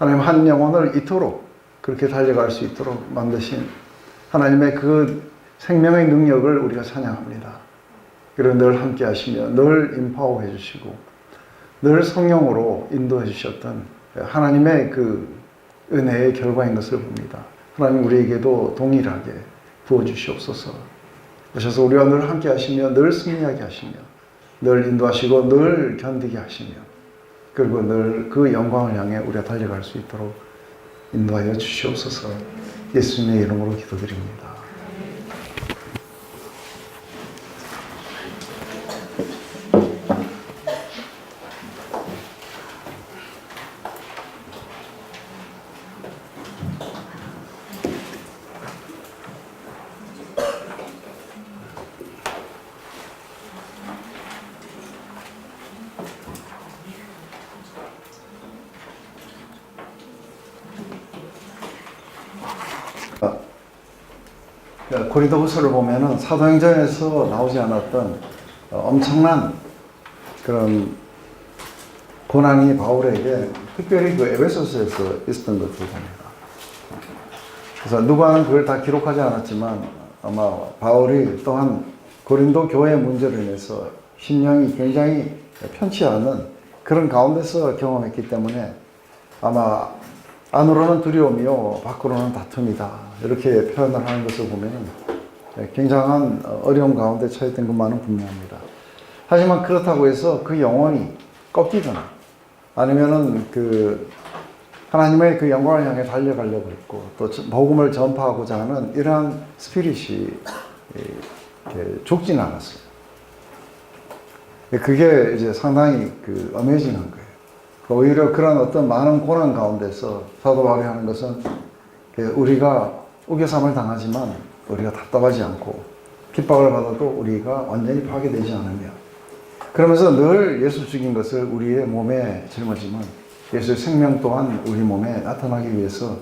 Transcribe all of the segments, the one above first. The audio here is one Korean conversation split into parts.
하나님 한 영혼을 이토록 그렇게 달려갈 수 있도록 만드신 하나님의 그 생명의 능력을 우리가 찬양합니다. 그리고 늘 함께 하시며 늘 인파워해 주시고 늘 성령으로 인도해 주셨던 하나님의 그 은혜의 결과인 것을 봅니다. 하나님 우리에게도 동일하게 부어주시옵소서. 오셔서 우리와 늘 함께 하시며 늘 승리하게 하시며 늘 인도하시고 늘 견디게 하시며 그리고 늘 그 영광을 향해 우리가 달려갈 수 있도록 인도하여 주시옵소서. 예수님의 이름으로 기도드립니다. 고린도후서를 보면은 사도행전에서 나오지 않았던 엄청난 그런 고난이 바울에게 특별히 그 에베소서에서 있었던 것을 봅니다. 그래서 누가는 그걸 다 기록하지 않았지만 아마 바울이 또한 고린도 교회 문제로 인해서 심령이 굉장히 편치 않은 그런 가운데서 경험했기 때문에 아마 안으로는 두려움이요 밖으로는 다툼이다 이렇게 표현을 하는 것을 보면 굉장한 어려움 가운데 처했던 것만은 분명합니다. 하지만 그렇다고 해서 그 영혼이 꺾이거나 아니면은 그 하나님의 그 영광을 향해 달려가려고 했고 또 복음을 전파하고자 하는 이러한 스피릿이 죽지는 않았어요. 그게 이제 상당히 그 어메이징한 거예요. 오히려 그런 어떤 많은 고난 가운데서 사도 바울이 하는 것은 우리가 우겨삼을 당하지만 우리가 답답하지 않고 핍박을 받아도 우리가 완전히 파괴되지 않으며 그러면서 늘 예수 죽인 것을 우리의 몸에 짊어지면 예수의 생명 또한 우리 몸에 나타나기 위해서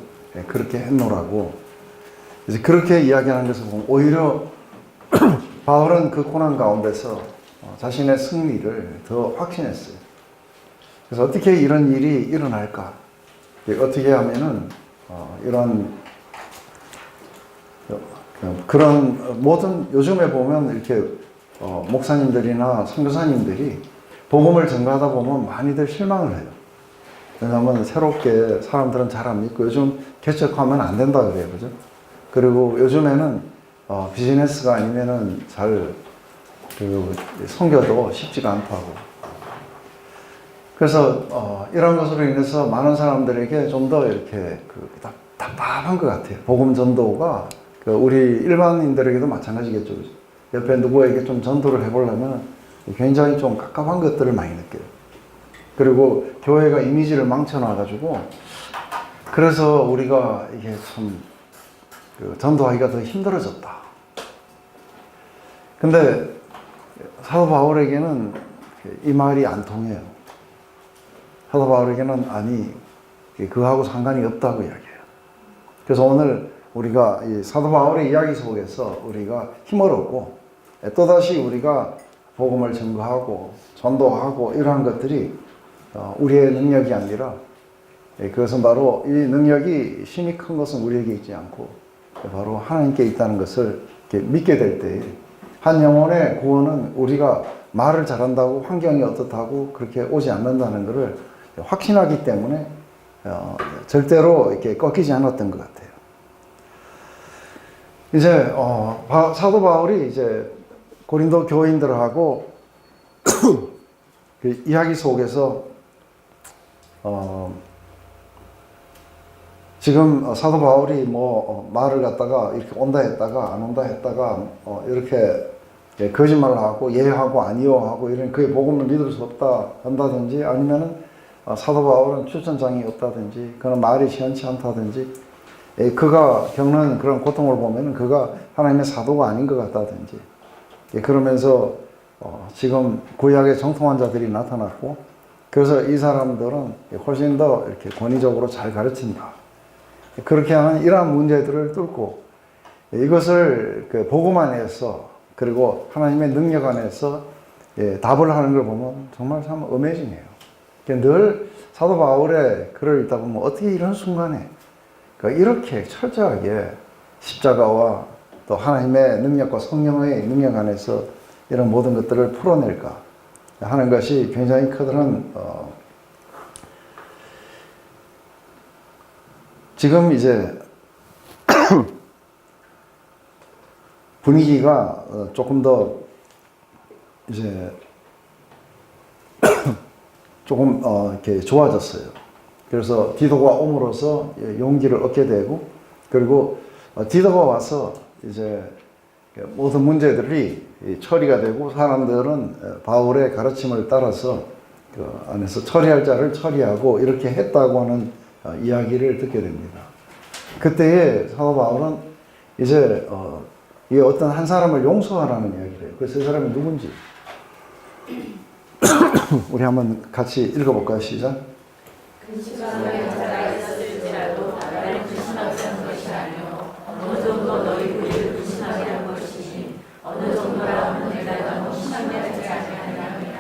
그렇게 했노라고 이제 그렇게 이야기하는 것을 보면 오히려 바울은 그 고난 가운데서 자신의 승리를 더 확신했어요. 그래서 어떻게 이런 일이 일어날까? 어떻게 하면은 이런 그런 모든 요즘에 보면 이렇게 목사님들이나 선교사님들이 복음을 전가하다 보면 많이들 실망을 해요. 왜냐하면 새롭게 사람들은 잘 안 믿고 요즘 개척하면 안 된다 그래요, 그죠? 그리고 요즘에는 비즈니스가 아니면은 잘 그 선교도 쉽지가 않다고. 그래서 이런 것으로 인해서 많은 사람들에게 좀 더 이렇게 답답한 것 같아요. 복음 전도가 우리 일반인들에게도 마찬가지겠죠. 옆에 누구에게 좀 전도를 해보려면 굉장히 좀 깝깝한 것들을 많이 느껴요. 그리고 교회가 이미지를 망쳐놔가지고 그래서 우리가 이게 참 전도하기가 더 힘들어졌다. 근데 사도 바울에게는 이 말이 안 통해요. 사도 바울에게는 아니 그하고 상관이 없다고 이야기해요. 그래서 오늘 우리가 이 사도 바울의 이야기 속에서 우리가 힘을 얻고 또다시 우리가 복음을 증거하고 전도하고 이러한 것들이 우리의 능력이 아니라 그것은 바로 이 능력이 힘이 큰 것은 우리에게 있지 않고 바로 하나님께 있다는 것을 믿게 될 때 한 영혼의 구원은 우리가 말을 잘한다고 환경이 어떻다고 그렇게 오지 않는다는 것을 확신하기 때문에 절대로 이렇게 꺾이지 않았던 것 같아요. 이제 사도 바울이 이제 고린도 교인들하고 그 이야기 속에서 지금 사도 바울이 말을 갖다가 이렇게 온다 했다가 안 온다 했다가 이렇게 거짓말을 하고 예하고 아니요하고 이런 그의 복음을 믿을 수 없다 한다든지 아니면은 사도 바울은 추천장이 없다든지 그런 말이 시원치 않다든지 그가 겪는 그런 고통을 보면 그가 하나님의 사도가 아닌 것 같다든지 그러면서 지금 구약의 정통한 자들이 나타났고 그래서 이 사람들은 훨씬 더 이렇게 권위적으로 잘 가르친다. 그렇게 하는 이러한 문제들을 뚫고 이것을 그 복음 안에서 그리고 하나님의 능력 안에서 답을 하는 걸 보면 정말 참 어메이징해요. 늘 사도 바울의 글을 읽다 보면 어떻게 이런 순간에 그러니까 이렇게 철저하게 십자가와 또 하나님의 능력과 성령의 능력 안에서 이런 모든 것들을 풀어낼까 하는 것이 굉장히 크다는 지금 이제 분위기가 조금 더 이제 조금 이렇게 좋아졌어요. 그래서 디도가 옴으로써 용기를 얻게 되고 그리고 디도가 와서 이제 모든 문제들이 처리가 되고 사람들은 바울의 가르침을 따라서 그 안에서 처리할 자를 처리하고 이렇게 했다고 하는 이야기를 듣게 됩니다. 그때에 사도 바울은 이제 이 어떤 한 사람을 용서하라는 이야기를 해요. 그래서 이 사람이 누군지 우리 한번 같이 읽어볼까요? 시작. 그 시간에 자가 있었을지라도 나를 불신하게 한 것이 아니요 어느 정도 너희 우리를 불신하게 한 것이니 어느 정도라 하면 내가 너무 심하게 하지 아니하느니라.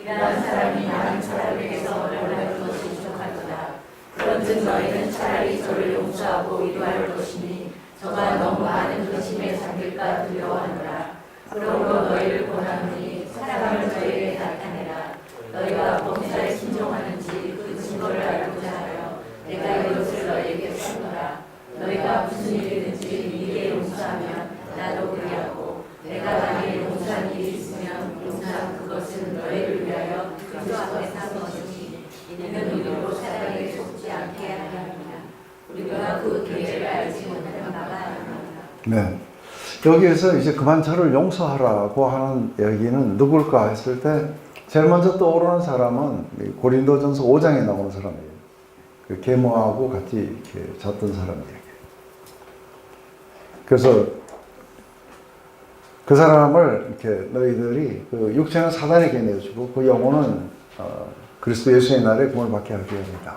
이러한 사람이 나는 사람에게서 얻을 것이 부족하도다. 그런즉 너희는 차라리 저를 용서하고 위로할 것이니 저가 너무 많은 근심에 잠길까 두려워하노라. 그러므로 너희를 권하노니 사랑을 저희에게 나타내라. 너희가 범사에 신종하는지 그 증거를 알고자 하여 내가 이것을 너희에게 풀노라. 너희가 무슨 일이든지 미리에 용서하면 나도 그리하고 내가 만일 용서한 일이 있으면 용서한 그것은 너희를 위하여 그리스도 앞에 산 것이니 이는 우리로 사랑에 속지 않게 하려 함이라. 우리가 그 계획을 알지 못하는 바가 아니라. 네. 여기에서 이제 그만 저를 용서하라고 하는 얘기는 누굴까 했을 때 제일 먼저 떠오르는 사람은 고린도전서 5장에 나오는 사람이에요. 그 계모하고 같이 이렇게 잤던 사람이에요. 그래서 그 사람을 이렇게 너희들이 그 육체는 사단에게 내어주고 그 영혼은 그리스도 예수의 날에 구원을 받게 하기 위함이다.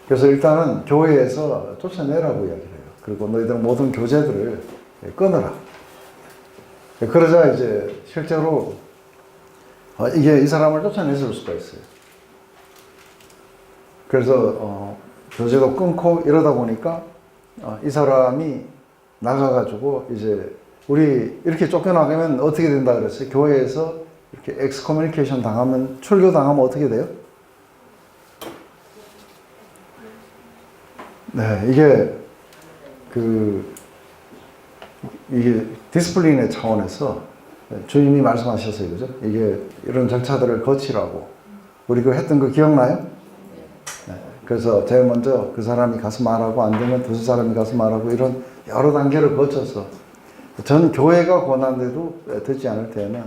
그래서 일단은 교회에서 쫓아내라고 이야기를 해요. 그리고 너희들은 모든 교제들을 끊어라. 그러자 이제 실제로 이게 이 사람을 쫓아냈을 수가 있어요. 그래서 교제도 끊고 이러다 보니까 이 사람이 나가가지고 이제 우리 이렇게 쫓겨나가면 어떻게 된다 그랬어요? 교회에서 이렇게 엑스커뮤니케이션 당하면 출교 당하면 어떻게 돼요? 네, 이게 디스플린의 차원에서 주님이 말씀하셨어요, 그죠? 이게 이런 절차들을 거치라고 우리 그 했던 거 기억나요? 네, 그래서 제일 먼저 그 사람이 가서 말하고 안 되면 두세 사람이 가서 말하고 이런 여러 단계를 거쳐서 전 교회가 권한데도 듣지 않을 때는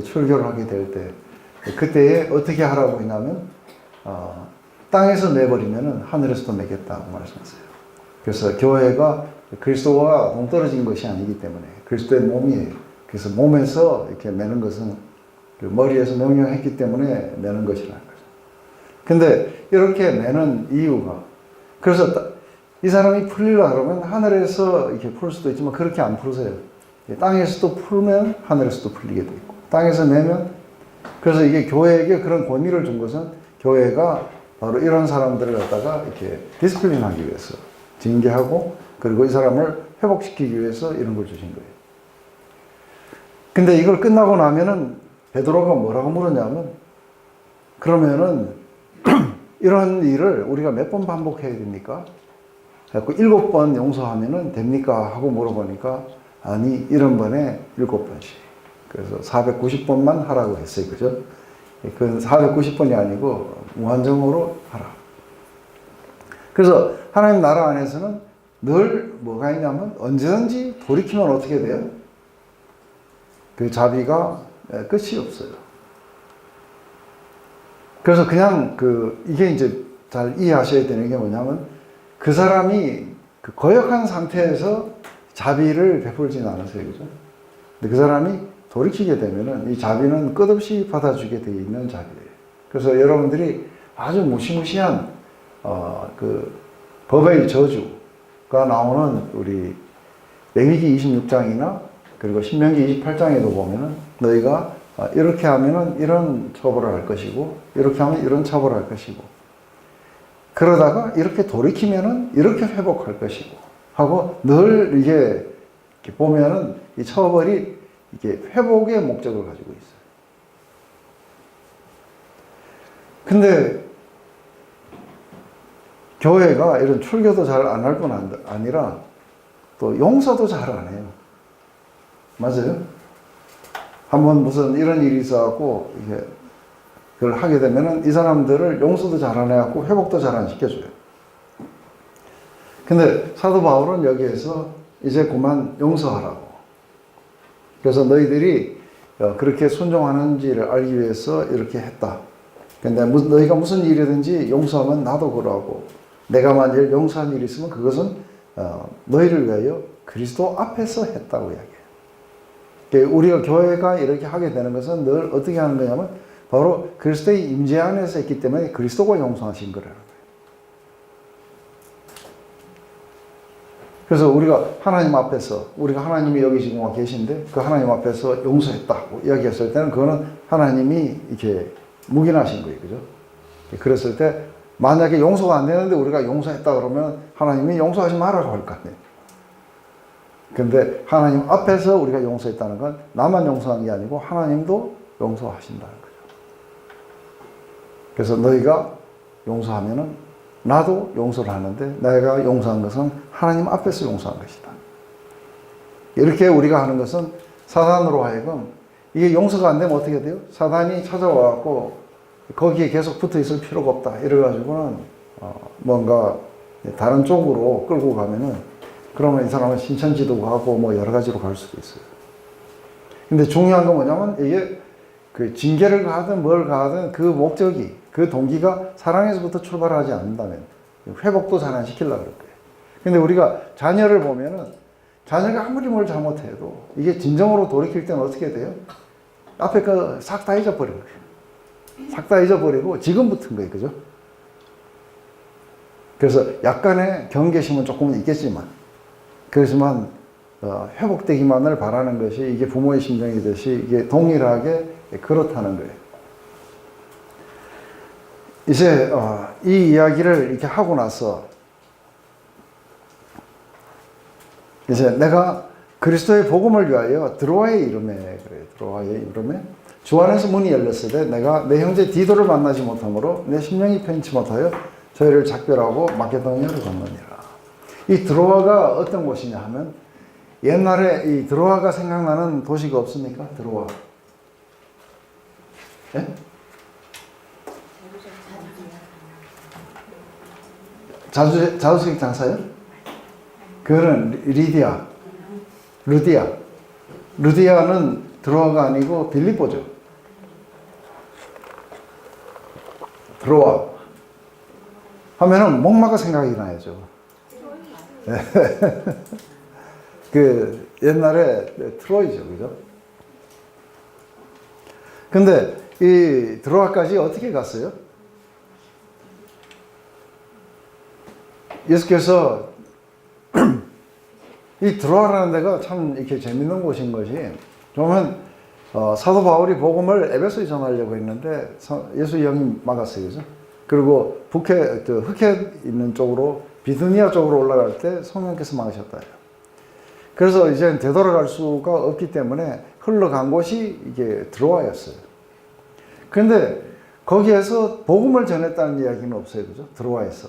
출교를 하게 될 때 그때에 어떻게 하라고 했냐면 땅에서 내버리면 하늘에서도 매겠다고 말씀하세요. 그래서 교회가 그리스도와 동떨어진 것이 아니기 때문에 그리스도의 몸이에요. 그래서 몸에서 이렇게 매는 것은 그 머리에서 명령했기 때문에 매는 것이라는 거죠. 근데 이렇게 매는 이유가 그래서 이 사람이 풀리려 그러면 하늘에서 이렇게 풀 수도 있지만 그렇게 안 풀으세요. 땅에서도 풀면 하늘에서도 풀리게 돼 있고 땅에서 매면 그래서 이게 교회에게 그런 권위를 준 것은 교회가 바로 이런 사람들을 갖다가 이렇게 디스플린하기 위해서 징계하고 그리고 이 사람을 회복시키기 위해서 이런 걸 주신 거예요. 근데 이걸 끝나고 나면은 베드로가 뭐라고 물었냐면 그러면은 이런 일을 우리가 몇 번 반복해야 됩니까? 그래서 7번 용서하면은 됩니까? 하고 물어보니까 아니 1번에 7번씩 그래서 490번만 하라고 했어요. 그죠? 그건 490번이 아니고 무한정으로 하라. 그래서 하나님 나라 안에서는 늘 뭐가 있냐면 언제든지 돌이키면 어떻게 돼요? 그 자비가 끝이 없어요. 그래서 그냥 이게 이제 잘 이해하셔야 되는 게 뭐냐면 그 사람이 그 거역한 상태에서 자비를 베풀지는 않으세요. 그죠? 근데 그 사람이 돌이키게 되면은 이 자비는 끝없이 받아주게 되어 있는 자비예요. 그래서 여러분들이 아주 무시무시한 그 법의 저주가 나오는 우리 레위기 26장이나 그리고 신명기 28장에도 보면은 너희가 이렇게 하면은 이런 처벌을 할 것이고 이렇게 하면 이런 처벌을 할 것이고 그러다가 이렇게 돌이키면은 이렇게 회복할 것이고 하고 늘 이게 이렇게 보면은 이 처벌이 이게 회복의 목적을 가지고 있어요. 근데 교회가 이런 출교도 잘 안 할 뿐 아니라 또 용서도 잘 안 해요. 맞아요? 한번 무슨 이런 일이 있어갖고 이게 그걸 하게 되면은 이 사람들을 용서도 잘 안 해갖고 회복도 잘 안 시켜줘요. 근데 사도 바울은 여기에서 이제 그만 용서하라고. 그래서 너희들이 그렇게 순종하는지를 알기 위해서 이렇게 했다. 근데 너희가 무슨 일이든지 용서하면 나도 그러고, 내가 만일 용서한 일이 있으면 그것은 너희를 위하여 그리스도 앞에서 했다고 이야기해요. 우리가 교회가 이렇게 하게 되는 것은 늘 어떻게 하는 거냐면 바로 그리스도의 임재 안에서 했기 때문에 그리스도가 용서하신 거라는 거예요. 그래서 우리가 하나님 앞에서, 우리가 하나님이 여기 지금 와 계신데 그 하나님 앞에서 용서했다고 이야기했을 때는 그거는 하나님이 이렇게 묵인하신 거예요. 그죠? 그랬을 때 만약에 용서가 안 되는데 우리가 용서했다 그러면 하나님이 용서하지 말라고 할 거 아니에요. 근데 하나님 앞에서 우리가 용서했다는 건 나만 용서한 게 아니고 하나님도 용서하신다는 거죠. 그래서 너희가 용서하면은 나도 용서를 하는데 내가 용서한 것은 하나님 앞에서 용서한 것이다. 이렇게 우리가 하는 것은 사단으로 하여금 이게 용서가 안 되면 어떻게 돼요? 사단이 찾아와갖고 거기에 계속 붙어 있을 필요가 없다. 이래가지고는 뭔가 다른 쪽으로 끌고 가면은 그러면 이 사람은 신천지도 가고 뭐 여러 가지로 갈 수도 있어요. 근데 중요한 건 뭐냐면 이게 그 징계를 가하든 뭘 가하든 그 목적이, 그 동기가 사랑에서부터 출발하지 않는다면 회복도 잘 안 시키려고 그럴 거예요. 근데 우리가 자녀를 보면은 자녀가 아무리 뭘 잘못해도 이게 진정으로 돌이킬 때는 어떻게 돼요? 앞에 그 싹 다 잊어버린 거예요. 싹 다 잊어버리고 지금 붙은 거예요. 그죠? 그래서 약간의 경계심은 조금은 있겠지만, 그렇지만 회복되기만을 바라는 것이 이게 부모의 심정이듯이 이게 동일하게 그렇다는 거예요. 이제 이 이야기를 이렇게 하고 나서 이제 내가 그리스도의 복음을 위하여 드로아의 이름에, 그래요. 드로아의 이름에 주 안에서 문이 열렸을 때 내가 내 형제 디도를 만나지 못하므로 내 심령이 편치 못하여 저희를 작별하고 마게도니아로 갔느니라. 이 드로아가 어떤 곳이냐 하면 옛날에 이 드로아가 생각나는 도시가 없습니까? 드로아. 예? 자주색 장사요? 그거는 루디아는 드로아가 아니고 빌립보죠. 드로아 하면은 목마가 생각이 나야죠. 그 옛날에 트로이죠, 그죠? 근데 이 드로아까지 어떻게 갔어요? 예수께서 이 드로아라는 데가 참 이렇게 재밌는 곳인 것이, 그러면 사도 바울이 복음을 에베소에 전하려고 했는데 예수 형이 막았어요, 그죠? 그리고 흑해 있는 쪽으로 비두니아 쪽으로 올라갈 때 성령께서 막으셨다. 그래서 이제 되돌아갈 수가 없기 때문에 흘러간 곳이 이게 드로아였어요. 그런데 거기에서 복음을 전했다는 이야기는 없어요, 그죠? 드로아에서.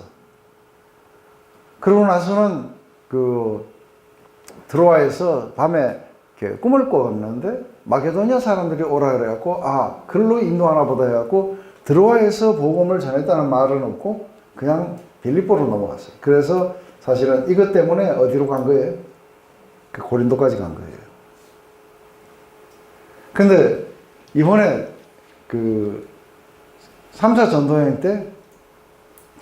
그러고 나서는 그 드로아에서 밤에 이렇게 꿈을 꿨는데 마게도니아 사람들이 오라 그래갖고 글로 인도하나 보다 해갖고 드로아에서 복음을 전했다는 말은 없고 그냥 빌립보로 넘어갔어요. 그래서 사실은 이것 때문에 어디로 간 거예요? 그 고린도까지 간 거예요. 근데 이번에 그 3차 전도여행 때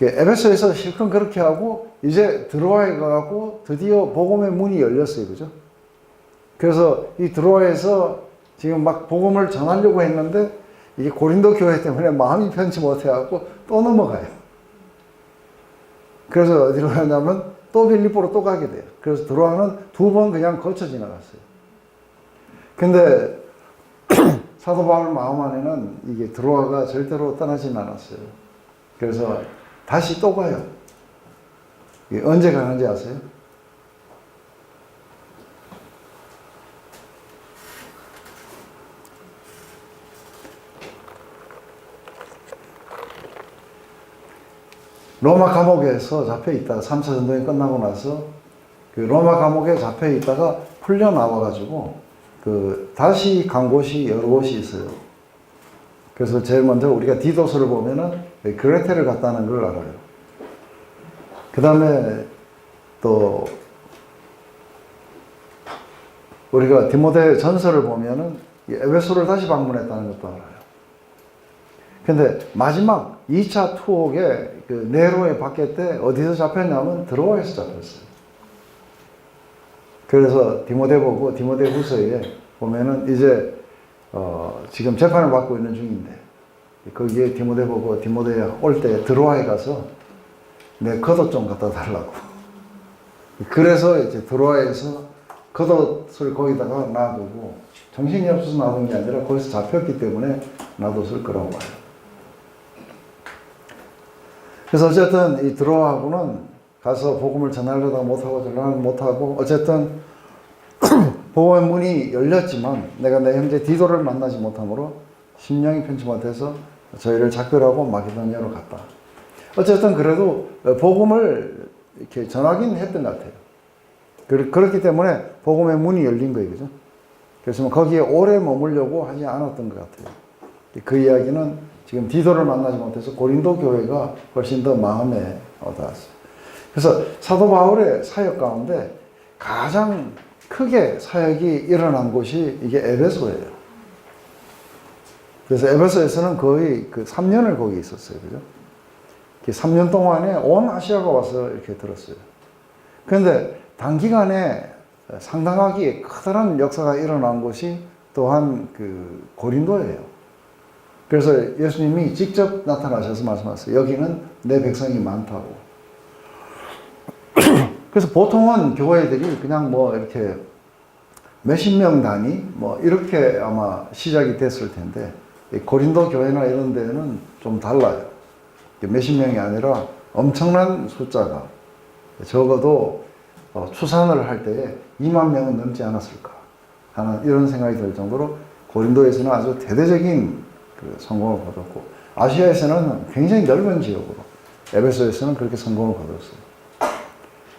에베소에서 실컷 그렇게 하고 이제 드로아에 가고 드디어 복음의 문이 열렸어요. 그죠? 그래서 이 드로아에서 지금 막 복음을 전하려고 했는데 이게 고린도 교회 때문에 마음이 편치 못해갖고 또 넘어가요. 그래서 어디로 가냐면 또 빌립보로 또 가게 돼요. 그래서 드로아는 2번 그냥 거쳐 지나갔어요. 근데 사도 바울 마음 안에는 이게 드로아가 절대로 떠나진 않았어요. 그래서 다시 또 가요. 이게 언제 가는지 아세요? 로마 감옥에서 잡혀 있다가 3차 전쟁이 끝나고 나서 그 로마 감옥에 잡혀 있다가 풀려 나와가지고 다시 간 곳이 여러 곳이 있어요. 그래서 제일 먼저 우리가 디도서를 보면은 그레테를 갔다는 걸 알아요. 그 다음에 또 우리가 디모데 전서를 보면은 에베소를 다시 방문했다는 것도 알아요. 근데 마지막 2차 투옥에 그 네로의 박해 때 어디서 잡혔냐면 드로아에서 잡혔어요. 그래서 디모데 보고 디모데 후서에 보면은 이제 지금 재판을 받고 있는 중인데 거기에 디모데 보고 디모데 올 때 드로아에 가서 내 겉옷 좀 갖다 달라고. 그래서 이제 드로아에서 겉옷을 거기다가 놔두고 정신이 없어서 놔둔 게 아니라 거기서 잡혔기 때문에 놔뒀을 거라고 봐요. 그래서 어쨌든 이 드로아하고는 가서 복음을 전하려다 못하고 전하려다 못하고 어쨌든 복음의 문이 열렸지만 내가 내 형제 디도를 만나지 못하므로 심령이 편치 못해서 저희를 작별하고 마게도니아로 갔다. 어쨌든 그래도 복음을 이렇게 전하긴 했던 것 같아요. 그렇기 때문에 복음의 문이 열린 거예요. 그죠? 그래서 거기에 오래 머물려고 하지 않았던 것 같아요. 그 이야기는 지금 디도를 만나지 못해서 고린도 교회가 훨씬 더 마음에 와닿았어요. 그래서 사도 바울의 사역 가운데 가장 크게 사역이 일어난 곳이 이게 에베소예요. 그래서 에베소에서는 거의 그 3년을 거기 있었어요. 그죠? 3년 동안에 온 아시아가 와서 이렇게 들었어요. 그런데 단기간에 상당하게 커다란 역사가 일어난 곳이 또한 그 고린도예요. 그래서 예수님이 직접 나타나셔서 말씀하셨어요. 여기는 내 백성이 많다고. 그래서 보통은 교회들이 그냥 뭐 이렇게 몇십 명 단위 뭐 이렇게 아마 시작이 됐을 텐데 고린도 교회나 이런 데는 좀 달라요. 몇십 명이 아니라 엄청난 숫자가 적어도 추산을 할 때에 2만 명은 넘지 않았을까 하는 이런 생각이 들 정도로 고린도에서는 아주 대대적인 그 성공을 거뒀고 아시아에서는 굉장히 넓은 지역으로 에베소에서는 그렇게 성공을 거뒀어요.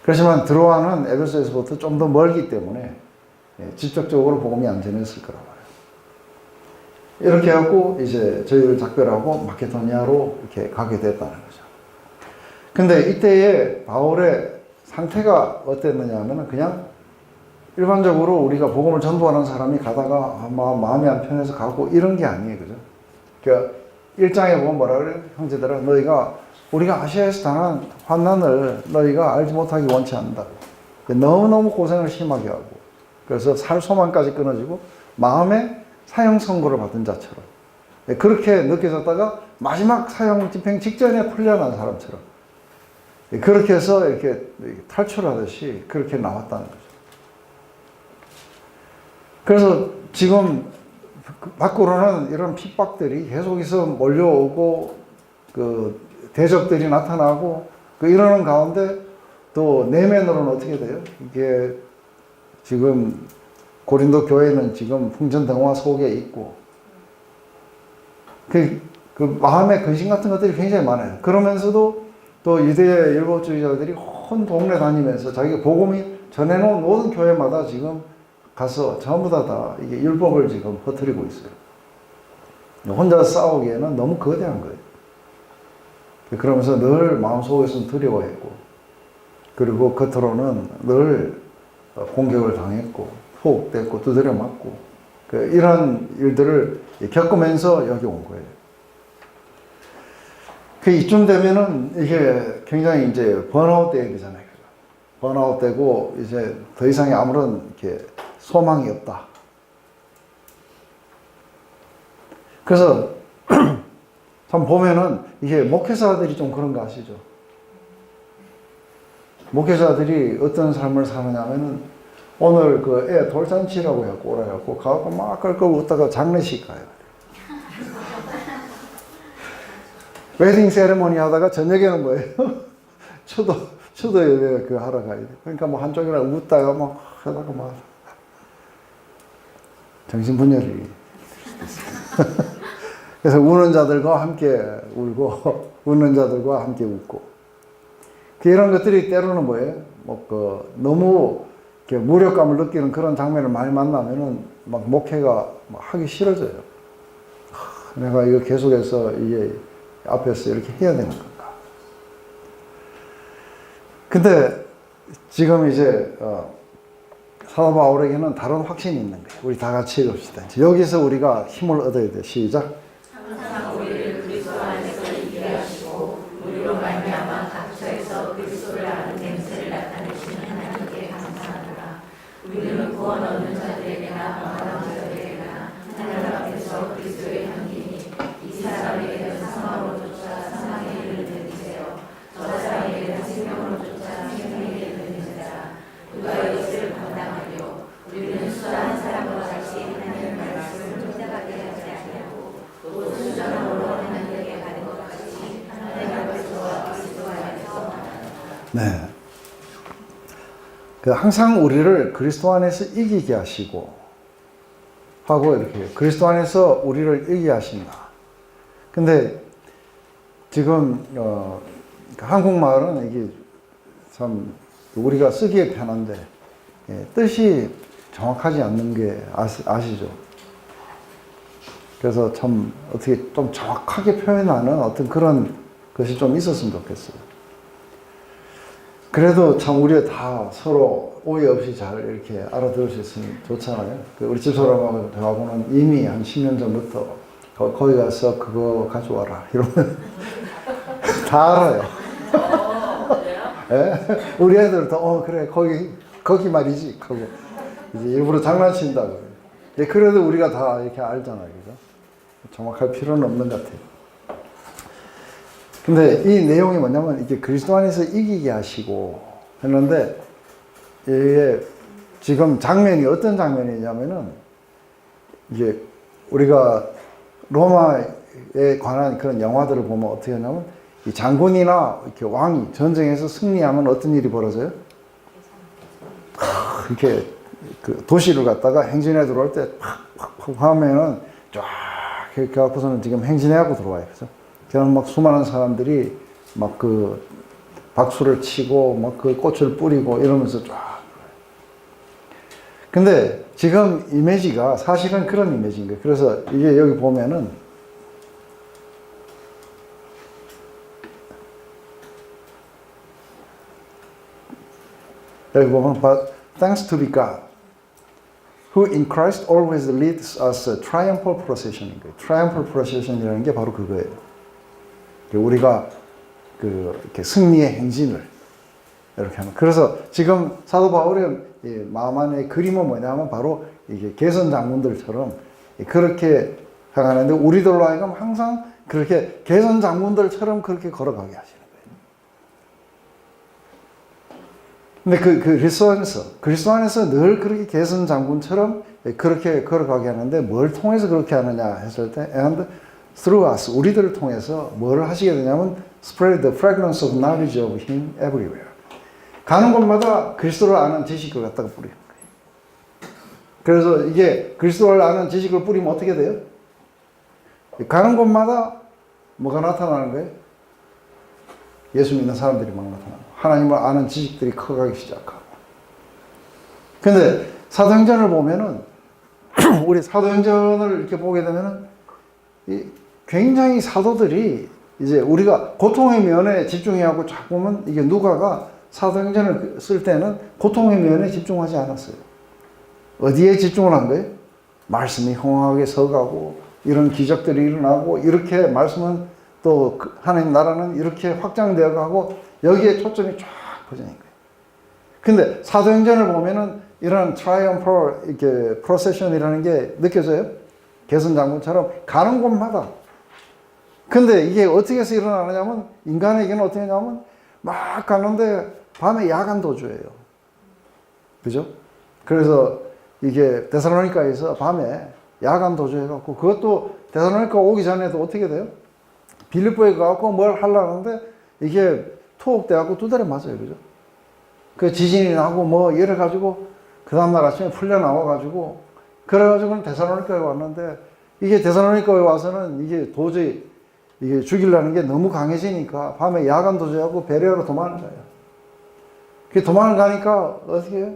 그렇지만 드로아는 에베소에서부터 좀 더 멀기 때문에 직접적으로 복음이 안 전했을 거라고 봐요. 이렇게 해갖고 이제 저희를 작별하고 마케도니아로 이렇게 가게 됐다는 거죠. 근데 이때의 바울의 상태가 어땠느냐 하면은 그냥 일반적으로 우리가 복음을 전도하는 사람이 가다가 마음이 안 편해서 가고 이런 게 아니에요. 그죠? 그러니까 1장에 보면 뭐라 그래요? 형제들아, 너희가 우리가 아시아에서 당한 환난을 너희가 알지 못하기 원치 않는다. 너무너무 고생을 심하게 하고 그래서 살 소망까지 끊어지고 마음에 사형 선고를 받은 자처럼 그렇게 느껴졌다가 마지막 사형 집행 직전에 풀려난 사람처럼 그렇게 해서 이렇게 탈출하듯이 그렇게 나왔다는 거죠. 그래서 지금 밖으로는 이런 핍박들이 계속해서 몰려오고 그 대적들이 나타나고 그 이러는 가운데 또 내면으로는 어떻게 돼요? 이게 지금 고린도 교회는 지금 풍전등화 속에 있고 그 마음의 근심 같은 것들이 굉장히 많아요. 그러면서도 또 유대 율법주의자들이 온 동네 다니면서 자기가 복음이 전해놓은 모든 교회마다 지금 가서 전부 다 이게 율법을 지금 퍼뜨리고 있어요. 혼자 싸우기에는 너무 거대한 거예요. 그러면서 늘 마음속에서는 두려워했고 그리고 겉으로는 늘 공격을 당했고 포혹됐고 두드려 맞고 이런 일들을 겪으면서 여기 온 거예요. 이쯤 되면은 이게 굉장히 이제 번아웃 때가 되잖아요. 번아웃 되고 이제 더 이상의 아무런 이렇게 소망이 없다. 그래서 참 보면은 이게 목회자들이 좀 그런 거 아시죠? 목회자들이 어떤 삶을 사느냐면은 오늘 그 애 돌잔치라고 해갖고 오라갖고 가갖고 막 끌끌 웃다가 장례식 가요. 웨딩 세레모니 하다가 저녁에는 뭐예요? 추도 예배 그 하러 가야 돼. 그러니까 뭐 한쪽이랑 웃다가 막 하다가 막 정신분열이. 그래서 우는 자들과 함께 울고 웃는 자들과 함께 웃고. 이런 것들이 때로는 뭐예요? 너무 이렇게 무력감을 느끼는 그런 장면을 많이 만나면은 막 목회가 막 하기 싫어져요. 내가 이거 계속해서 이게 앞에서 이렇게 해야 되는 건가? 근데 지금 이제 사도 바울에게는 다른 확신이 있는 거예요. 우리 다 같이 읽읍시다. 여기서 우리가 힘을 얻어야 돼. 시작. 항상 우리를 그리스도 안에서 이기게 하시고 우리로 말미암아 각처에서 그리스도를 아는 냄새를 나타내시는 하나님께 감사하노라. 우리는 구원 얻는 자들에게나 망하는 자들에게나 하나님 앞에서 그리스도의 향기니 이 사람에게는 사망으로조차 사망에 이르는 자요 저 사람에게는 생명으로조차 생명에 이르는 자라. 누가 이것을 감당하려 우리는 수많은 사람과 같이 하나님의 말씀을 혼자가게 하지 아니하고 또 수장으로 하나님에게 가는 것 같이 하나님 앞에서와 그리스도 안에서 만나노라. 네. 항상 우리를 그리스도 안에서 이기게 하시고 하고 이렇게 그리스도 안에서 우리를 이기게 하신다. 근데 지금 한국말은 이게 참 우리가 쓰기에 편한데 뜻이 정확하지 않는 게 아시죠? 그래서 참 어떻게 좀 정확하게 표현하는 어떤 그런 것이 좀 있었으면 좋겠어요. 그래도 참 우리가 다 서로 오해 없이 잘 이렇게 알아들을 수 있으면 좋잖아요. 우리 집사람하고 대화하고는 이미 한 10년 전부터 거기 가서 그거 가져와라 이러면 다 알아요. 예? 우리 애들도 그래 거기 말이지 하고 이제 일부러 장난친다고. 그래도 우리가 다 이렇게 알잖아요, 그죠? 정확할 필요는 없는 것 같아요. 근데 이 내용이 뭐냐면 이게 그리스도 안에서 이기게 하시고 했는데 이게 지금 장면이 어떤 장면이냐면은 이제 우리가 로마에 관한 그런 영화들을 보면 어떻게 하냐면 이 장군이나 이렇게 왕이 전쟁에서 승리하면 어떤 일이 벌어져요? 이렇게 그 도시를 갔다가 행진해 들어올 때 팍팍 하면은 쫙 이렇게 갖고서는 지금 행진해하고 들어와요. 그죠? 그냥 막 수많은 사람들이 막 그 박수를 치고 막 그 꽃을 뿌리고 이러면서 쫙. 근데 지금 이미지가 사실은 그런 이미지인 거예요. 그래서 이게 여기 보면은 여기 보면 But thanks to be God who in Christ always leads us a triumphal procession인 거예요. triumphal procession이라는 게 바로 그거예요. 우리가 이렇게 승리의 행진을 이렇게 하는. 그래서 지금 사도 바울의 마음 안의 그림은 뭐냐면 바로 이게 개선 장군들처럼 그렇게 향하는데 우리들로 하여금 항상 그렇게 개선 장군들처럼 그렇게 걸어가게 하시는 거예요. 근데 그리스도 안에서 늘 그렇게 개선 장군처럼 그렇게 걸어가게 하는데 뭘 통해서 그렇게 하느냐 했을 때 and through us, 우리들을 통해서 뭘 하시게 되냐면 spread the fragrance of knowledge of Him everywhere. 가는 곳마다 그리스도를 아는 지식을 갖다가 뿌리는 거예요. 그래서 이게 그리스도를 아는 지식을 뿌리면 어떻게 돼요? 가는 곳마다 뭐가 나타나는 거예요? 예수 믿는 사람들이 막 나타나고 하나님을 아는 지식들이 커가기 시작하고. 근데 사도행전을 보면은 우리 사도행전을 이렇게 보게 되면은 굉장히 사도들이 이제 우리가 고통의 면에 집중해하고 쫙 보면 이게 누가가 사도행전을 쓸 때는 고통의 면에 집중하지 않았어요. 어디에 집중을 한 거예요? 말씀이 흥황하게 서가고 이런 기적들이 일어나고 이렇게 말씀은 또 하나님 나라는 이렇게 확장되어 가고 여기에 초점이 쫙 퍼지는 거예요. 근데 사도행전을 보면은 이런 트라이엄펄 이렇게 프로세션이라는 게 느껴져요? 개선장군처럼 가는 곳마다. 근데 이게 어떻게 해서 일어나느냐면 인간에게는 어떻게 하냐면 막 가는데 밤에 야간 도주예요. 그죠? 그래서 이게 데살로니가에서 밤에 야간 도주해갖고 그것도 데살로니가 오기 전에도 어떻게 돼요? 빌립보에 가고 뭘 하려는데 이게 투옥돼갖고 두드려 맞아요. 그죠? 그 지진이 나고 뭐 이래가지고 그 다음날 아침에 풀려 나와가지고 그래가지고는 데살로니가에 왔는데 이게 데살로니가에 와서는 이게 도저히 이게 죽이려는 게 너무 강해지니까 밤에 야간 도주하고 베레아로 도망을 가요. 그 도망을 가니까 어떻게 해요?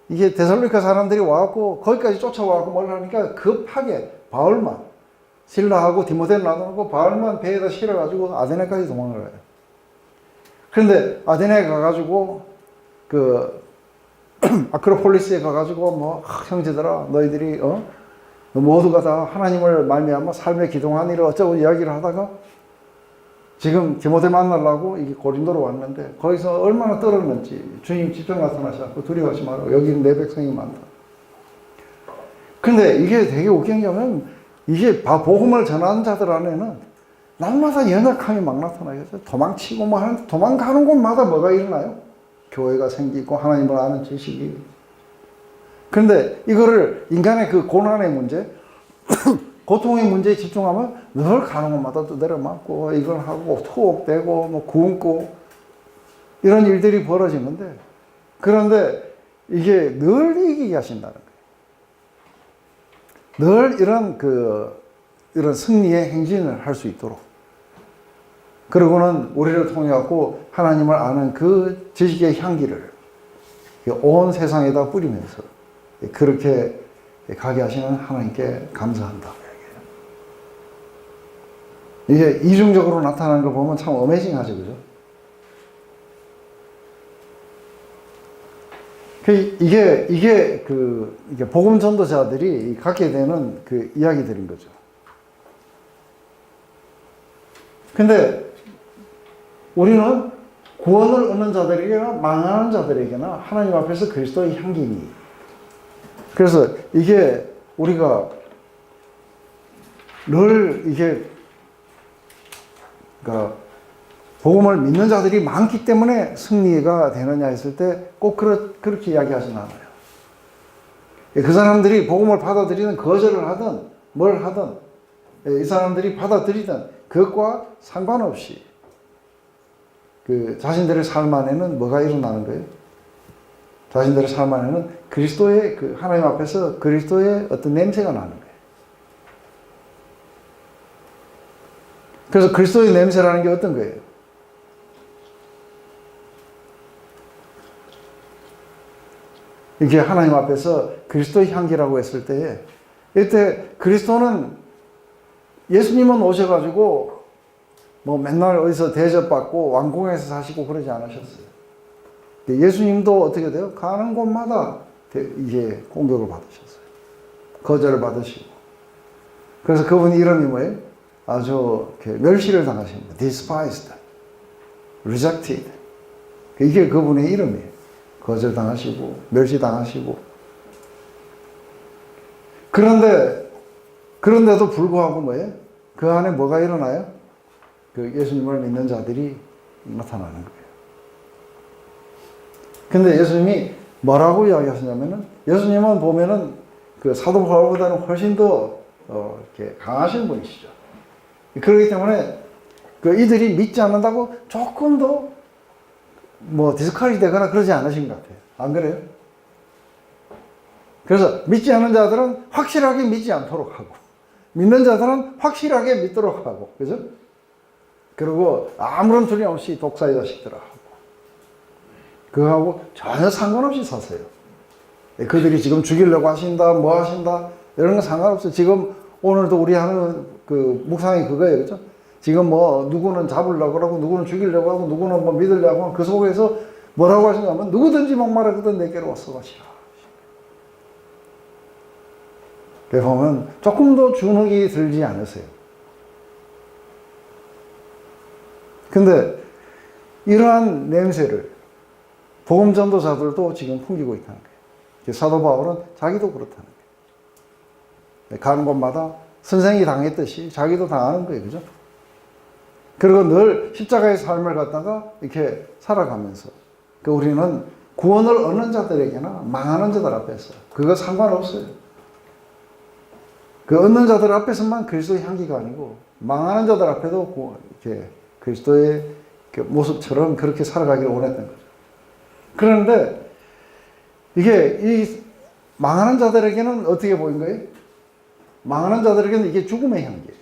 이게 데살로니가 사람들이 와갖고 거기까지 쫓아와갖고 뭘 하니까 급하게 바울만 실라하고 디모데를 놔두고 바울만 배에다 실어가지고 아데네까지 도망을 가요. 그런데 아데네에 가가지고 그 아크로폴리스에 가가지고 뭐 형제들아 너희들이 모두가 다 하나님을 말미암아 삶의 기동하니를 어쩌고 이야기를 하다가 지금 디모데 만나려고 이게 고린도로 왔는데 거기서 얼마나 떨었는지 주님 직접 나타나셔서 두려워하지 말고 여기는 내 백성이 많다. 근데 이게 되게 웃긴 게 뭐냐면 이게 복음을 전하는 자들 안에는 날마다 연약함이 막 나타나요. 도망치고 뭐 하는데 도망가는 곳마다 뭐가 일어나요? 교회가 생기고 하나님을 아는 지식이. 그런데 이거를 인간의 그 고난의 문제, 고통의 문제에 집중하면 늘 가는 곳마다 두드려 맞고 이걸 하고 투옥되고 뭐 굶고 이런 일들이 벌어지는데 그런데 이게 늘 이기게 하신다는 거예요. 늘 이런 승리의 행진을 할 수 있도록. 그리고는 우리를 통해 갖고 하나님을 아는 그 지식의 향기를 온 세상에다 뿌리면서 그렇게 가게 하시는 하나님께 감사한다. 이게 이중적으로 나타나는 걸 보면 참 어메이징하죠, 그죠? 이게 복음 전도자들이 갖게 되는 그 이야기들인 거죠. 근데 우리는 구원을 얻는 자들에게나 망하는 자들에게나 하나님 앞에서 그리스도의 향기니. 그래서 이게 우리가 늘 그러니까 복음을 믿는 자들이 많기 때문에 승리가 되느냐 했을 때 꼭 그렇게 이야기하지는 않아요. 그 사람들이 복음을 받아들이든 거절을 하든 뭘 하든 이 사람들이 받아들이든 그것과 상관없이 그 자신들의 삶 안에는 뭐가 일어나는 거예요? 자신들의 삶 안에는 그리스도의 그 하나님 앞에서 그리스도의 어떤 냄새가 나는 거예요. 그래서 그리스도의 냄새라는 게 어떤 거예요? 이게 하나님 앞에서 그리스도의 향기라고 했을 때에 이때 그리스도는 예수님은 오셔가지고 뭐 맨날 어디서 대접받고 왕궁에서 사시고 그러지 않으셨어요. 예수님도 어떻게 돼요? 가는 곳마다 이제 공격을 받으셨어요. 거절을 받으시고. 그래서 그분 이름이 뭐예요? 아주 멸시를 당하십니다. despised, rejected. 이게 그분의 이름이에요. 거절당하시고 멸시당하시고. 그런데도 불구하고 뭐예요? 그 안에 뭐가 일어나요? 그 예수님을 믿는 자들이 나타나는 거예요. 근데 예수님이 뭐라고 이야기하시냐면은 예수님은 보면은 그 사도 바울보다는 훨씬 더 이렇게 강하신 분이시죠. 그렇기 때문에 그 이들이 믿지 않는다고 조금 더 뭐 디스커리지 되거나 그러지 않으신 것 같아요. 안 그래요? 그래서 믿지 않는 자들은 확실하게 믿지 않도록 하고 믿는 자들은 확실하게 믿도록 하고, 그죠? 그리고 아무런 두려움 없이 독사의 자식들아 하고 그거하고 전혀 상관없이 사세요. 그들이 지금 죽이려고 하신다, 뭐 하신다 이런 건 상관없어요. 지금 오늘도 우리 하는 그 묵상이 그거예요, 그죠? 지금 뭐 누구는 잡으려고 하고 누구는 죽이려고 하고 누구는 뭐 믿으려고 하고 그 속에서 뭐라고 하시냐면 누구든지 목마르거든 내게로 와서 마시라. 그래서 보면 조금도 주눅이 들지 않으세요. 근데 이러한 냄새를 복음 전도자들도 지금 풍기고 있다는 거예요. 사도 바울은 자기도 그렇다는 거예요. 가는 곳마다 선생이 당했듯이 자기도 당하는 거예요. 그죠? 그리고 늘 십자가의 삶을 갖다가 이렇게 살아가면서 우리는 구원을 얻는 자들에게나 망하는 자들 앞에서 그거 상관없어요. 그 얻는 자들 앞에서만 그리스도의 향기가 아니고 망하는 자들 앞에도 이렇게 그리스도의 그 모습처럼 그렇게 살아가기를 원했던 거죠. 그런데 이게 이 망하는 자들에게는 어떻게 보인 거예요? 망하는 자들에게는 이게 죽음의 향기예요.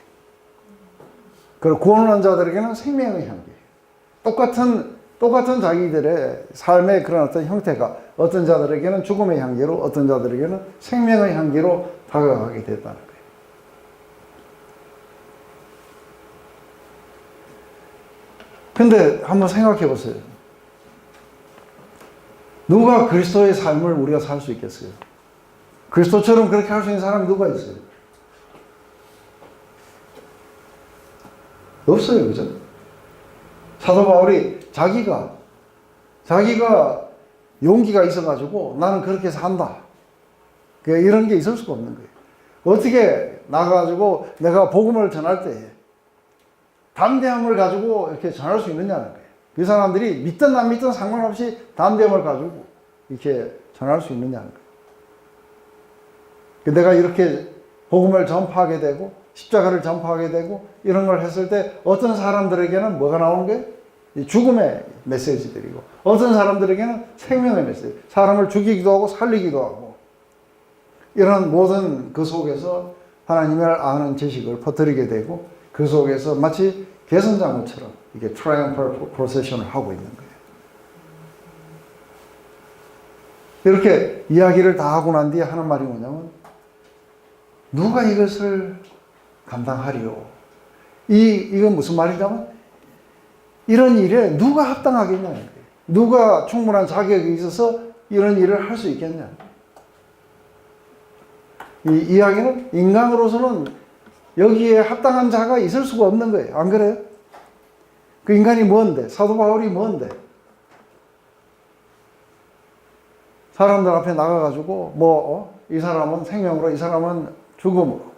그리고 구원하는 자들에게는 생명의 향기예요. 똑같은 자기들의 삶의 그런 어떤 형태가 어떤 자들에게는 죽음의 향기로 어떤 자들에게는 생명의 향기로 다가가게 됐다는 거예요. 근데 한번 생각해 보세요. 누가 그리스도의 삶을 우리가 살 수 있겠어요? 그리스도처럼 그렇게 할 수 있는 사람이 누가 있어요? 없어요. 그죠? 사도 바울이 자기가 용기가 있어가지고 나는 그렇게 산다. 이런 게 있을 수가 없는 거예요. 어떻게 나가가지고 내가 복음을 전할 때 담대함을 가지고 이렇게 전할 수 있느냐는 거예요. 그 사람들이 믿든 안 믿든 상관없이 담대함을 가지고 이렇게 전할 수 있느냐는 거예요. 내가 이렇게 복음을 전파하게 되고 십자가를 전파하게 되고 이런 걸 했을 때 어떤 사람들에게는 뭐가 나오는 거예요? 죽음의 메시지들이고 어떤 사람들에게는 생명의 메시지, 사람을 죽이기도 하고 살리기도 하고 이런 모든 그 속에서 하나님을 아는 지식을 퍼뜨리게 되고 그 속에서 마치 개선장구처럼 이게 트라이엄펄 프로세션을 하고 있는 거예요. 이렇게 이야기를 다 하고 난 뒤에 하는 말이 뭐냐면 누가 이것을 감당하리요? 이건 무슨 말이냐면 이런 일에 누가 합당하겠냐는 거예요. 누가 충분한 자격이 있어서 이런 일을 할 수 있겠냐. 이 이야기는 인간으로서는 여기에 합당한 자가 있을 수가 없는 거예요. 안 그래요? 그 인간이 뭔데? 사도 바울이 뭔데? 사람들 앞에 나가가지고 이 사람은 생명으로 이 사람은 죽음으로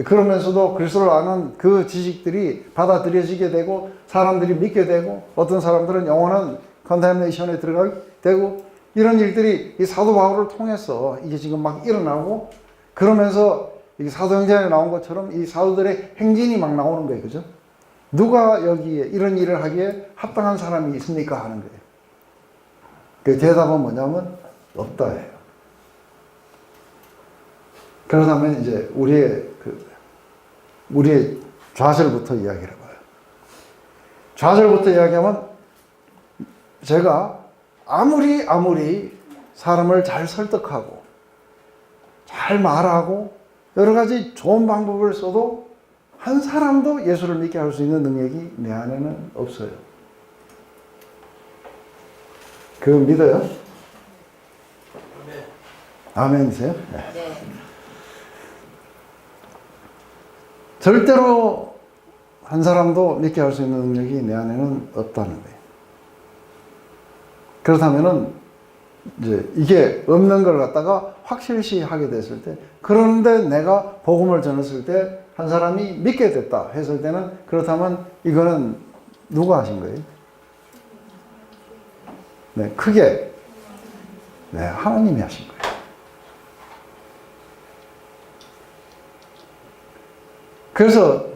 그러면서도 그리스도를 아는 그 지식들이 받아들여지게 되고 사람들이 믿게 되고 어떤 사람들은 영원한 컨데미네이션에 들어가게 되고 이런 일들이 이 사도 바울을 통해서 이게 지금 막 일어나고 그러면서 이 사도행전에 나온 것처럼 이 사도들의 행진이 막 나오는 거예요. 그죠? 누가 여기에 이런 일을 하기에 합당한 사람이 있습니까? 하는 거예요. 그 대답은 뭐냐면 없다예요. 그렇다면 이제 우리의 좌절부터 이야기를 해봐요. 좌절부터 이야기하면 제가 아무리 사람을 잘 설득하고 잘 말하고 여러 가지 좋은 방법을 써도 한 사람도 예수를 믿게 할 수 있는 능력이 내 안에는 없어요. 그거 믿어요? 아멘이세요? 네. 절대로 한 사람도 믿게 할 수 있는 능력이 내 안에는 없다는 거예요. 그렇다면은 이제 이게 없는 걸 갖다가 확실시하게 됐을 때, 그런데 내가 복음을 전했을 때 한 사람이 믿게 됐다 했을 때는, 그렇다면 이거는 누가 하신 거예요? 네, 크게 네, 하나님이 하신 거예요. 그래서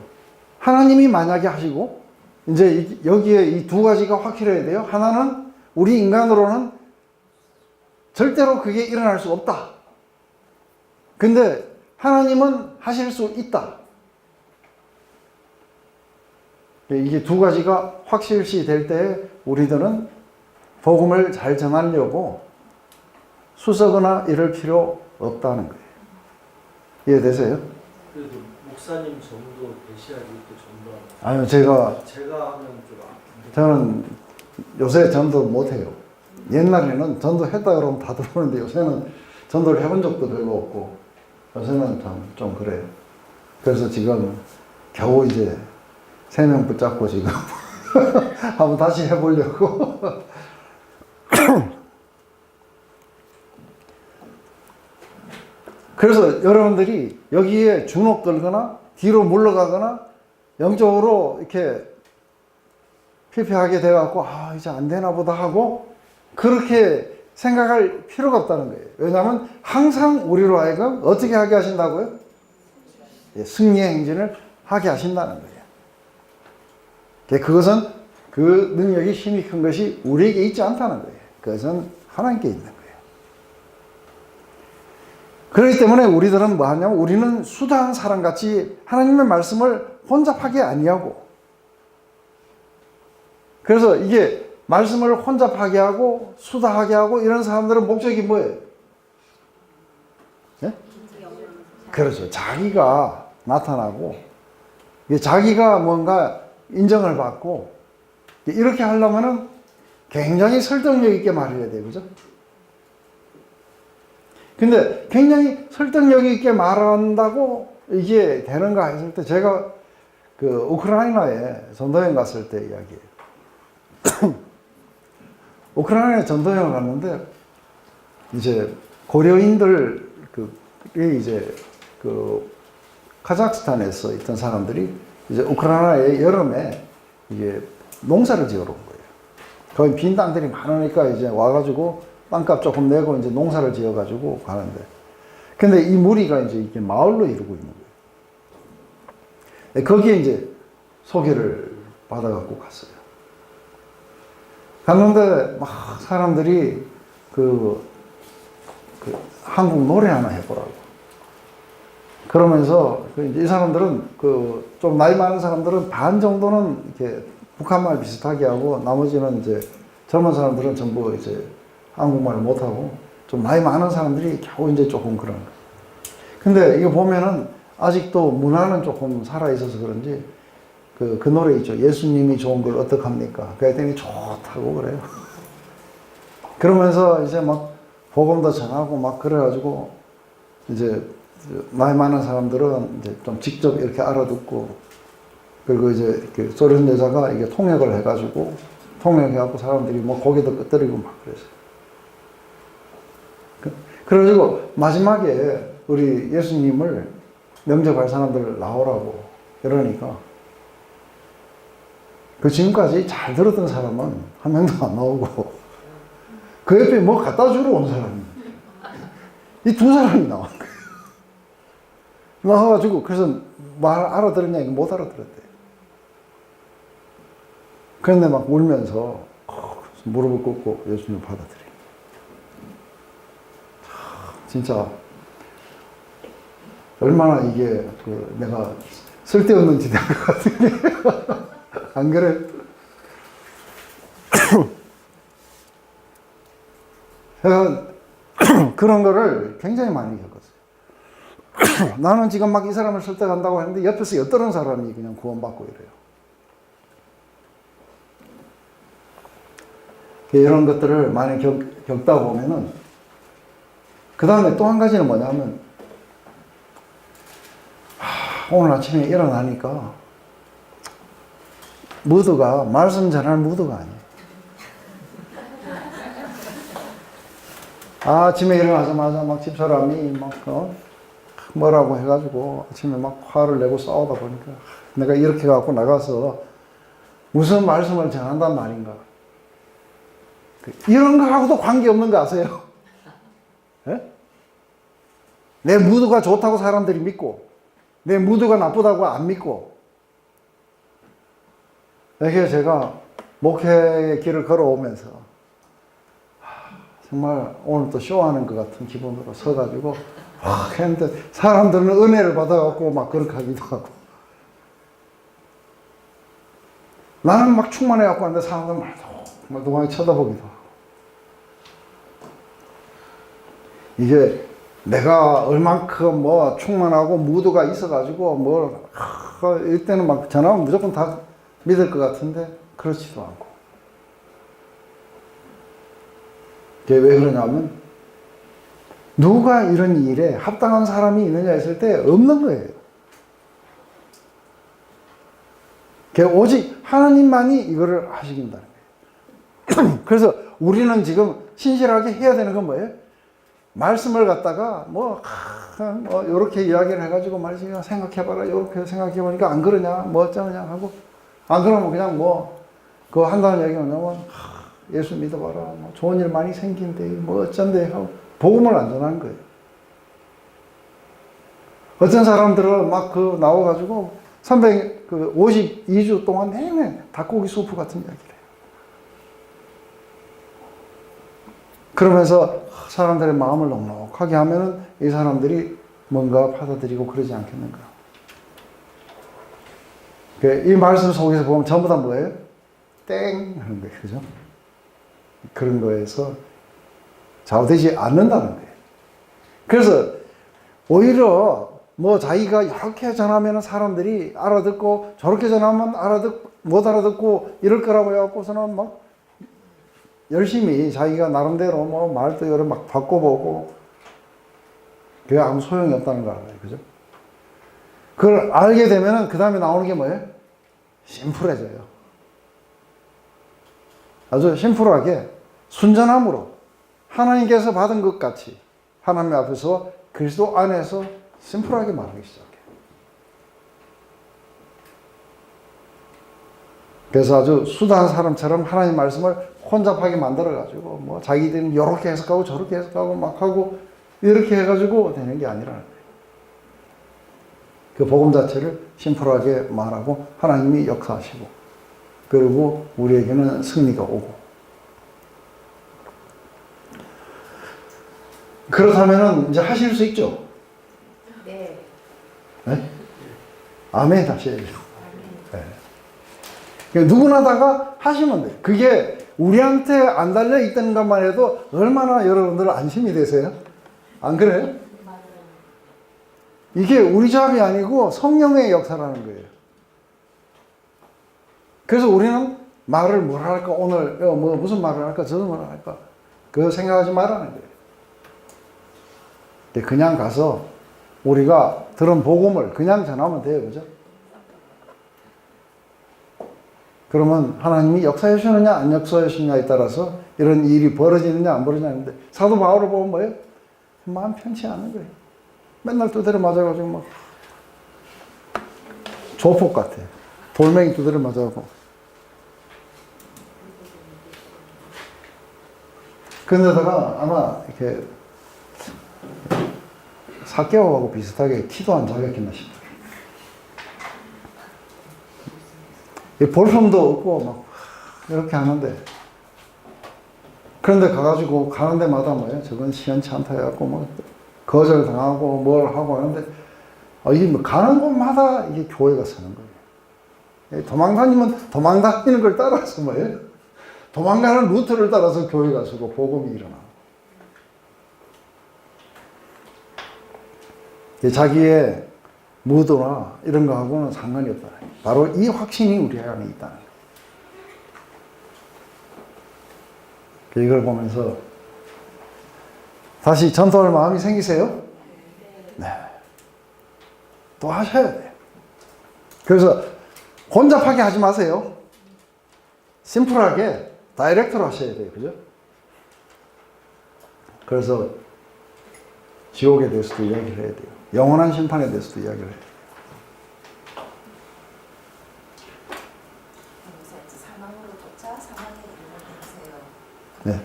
하나님이 만약에 하시고, 이제 여기에 이 두 가지가 확실해야 돼요. 하나는 우리 인간으로는 절대로 그게 일어날 수 없다. 근데 하나님은 하실 수 있다. 이게 두 가지가 확실시 될 때에 우리들은 복음을 잘 전하려고 수서거나 이럴 필요 없다는 거예요. 이해되세요? 그래도 목사님 정도 계셔야지 또 전도. 아니요, 제가 하면 좀 아픈데. 저는 요새 전도 못해요. 옛날에는 전도했다 그러면 다 들어오는데 요새는 전도를 해본 적도 별로 없고 요새는 좀 그래요. 그래서 지금 겨우 이제 3명 붙잡고 지금 한번 다시 해보려고. 그래서 여러분들이 여기에 주눅 들거나 뒤로 물러가거나 영적으로 이렇게 피폐하게 돼갖고 이제 안 되나 보다 하고 그렇게 생각할 필요가 없다는 거예요. 왜냐하면 항상 우리로 하여금 어떻게 하게 하신다고요? 예, 승리의 행진을 하게 하신다는 거예요. 그것은 그 능력이 힘이 큰 것이 우리에게 있지 않다는 거예요. 그것은 하나님께 있는 거예요. 그렇기 때문에 우리들은 뭐 하냐면 우리는 수다한 사람같이 하나님의 말씀을 혼잡하게 아니하고, 그래서 이게 말씀을 혼잡하게 하고 수다하게 하고 이런 사람들은 목적이 뭐예요? 예? 그렇죠. 자기가 나타나고 자기가 뭔가 인정을 받고 이렇게 하려면은 굉장히 설득력 있게 말해야 돼요. 그죠? 근데 굉장히 설득력 있게 말한다고 이게 되는가 했을 때 제가 그 우크라이나에 전도여행 갔을 때 이야기예요. 우크라이나에 전도여행을 갔는데 이제 고려인들 이제 그 카자흐스탄에서 있던 사람들이 이제 우크라이나의 여름에 이게 농사를 지으러 온 거예요. 거기 빈 땅들이 많으니까 이제 와가지고 땅값 조금 내고 이제 농사를 지어가지고 가는데, 근데 이 무리가 이제 이렇게 마을로 이루고 있는 거예요. 거기에 이제 소개를 받아갖고 갔어요. 갔는데 막 사람들이 그 한국 노래 하나 해보라고. 그러면서 이제 이 사람들은 좀 나이 많은 사람들은 반 정도는 이렇게 북한말 비슷하게 하고 나머지는 이제 젊은 사람들은 전부 이제 한국말 못하고 좀 나이 많은 사람들이 겨우 이제 조금 그런 거예요. 근데 이거 보면은 아직도 문화는 조금 살아있어서 그런지 그 노래 있죠. 예수님이 좋은 걸 어떡합니까? 그랬더니 좋다고 그래요. 그러면서 이제 막 복음도 전하고 막 그래가지고 이제 나이 많은 사람들은 이제 좀 직접 이렇게 알아듣고, 그리고 이제 이렇게 소련 여자가 이게 통역을 해가지고 통역해갖고 사람들이 뭐 고개도 끄덕이고 막 그랬어요. 그래가지고 마지막에 우리 예수님을 영접할 사람들 나오라고 이러니까 그 지금까지 잘 들었던 사람은 한 명도 안 나오고 그 옆에 뭐 갖다 주러 온 사람이 이 두 사람이 나온 거예요. 나와가지고 그래서 말 알아들었냐 이거 못 알아들었대. 그런데 막 울면서 무릎을 꿇고 예수님을 받아들인. 진짜 얼마나 이게 내가 쓸데없는 짓인 것 같은데 안 그래? 제가 그런 거를 굉장히 많이 겪었어요. 나는 지금 막 이 사람을 설득한다고 하는데 옆에서 엿드는 사람이 그냥 구원받고 이래요. 이런 것들을 많이 겪다 보면은 그 다음에 또 한 가지는 뭐냐면 오늘 아침에 일어나니까 무드가 말씀 전할 무드가 아니에요. 아침에 일어나자마자 막 집사람이 막 뭐라고 해가지고 아침에 막 화를 내고 싸우다 보니까 내가 이렇게 갖고 나가서 무슨 말씀을 전한단 말인가. 이런 거하고도 관계없는 거 아세요? 네? 내 무드가 좋다고 사람들이 믿고 내 무드가 나쁘다고 안 믿고, 이렇게 제가 목회의 길을 걸어오면서 정말 오늘 또 쇼하는 것 같은 기분으로 서가지고 했는데 사람들은 은혜를 받아갖고 막 그렇게 하기도 하고, 나는 막 충만해갖고 하는데 사람들은 막 도망이 쳐다보기도 하고. 이게 내가 얼만큼 뭐 충만하고 무드가 있어가지고 이때는 막 전화하면 무조건 다 믿을 것 같은데 그렇지도 않고. 그게 왜 그러냐면 누가 이런 일에 합당한 사람이 있느냐 했을 때 없는 거예요. 오직 하나님만이 이거를 하시긴다는 거예요. 그래서 우리는 지금 신실하게 해야 되는 건 뭐예요? 말씀을 갖다가 요렇게 이야기를 해가지고 말씀 생각해봐라, 요렇게 생각해보니까 안 그러냐, 뭐 어쩌느냐 하고, 안 그러면 그냥 그거 한다는 얘기가 뭐냐면, 예수 믿어봐라, 뭐 좋은 일 많이 생긴대, 뭐 어쩐대 하고, 복음을 안 전하는 거예요. 어떤 사람들은 나와가지고, 352주 동안 내내 닭고기 수프 같은 이야기를 해요. 그러면서 사람들의 마음을 넉넉하게 하면은 이 사람들이 뭔가 받아들이고 그러지 않겠는가. 이 말씀 속에서 보면 전부 다 뭐예요? 땡! 하는 거예요. 그죠? 그런 거에서 좌우되지 않는다는 거예요. 그래서 오히려 뭐 자기가 이렇게 전하면 사람들이 알아듣고 저렇게 전하면 못 알아듣고 이럴 거라고 해갖고서는 막 열심히 자기가 나름대로 뭐 말도 여러 막 바꿔보고 그게 아무 소용이 없다는 거 알아요. 그죠? 그걸 알게 되면은 그 다음에 나오는 게 뭐예요? 심플해져요. 아주 심플하게 순전함으로 하나님께서 받은 것 같이 하나님 앞에서 그리스도 안에서 심플하게 말하기 시작해요. 그래서 아주 수다한 사람처럼 하나님 말씀을 혼잡하게 만들어가지고 뭐 자기들은 이렇게 해석하고 저렇게 해석하고 막 하고 이렇게 해가지고 되는 게 아니라 그 복음 자체를 심플하게 말하고 하나님이 역사하시고 그리고 우리에게는 승리가 오고 그렇다면은 이제 하실 수 있죠? 네. 네? 아멘 하셔야죠. 네. 그러니까 누구나 다가 하시면 돼요. 그게 우리한테 안 달려 있다는 것만 해도 얼마나 여러분들 안심이 되세요? 안 그래요? 이게 우리 잡이 아니고 성령의 역사라는 거예요. 그래서 우리는 말을 뭘 할까? 오늘 뭐 무슨 말을 할까? 저런 말을 할까? 그거 생각하지 말라는 거예요. 그냥 가서 우리가 들은 복음을 그냥 전하면 돼요. 그죠? 그러면 하나님이 역사해 주느냐 안 역사해 주느냐에 따라서 이런 일이 벌어지느냐 안 벌어지느냐인데 사도 바울을 보면 뭐예요? 마음 편치 않은 거예요. 맨날 두드려 맞아가지고 막 조폭 같아. 돌멩이 두드려 맞아가고. 그런데다가 아마 이렇게 사개오하고 비슷하게 키도 안 작았겠나 싶어요. 볼품도 없고 막 이렇게 하는데 그런데 가가지고 가는 데마다 뭐예요? 저건 시원치 않다 해갖고 뭐 거절당하고 뭘 하고 하는데 이게 뭐 가는 곳마다 이게 교회가 서는 거예요. 도망다니면 도망다니는 걸 따라서 뭐예요? 도망가는 루트를 따라서 교회가 서고 복음이 일어나. 자기의 무도나 이런 거하고는 상관이 없다. 바로 이 확신이 우리 안에 있다는 거예요. 이걸 보면서 다시 전도할 마음이 생기세요? 네. 또 하셔야 돼요. 그래서 혼잡하게 하지 마세요. 심플하게 다이렉트로 하셔야 돼요. 그죠? 그래서 지옥에 대해서도 이야기를 해야 돼요. 영원한 심판에 대해서도 이야기를 해요. 사망으로조차 사망에 이르러가세요. 네.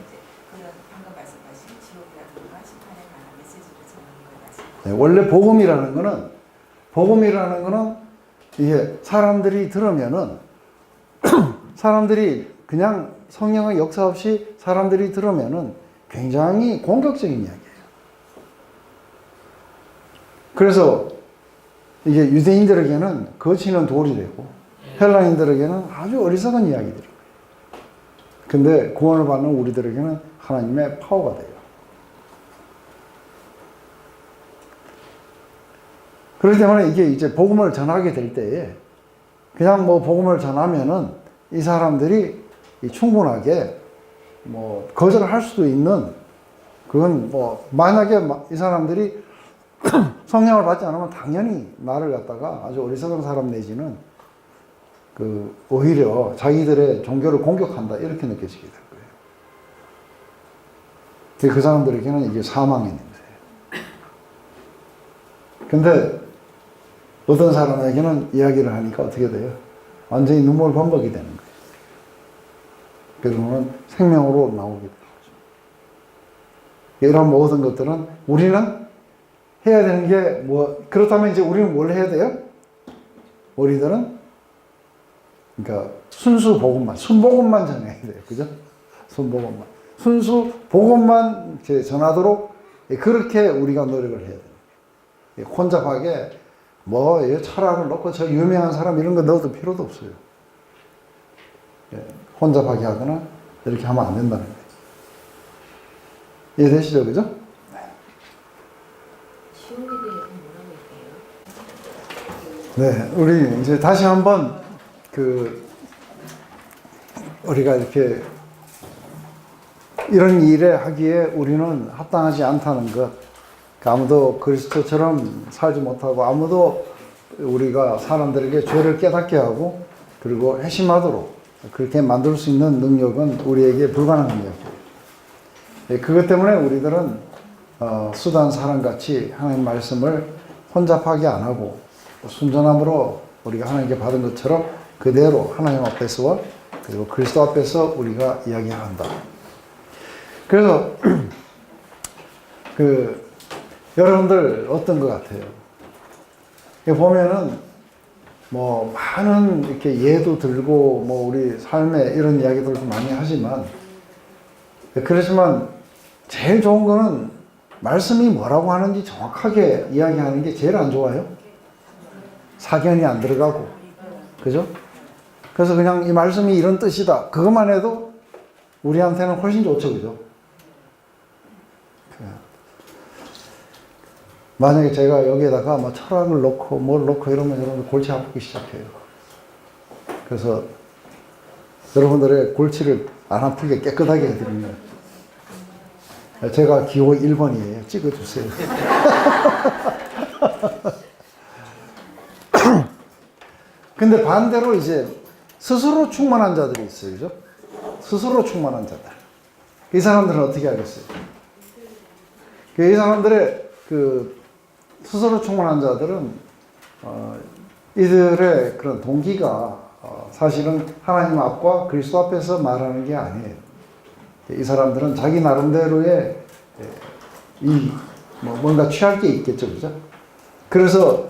그런 방금 말씀하신 지옥이라든가 심판에 관한 메시지를 전하는 걸 말씀하시죠. 네, 원래 복음이라는 거는 이게 사람들이 들으면은 사람들이 그냥 성령의 역사 없이 사람들이 들으면은 굉장히 공격적인 이야기예요. 그래서 이게 유대인들에게는 거치는 돌이 되고 헬라인들에게는 아주 어리석은 이야기들이에요. 근데 구원을 받는 우리들에게는 하나님의 파워가 돼요. 그렇기 때문에 이게 이제 복음을 전하게 될 때에 그냥 뭐 복음을 전하면은 이 사람들이 충분하게 뭐 거절할 수도 있는 그건 뭐 만약에 이 사람들이 성령을 받지 않으면 당연히 나를 갖다가 아주 어리석은 사람 내지는 그 오히려 자기들의 종교를 공격한다 이렇게 느껴지게 될 거예요. 그 사람들에게는 이게 사망의 냄새예요. 근데 어떤 사람에게는 이야기를 하니까 어떻게 돼요? 완전히 눈물 범벅이 되는 거예요. 그러면 생명으로 나오게 되는 거죠. 이런 모든 것들은 우리는 해야 되는 게 뭐, 그렇다면 이제 우리는 뭘 해야 돼요? 우리들은 그러니까 순수 복음만, 순복음만 전해야 돼요. 그죠? 순복음만. 순수 복음만 전하도록 그렇게 우리가 노력을 해야 돼요. 혼잡하게 뭐 철학을 넣고 저 유명한 사람 이런 거 넣어도 필요도 없어요. 혼잡하게 하거나 이렇게 하면 안 된다는 거예요. 이해되시죠? 그죠? 시험에 대해서 뭐라고 할까요? 네, 우리 이제 다시 한번 우리가 이렇게 이런 일에 하기에 우리는 합당하지 않다는 것, 아무도 그리스도처럼 살지 못하고 아무도 우리가 사람들에게 죄를 깨닫게 하고 그리고 회심하도록 그렇게 만들 수 있는 능력은 우리에게 불가능한 능력이에요. 그것 때문에 우리들은 수단 사람같이 하나님 말씀을 혼잡하게 안 하고 순전함으로 우리가 하나님께 받은 것처럼 그대로 하나님 앞에서와 그리고 그리스도 앞에서 우리가 이야기해야 한다. 그래서 여러분들 어떤 것 같아요? 보면은 뭐 많은 이렇게 예도 들고 뭐 우리 삶의 이런 이야기들도 많이 하지만 그렇지만 제일 좋은 거는 말씀이 뭐라고 하는지 정확하게 이야기하는 게 제일 안 좋아요. 사견이 안 들어가고. 그죠? 그래서 그냥 이 말씀이 이런 뜻이다. 그것만 해도 우리한테는 훨씬 좋죠. 그죠? 만약에 제가 여기에다가 뭐 철학을 넣고 뭘 넣고 이러면 여러분들 골치 아프기 시작해요. 그래서 여러분들의 골치를 안 아프게 깨끗하게 해드리는 거예요. 제가 기호 1번이에요. 찍어주세요. 근데 반대로 이제 스스로 충만한 자들이 있어요. 그죠? 스스로 충만한 자들. 이 사람들은 어떻게 하겠어요? 이 사람들의 스스로 충만한 자들은 이들의 그런 동기가 사실은 하나님 앞과 그리스도 앞에서 말하는 게 아니에요. 이 사람들은 자기 나름대로의 뭔가 취할 게 있겠죠, 그죠? 그래서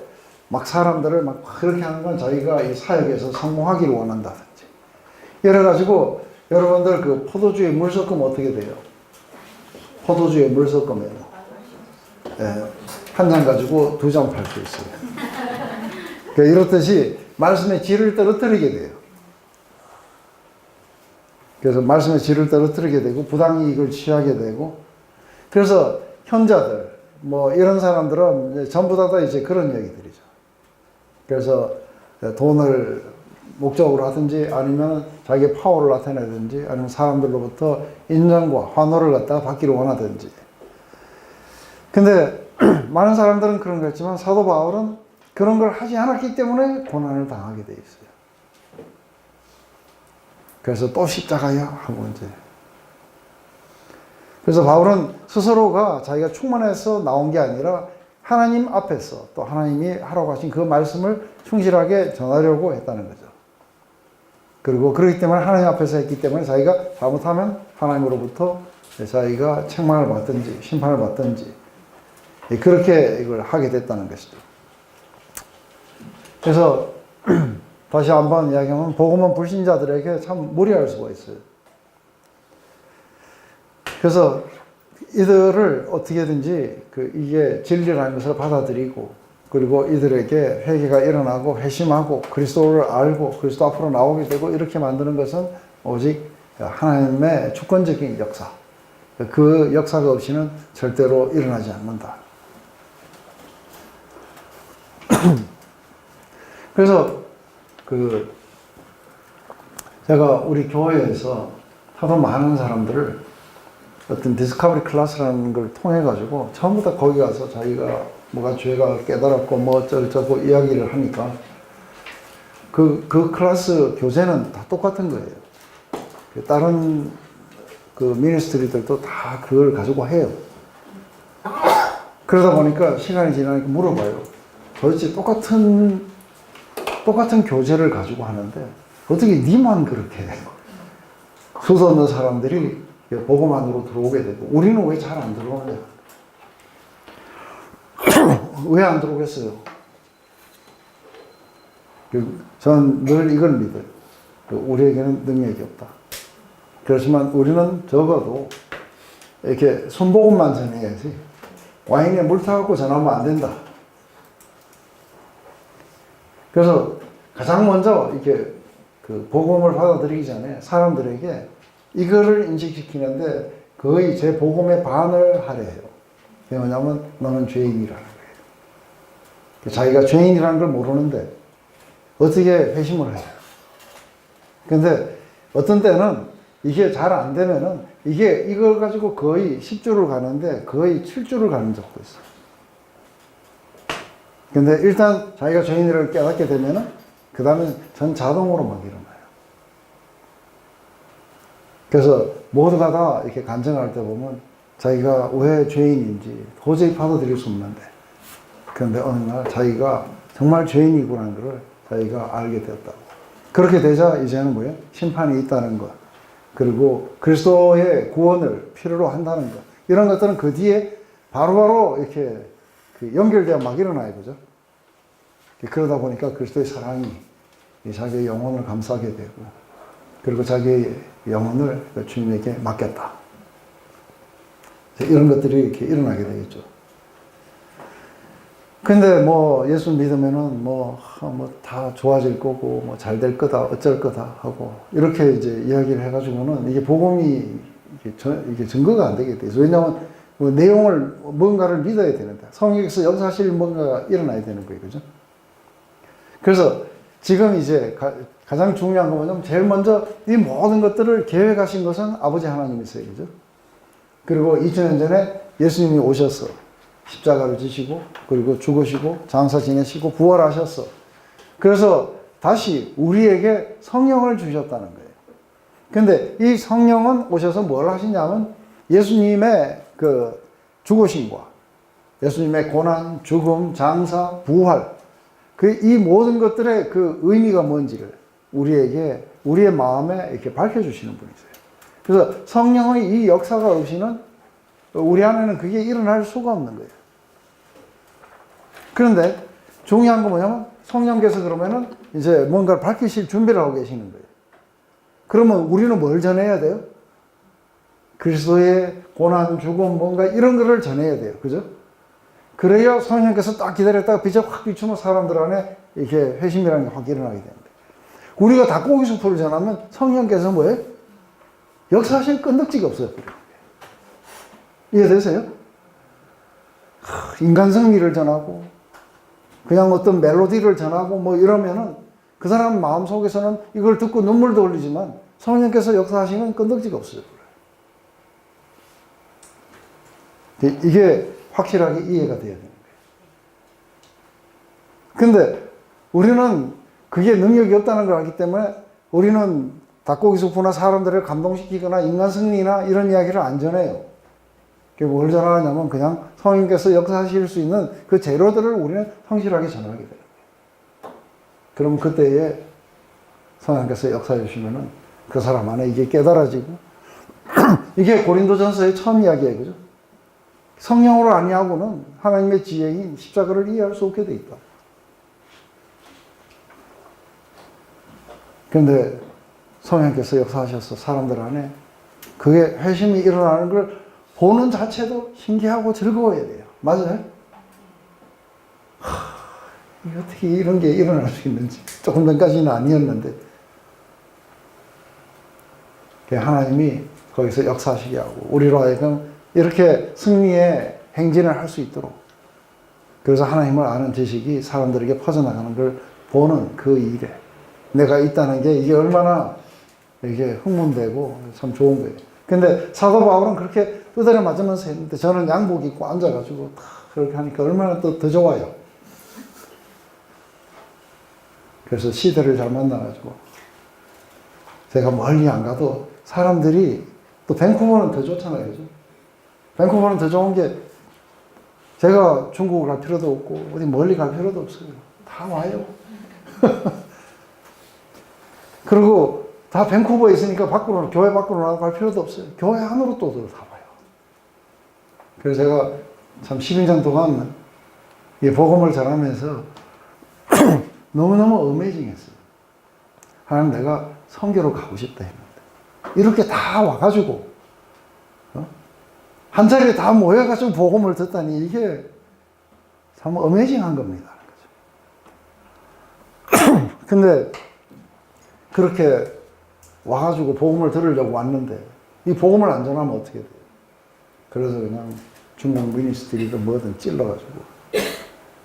막 사람들을 막 그렇게 하는 건 자기가 이 사역에서 성공하기를 원한다든지. 이래가지고 여러분들 포도주에 물 섞으면 어떻게 돼요? 포도주에 물 섞으면 한 잔 가지고 2잔 팔 수 있어요. 그러니까 이렇듯이 말씀의 질을 떨어뜨리게 돼요. 그래서 말씀의 질을 떨어뜨리게 되고 부당이익을 취하게 되고 그래서 현자들 뭐 이런 사람들은 이제 전부 다 이제 그런 얘기들이죠. 그래서 돈을 목적으로 하든지 아니면 자기의 파워를 나타내든지 아니면 사람들로부터 인정과 환호를 갖다가 받기를 원하든지. 근데 많은 사람들은 그런 거 있지만 사도 바울은 그런 걸 하지 않았기 때문에 고난을 당하게 돼 있어요. 그래서 또 십자가야 하고 이제. 그래서 바울은 스스로가 자기가 충만해서 나온 게 아니라 하나님 앞에서 또 하나님이 하라고 하신 그 말씀을 충실하게 전하려고 했다는 거죠. 그리고 그렇기 때문에 하나님 앞에서 했기 때문에 자기가 잘못하면 하나님으로부터 자기가 책망을 받든지 심판을 받든지 그렇게 이걸 하게 됐다는 것이죠. 그래서 다시 한번 이야기하면 복음은 불신자들에게 참 무리할 수가 있어요. 그래서 이들을 어떻게든지 이게 진리라는 것을 받아들이고 그리고 이들에게 회개가 일어나고 회심하고 그리스도를 알고 그리스도 앞으로 나오게 되고 이렇게 만드는 것은 오직 하나님의 주권적인 역사. 그 역사가 없이는 절대로 일어나지 않는다. 그래서 제가 우리 교회에서 하도 많은 사람들을 어떤 디스커버리 클래스라는 걸 통해 가지고 전부 다 거기 가서 자기가 뭐가 죄가 깨달았고 뭐 어쩌고 이야기를 하니까 그 클래스 교재는 다 똑같은 거예요. 다른 미니스트리들도 다 그걸 가지고 해요. 그러다 보니까 시간이 지나니까 물어봐요. 도대체 똑같은 교재를 가지고 하는데 어떻게 니만 그렇게 수도 없는 사람들이 복음 안으로 들어오게 되고 우리는 왜 잘 안 들어오냐? 왜 안 들어오겠어요? 저는 늘 이걸 믿어요. 우리에게는 능력이 없다. 그렇지만 우리는 적어도 이렇게 순복음만 전해야지 와인에 물 타갖고 전하면 안 된다. 그래서 가장 먼저 이렇게 그 복음을 받아들이기 전에 사람들에게 이거를 인식시키는데 거의 제 복음의 반을 하려 해요. 그게 뭐냐면 너는 죄인이라는 거예요. 자기가 죄인이라는 걸 모르는데 어떻게 회심을 해요. 근데 어떤 때는 이게 잘 안 되면은 이걸 가지고 거의 10주를 가는데 거의 7주를 가는 적도 있어요. 근데 일단 자기가 죄인이라는 걸 깨닫게 되면은 그 다음에 전 자동으로 막 일어나요. 그래서 모두가 다 이렇게 간증할 때 보면 자기가 왜 죄인인지 도저히 받아들일 수 없는데 그런데 어느 날 자기가 정말 죄인이구나는 것을 자기가 알게 되었다고. 그렇게 되자 이제는 뭐예요? 심판이 있다는 것. 그리고 그리스도의 구원을 필요로 한다는 것. 이런 것들은 그 뒤에 바로바로 이렇게 연결되어 막 일어나요. 그죠? 그러다 보니까 그리스도의 사랑이 자기의 영혼을 감싸게 되고, 그리고 자기의 영혼을 주님에게 맡겼다. 이런 것들이 이렇게 일어나게 되겠죠. 근데 뭐 예수 믿으면은 뭐 다 좋아질 거고 뭐 잘 될 거다 어쩔 거다 하고 이렇게 이제 이야기를 해가지고는 이게 복음이 이게 증거가 안 되게 돼요. 왜냐하면 뭐 내용을 뭔가를 믿어야 되는데 성경에서 역사실 뭔가가 일어나야 되는 거예요, 그죠? 그래서 지금 이제 가장 중요한 건 뭐냐면 제일 먼저 이 모든 것들을 계획하신 것은 아버지 하나님이세요, 그죠? 그리고 2000년 전에 예수님이 오셔서 십자가를 지시고 그리고 죽으시고 장사 지내시고 부활하셨어. 그래서 다시 우리에게 성령을 주셨다는 거예요. 근데 이 성령은 오셔서 뭘 하시냐면 예수님의 그 죽으심과 예수님의 고난, 죽음, 장사, 부활 이 모든 것들의 그 의미가 뭔지를 우리에게 우리의 마음에 이렇게 밝혀주시는 분이세요. 그래서 성령의 이 역사가 없이는 우리 안에는 그게 일어날 수가 없는 거예요. 그런데 중요한 건 뭐냐면 성령께서 그러면은 이제 뭔가를 밝히실 준비를 하고 계시는 거예요. 그러면 우리는 뭘 전해야 돼요? 그리스도의 고난, 죽음, 뭔가 이런 거를 전해야 돼요. 그죠? 그래야 성령께서 딱 기다렸다가 빛이 확 비추면 사람들 안에 이렇게 회심이라는 게 확 일어나게 됩니다. 우리가 닭고기 수프를 전하면 성령께서 뭐예요? 역사하실 끈덕지가 없어요. 이해되세요? 인간 승리를 전하고 그냥 어떤 멜로디를 전하고 뭐 이러면은 그 사람 마음 속에서는 이걸 듣고 눈물도 흘리지만 성령께서 역사하시는 끈덕지가 없어요. 이게 확실하게 이해가 돼야 되는 거예요. 근데 우리는 그게 능력이 없다는 걸 알기 때문에 우리는 닭고기 수프나 사람들을 감동시키거나 인간 승리나 이런 이야기를 안 전해요. 뭘 전하냐면 그냥 성령께서 역사하실 수 있는 그 재료들을 우리는 성실하게 전하게 돼요. 그럼 그때에 성령께서 역사해 주시면은 그 사람 안에 이게 깨달아지고 이게 고린도전서의 처음 이야기예요. 그죠? 성령으로 아니하고는 하나님의 지혜인 십자가를 이해할 수 없게 돼 있다. 그런데 성령께서 역사하셔서 사람들 안에 그게 회심이 일어나는 걸 보는 자체도 신기하고 즐거워야 돼요. 맞아요? 어떻게 이런 게 일어날 수 있는지 조금 전까지는 아니었는데 하나님이 거기서 역사하시게 하고 우리로 하여금 이렇게 승리의 행진을 할 수 있도록 그래서 하나님을 아는 지식이 사람들에게 퍼져나가는 걸 보는 그 일에 내가 있다는 게 이게 얼마나 이게 흥분되고 참 좋은 거예요. 근데 사도 바울은 그렇게 두드려 맞으면서 했는데 저는 양복 입고 앉아가지고 그렇게 하니까 얼마나 더 좋아요. 그래서 시대를 잘 만나가지고 제가 멀리 안 가도 사람들이 또 밴쿠버는 더 좋잖아요. 그죠? 밴쿠버는 더 좋은 게 제가 중국을 갈 필요도 없고 어디 멀리 갈 필요도 없어요. 다 와요. 그리고 다 밴쿠버에 있으니까 밖으로 교회 밖으로 나갈 필요도 없어요. 교회 안으로 또 다 와요. 그래서 제가 참 10년 동안 이 복음을 전하면서 너무너무 어메이징했어요. 하나님 내가 선교로 가고 싶다 했는데 이렇게 다 와가지고 한 자리에 다 모여가지고 복음을 듣다니 이게 참 어메이징한 겁니다. 근데 그렇게 와가지고 복음을 들으려고 왔는데 이 복음을 안 전하면 어떻게 돼요? 그래서 그냥 중국 미니스트리든 뭐든 찔러가지고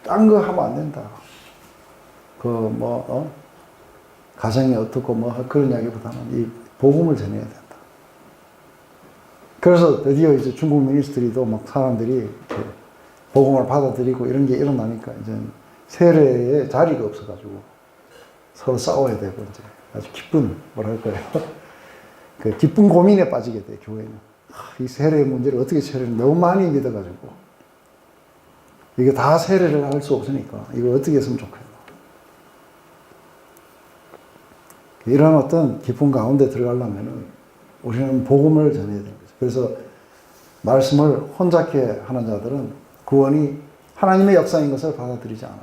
딴 거 하면 안 된다. 가정이 어떻고 그런 이야기보다는 이 복음을 전해야 된다. 그래서 드디어 이제 중국 미니스트리도 막 사람들이 복음을 받아들이고 이런 게 일어나니까 이제 세례에 자리가 없어가지고 서로 싸워야 되고 이제 아주 기쁜 뭐랄까요? 그 기쁜 고민에 빠지게 돼 교회는. 이 세례의 문제를 어떻게 처리를 너무 많이 믿어가지고 이게 다 세례를 할 수 없으니까 이거 어떻게 했으면 좋겠나. 이런 어떤 기쁨 가운데 들어가려면은 우리는 복음을 전해야 되는 거죠. 그래서 말씀을 혼잡게 하는 자들은 구원이 하나님의 역사인 것을 받아들이지 않아요.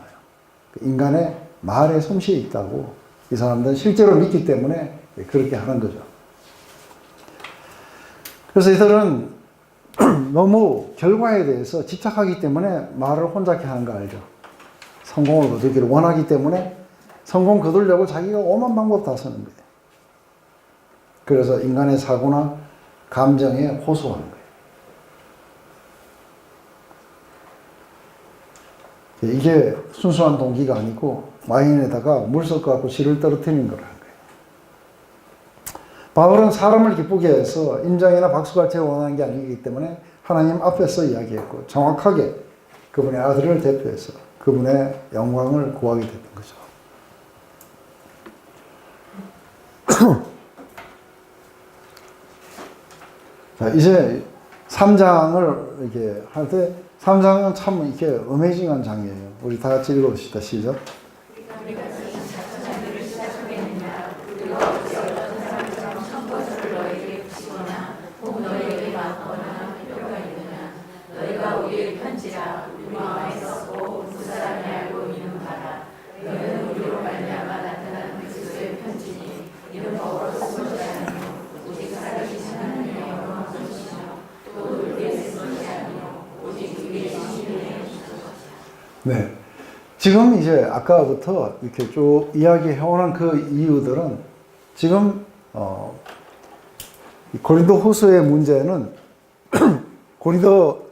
인간의 말의 솜씨에 있다고 이 사람들은 실제로 믿기 때문에 그렇게 하는 거죠. 그래서 이들은 너무 결과에 대해서 집착하기 때문에 말을 혼잡게 하는 거 알죠? 성공을 거두기를 원하기 때문에 성공 거두려고 자기가 오만 방법 다 쓰는 거예요. 그래서 인간의 사고나 감정에 호소하는 거예요. 이게 순수한 동기가 아니고 와인에다가 물 섞어갖고 씨를 떨어뜨리는 거라는 거예요. 바울은 사람을 기쁘게 해서 임장이나 박수갈채를 원하는 게 아니기 때문에 하나님 앞에서 이야기했고 정확하게 그분의 아들을 대표해서 그분의 영광을 구하게 됐던 거죠. 자, 이제 3장을 이렇게 할 때 3장은 참 이렇게 어메이징한 장이에요. 우리 다 같이 읽어봅시다. 시작. 네. 지금 이제 아까부터 이렇게 쭉 이야기해오는 그 이유들은 지금, 고린도 후서의 문제는, 고린도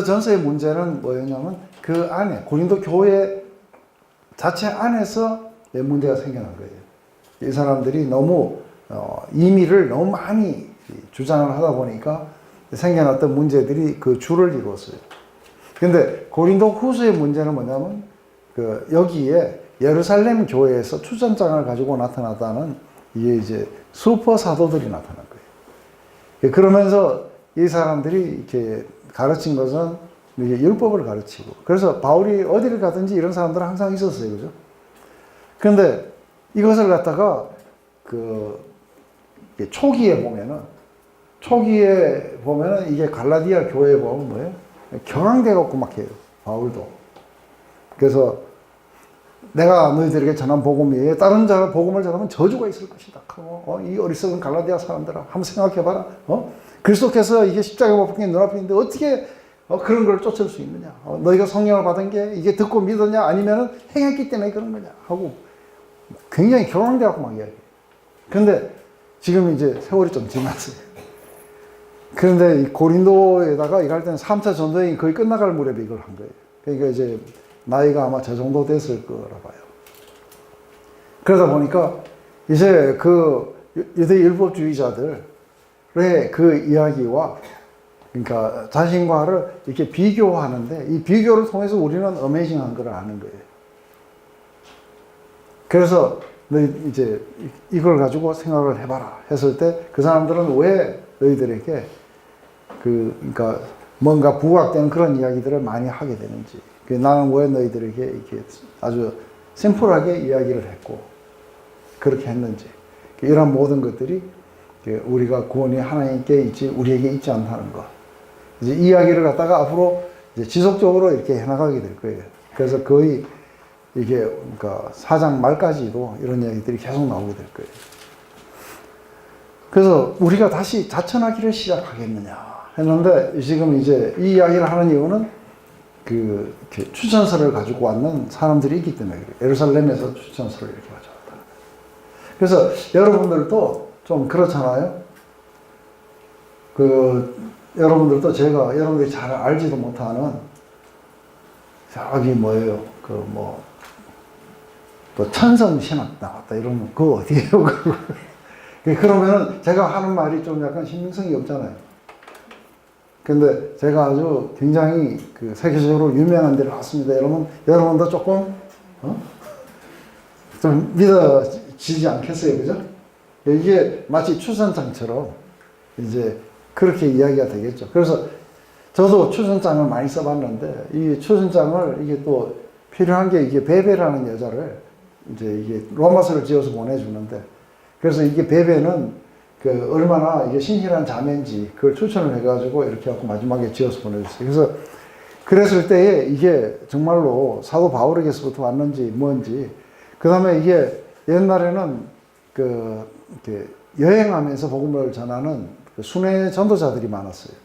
전서의 문제는 뭐였냐면 그 안에, 고린도 교회 자체 안에서 문제가 생겨난 거예요. 이 사람들이 너무, 임의를 너무 많이 주장을 하다 보니까 생겨났던 문제들이 그 줄을 이루었어요. 근데 고린도 후서의 문제는 뭐냐면 여기에 예루살렘 교회에서 추전장을 가지고 나타났다는 이게 이제 슈퍼 사도들이 나타난 거예요. 그러면서 이 사람들이 이렇게 가르친 것은 이게 율법을 가르치고 그래서 바울이 어디를 가든지 이런 사람들은 항상 있었어요, 그죠? 그런데 이것을 갖다가 초기에 보면은 이게 갈라디아 교회에 보면 뭐예요? 경황돼갖고 막 해요. 바울도. 그래서 내가 너희들에게 전한 복음이 다른 자가 복음을 전하면 저주가 있을 것이다. 이 어리석은 갈라디아 사람들아 한번 생각해봐라. 그리스도께서 이게 십자가에 못 박힌 눈앞에 있는데 어떻게 그런 걸 쫓을 수 있느냐. 너희가 성령을 받은 게 이게 듣고 믿었냐 아니면 행했기 때문에 그런 거냐 하고 굉장히 경황돼갖고 막 이야기해요. 그런데 지금 이제 세월이 좀 지났어요. 그런데 이 고린도에다가 이거 할 때는 3차 전도행이 거의 끝나갈 무렵에 이걸 한 거예요. 그러니까 이제 나이가 아마 저 정도 됐을 거라 봐요. 그러다 보니까 이제 그 유대 율법주의자들의 그 이야기와 그러니까 자신과를 이렇게 비교하는데 이 비교를 통해서 우리는 어메이징한 걸 아는 거예요. 그래서 이제 이걸 가지고 생각을 해봐라 했을 때 그 사람들은 왜 너희들에게 그러니까 뭔가 부각되는 그런 이야기들을 많이 하게 되는지, 나는 왜 너희들에게 이렇게 아주 심플하게 이야기를 했고 그렇게 했는지, 이런 모든 것들이 우리가 구원이 하나님께 있지 우리에게 있지 않다는 것, 이제 이야기를 갖다가 앞으로 이제 지속적으로 이렇게 해나가게 될 거예요. 그래서 거의 이게 그러니까 4장 말까지도 이런 이야기들이 계속 나오게 될 거예요. 그래서 우리가 다시 자천하기를 시작하겠느냐 했는데 지금 이제 이 이야기를 하는 이유는 그 이렇게 추천서를 가지고 왔는 사람들이 있기 때문에 그래요. 예루살렘에서 추천서를 이렇게 가져왔다. 그래서 여러분들도 좀 그렇잖아요. 여러분들도 제가 여러분들이 잘 알지도 못하는 저기 뭐예요? 또 천성 신학 나왔다 이러면 그거 어디예요? 그러면은 제가 하는 말이 좀 약간 신빙성이 없잖아요. 근데 제가 아주 굉장히 세계적으로 유명한 데를 왔습니다. 여러분도 조금 좀 믿어지지 않겠어요, 그죠? 이게 마치 추선장처럼 이제 그렇게 이야기가 되겠죠. 그래서 저도 추선장을 많이 써봤는데 이 추선장을 이게 또 필요한 게 이게 베베라는 여자를 이제 이게 로마서를 지어서 보내주는데 그래서 이게 베베는 얼마나 이게 신실한 자매인지 그걸 추천을 해가지고 이렇게 하고 마지막에 지어서 보내줬어요. 그래서 그랬을 때에 이게 정말로 사도 바울에게서부터 왔는지 뭔지 그 다음에 이게 옛날에는 이렇게 여행하면서 복음을 전하는 순회 전도자들이 많았어요.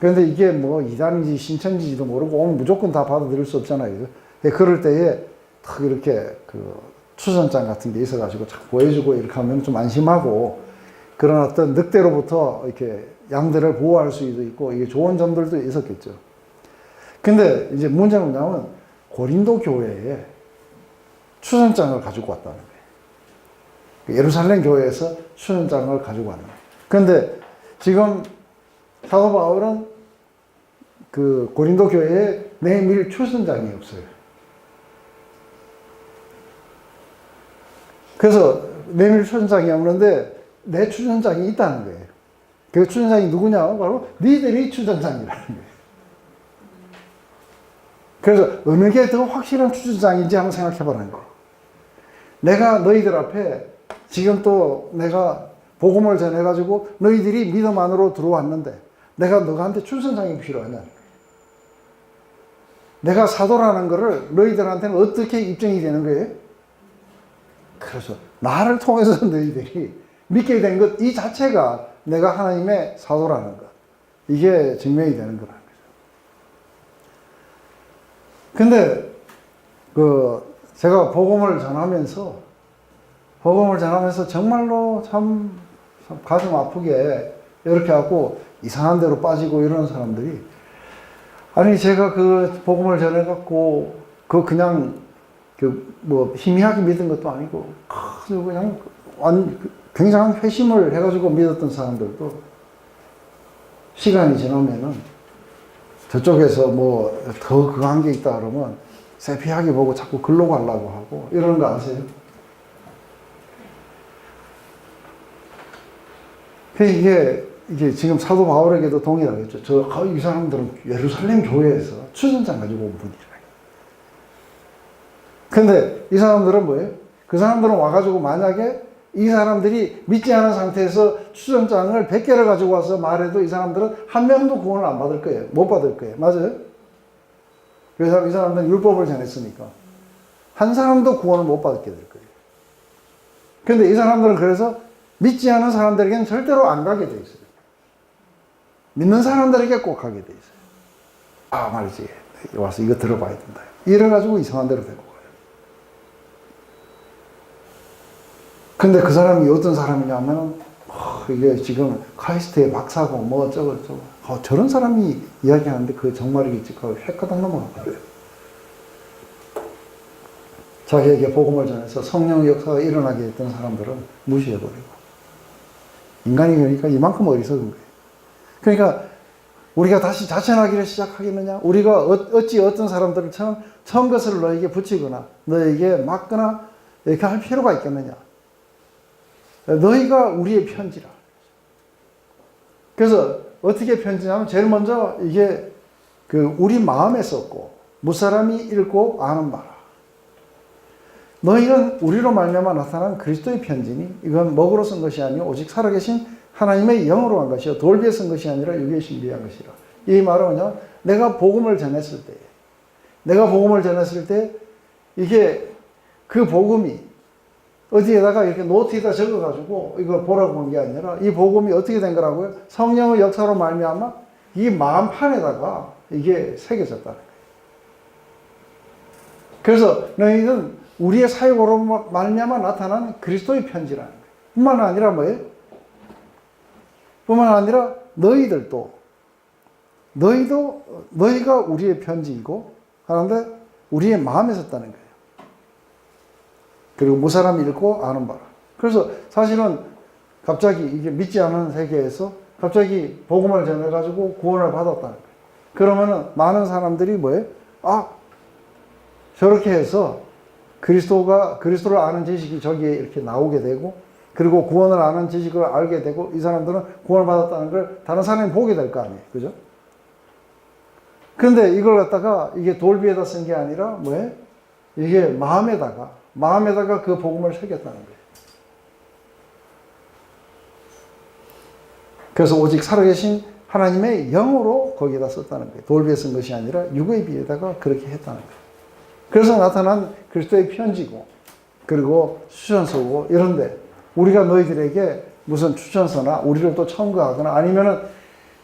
그런데 이게 뭐 이단인지 신천지지도 모르고 오늘 무조건 다 받아들일 수 없잖아요. 그럴 때에 딱 이렇게 추천장 같은 게 있어가지고 쫙 보여주고 이렇게 하면 좀 안심하고 그런 어떤 늑대로부터 이렇게 양들을 보호할 수도 있고 이게 좋은 점들도 있었겠죠. 근데 이제 문제는 뭐냐면 고린도 교회에 추천장을 가지고 왔다는 거예요. 예루살렘 교회에서 추천장을 가지고 왔는 거예요. 근데 지금 사도 바울은 고린도 교회에 내밀 추천장이 없어요. 그래서 내밀 추천장이 없는데 내 추천장이 있다는 거예요. 그 추천장이 누구냐? 바로 니들이 추천장이라는 거예요. 그래서 어느 게 더 확실한 추천장인지 한번 생각해 보라는 거예요. 내가 너희들 앞에 지금 또 내가 복음을 전해가지고 너희들이 믿음 안으로 들어왔는데 내가 너한테 추천장이 필요하냐? 내가 사도라는 거를 너희들한테는 어떻게 입증이 되는 거예요? 그래서 나를 통해서 너희들이 믿게 된 것 이 자체가 내가 하나님의 사도라는 것 이게 증명이 되는 거라는 거죠. 근데 제가 복음을 전하면서 정말로 참 가슴 아프게 이렇게 하고 이상한 데로 빠지고 이러는 사람들이 아니 제가 복음을 전해갖고 그냥 뭐 희미하게 믿은 것도 아니고 그냥 굉장한 회심을 해가지고 믿었던 사람들도 시간이 지나면은 저쪽에서 뭐 더 그한 게 있다 그러면 세피하게 보고 자꾸 글로 가려고 하고 이러는 거 아세요? 이게 지금 사도 바울에게도 동일하겠죠. 이 사람들은 예루살렘 교회에서 추천장 가지고 온 분이라. 근데 이 사람들은 뭐예요? 그 사람들은 와가지고 만약에 이 사람들이 믿지 않은 상태에서 추천장을 100개를 가지고 와서 말해도 이 사람들은 한 명도 구원을 안 받을 거예요. 못 받을 거예요. 맞아요? 그래서 이 사람들은 율법을 전했으니까 한 사람도 구원을 못 받게 될 거예요. 그런데 이 사람들은 그래서 믿지 않은 사람들에게는 절대로 안 가게 돼 있어요. 믿는 사람들에게 꼭 가게 돼 있어요. 말이지. 와서 이거 들어봐야 된다. 이래가지고 이상한 데로 되고. 근데 그 사람이 어떤 사람이냐면 이게 지금 카이스트의 박사고 뭐 어쩌고 저런 사람이 이야기하는데 그게 정말이겠지. 그거 헷가닥 넘어가버려요. 자기에게 복음을 전해서 성령의 역사가 일어나게 했던 사람들은 무시해버리고 인간이 그러니까 이만큼 어리석은 거예요. 그러니까 우리가 다시 자천하기를 시작하겠느냐? 우리가 어찌 어떤 사람들을 처음 것을 너에게 붙이거나 너에게 막거나 이렇게 할 필요가 있겠느냐? 너희가 우리의 편지라. 그래서 어떻게 편지냐면 제일 먼저 이게 우리 마음에 썼고 무사람이 읽고 아는 바라. 너희는 우리로 말미암아 나타난 그리스도의 편지니 이건 먹으로 쓴 것이 아니요 오직 살아계신 하나님의 영으로 한 것이요 돌비에 쓴 것이 아니라 육에 신비한 것이라. 이 말은 뭐냐? 내가 복음을 전했을 때 이게 그 복음이 어디에다가 이렇게 노트에다 적어가지고 이걸 보라고 본 게 아니라 이 복음이 어떻게 된 거라고요? 성령의 역사로 말미암아 이 마음판에다가 이게 새겨졌다는 거예요. 그래서 너희는 우리의 사역으로 말미암아 나타난 그리스도의 편지라는 거예요. 뿐만 아니라 뭐예요? 뿐만 아니라 너희가 우리의 편지이고 하는데 우리의 마음에 섰다는 거예요. 그리고 무사람이 읽고 아는 바라. 그래서 사실은 갑자기 이게 믿지 않은 세계에서 갑자기 복음을 전해가지고 구원을 받았다는 거예요. 그러면은 많은 사람들이 뭐예요? 아, 저렇게 해서 그리스도를 아는 지식이 저기에 이렇게 나오게 되고, 그리고 구원을 아는 지식을 알게 되고, 이 사람들은 구원을 받았다는 걸 다른 사람이 보게 될 거 아니에요. 그죠? 근데 이걸 갖다가 이게 돌비에다 쓴 게 아니라 뭐예요? 이게 마음에다가 그 복음을 새겼다는 거예요. 그래서 오직 살아계신 하나님의 영으로 거기에다 썼다는 거예요. 돌비에 쓴 것이 아니라 유괴비에다가 그렇게 했다는 거예요. 그래서 나타난 그리스도의 편지고, 그리고 추천서고, 이런데 우리가 너희들에게 무슨 추천서나 우리를 또 첨가하거나 아니면은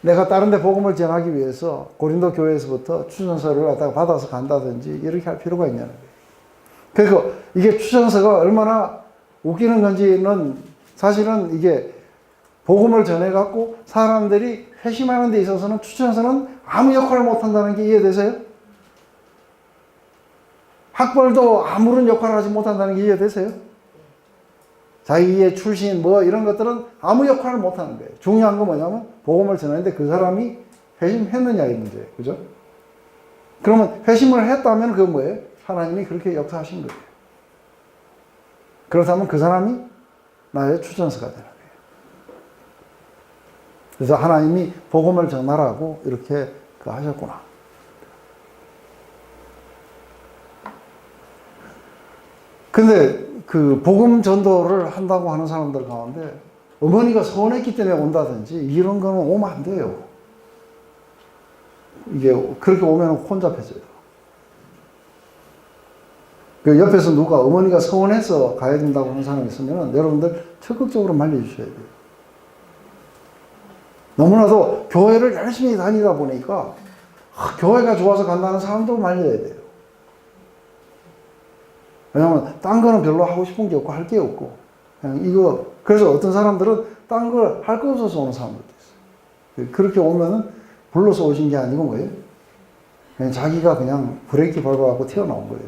내가 다른 데 복음을 전하기 위해서 고린도 교회에서부터 추천서를 갖다가 받아서 간다든지 이렇게 할 필요가 있냐는 거예요. 그리고 이게 추천서가 얼마나 웃기는 건지는 사실은 이게 복음을 전해갖고 사람들이 회심하는 데 있어서는 추천서는 아무 역할을 못한다는 게 이해되세요? 학벌도 아무런 역할을 하지 못한다는 게 이해되세요? 자기의 출신 뭐 이런 것들은 아무 역할을 못하는 거예요. 중요한 건 뭐냐면 복음을 전하는데 그 사람이 회심했느냐의 문제예요. 그죠? 그러면 회심을 했다면 그건 뭐예요? 하나님이 그렇게 역사하신 거예요. 그렇다면 그 사람이 나의 추천서가 되는 거예요. 그래서 하나님이 복음을 전하라고 이렇게 하셨구나. 근데 그 복음 전도를 한다고 하는 사람들 가운데 어머니가 서운했기 때문에 온다든지 이런 거는 오면 안 돼요. 이게 그렇게 오면 혼잡해져요. 그 옆에서 누가 어머니가 서운해서 가야 된다고 하는 사람이 있으면 여러분들 적극적으로 말려주셔야 돼요. 너무나도 교회를 열심히 다니다 보니까 교회가 좋아서 간다는 사람도 말려야 돼요. 왜냐면 딴 거는 별로 하고 싶은 게 없고 할 게 없고 그냥 이거. 그래서 어떤 사람들은 딴 걸 할 거 없어서 오는 사람들도 있어요. 그렇게 오면은 불러서 오신 게 아니고 뭐예요? 그냥 자기가 그냥 브레이크 밟아갖고 튀어나온 거예요.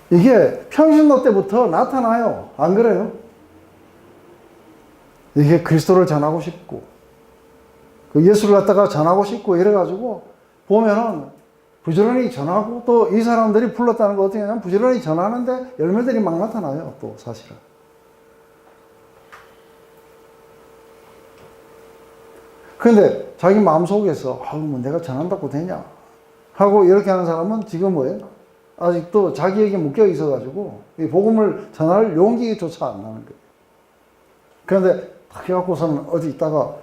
이게 평신도 때부터 나타나요. 안 그래요? 이게 그리스도를 전하고 싶고 그 예수를 갖다가 전하고 싶고 이래가지고 보면은 부지런히 전하고 또 이 사람들이 불렀다는 거 어떻게 하냐면 부지런히 전하는데 열매들이 막 나타나요. 또 사실은. 그런데 자기 마음속에서 뭐 내가 전한다고 되냐 하고 이렇게 하는 사람은 지금 뭐예요? 아직도 자기에게 묶여 있어가지고 이 복음을 전할 용기조차 안 나는 거예요. 그런데 딱 해갖고서는 어디 있다가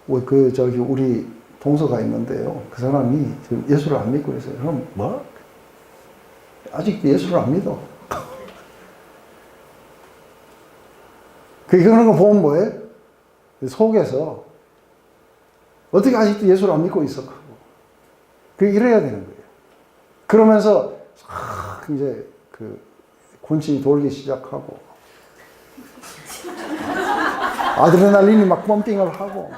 우리 동서가 있는데요. 그 사람이 지금 예수를 안 믿고 있어요. 그럼 뭐? 아직도 예수를 안 믿어. 그런 거 보면 뭐예요? 속에서 어떻게 아직도 예수를 안 믿고 있어? 이래야 되는 거예요. 그러면서 이제 군침이 돌기 시작하고 아드레날린이 막 펌핑을 하고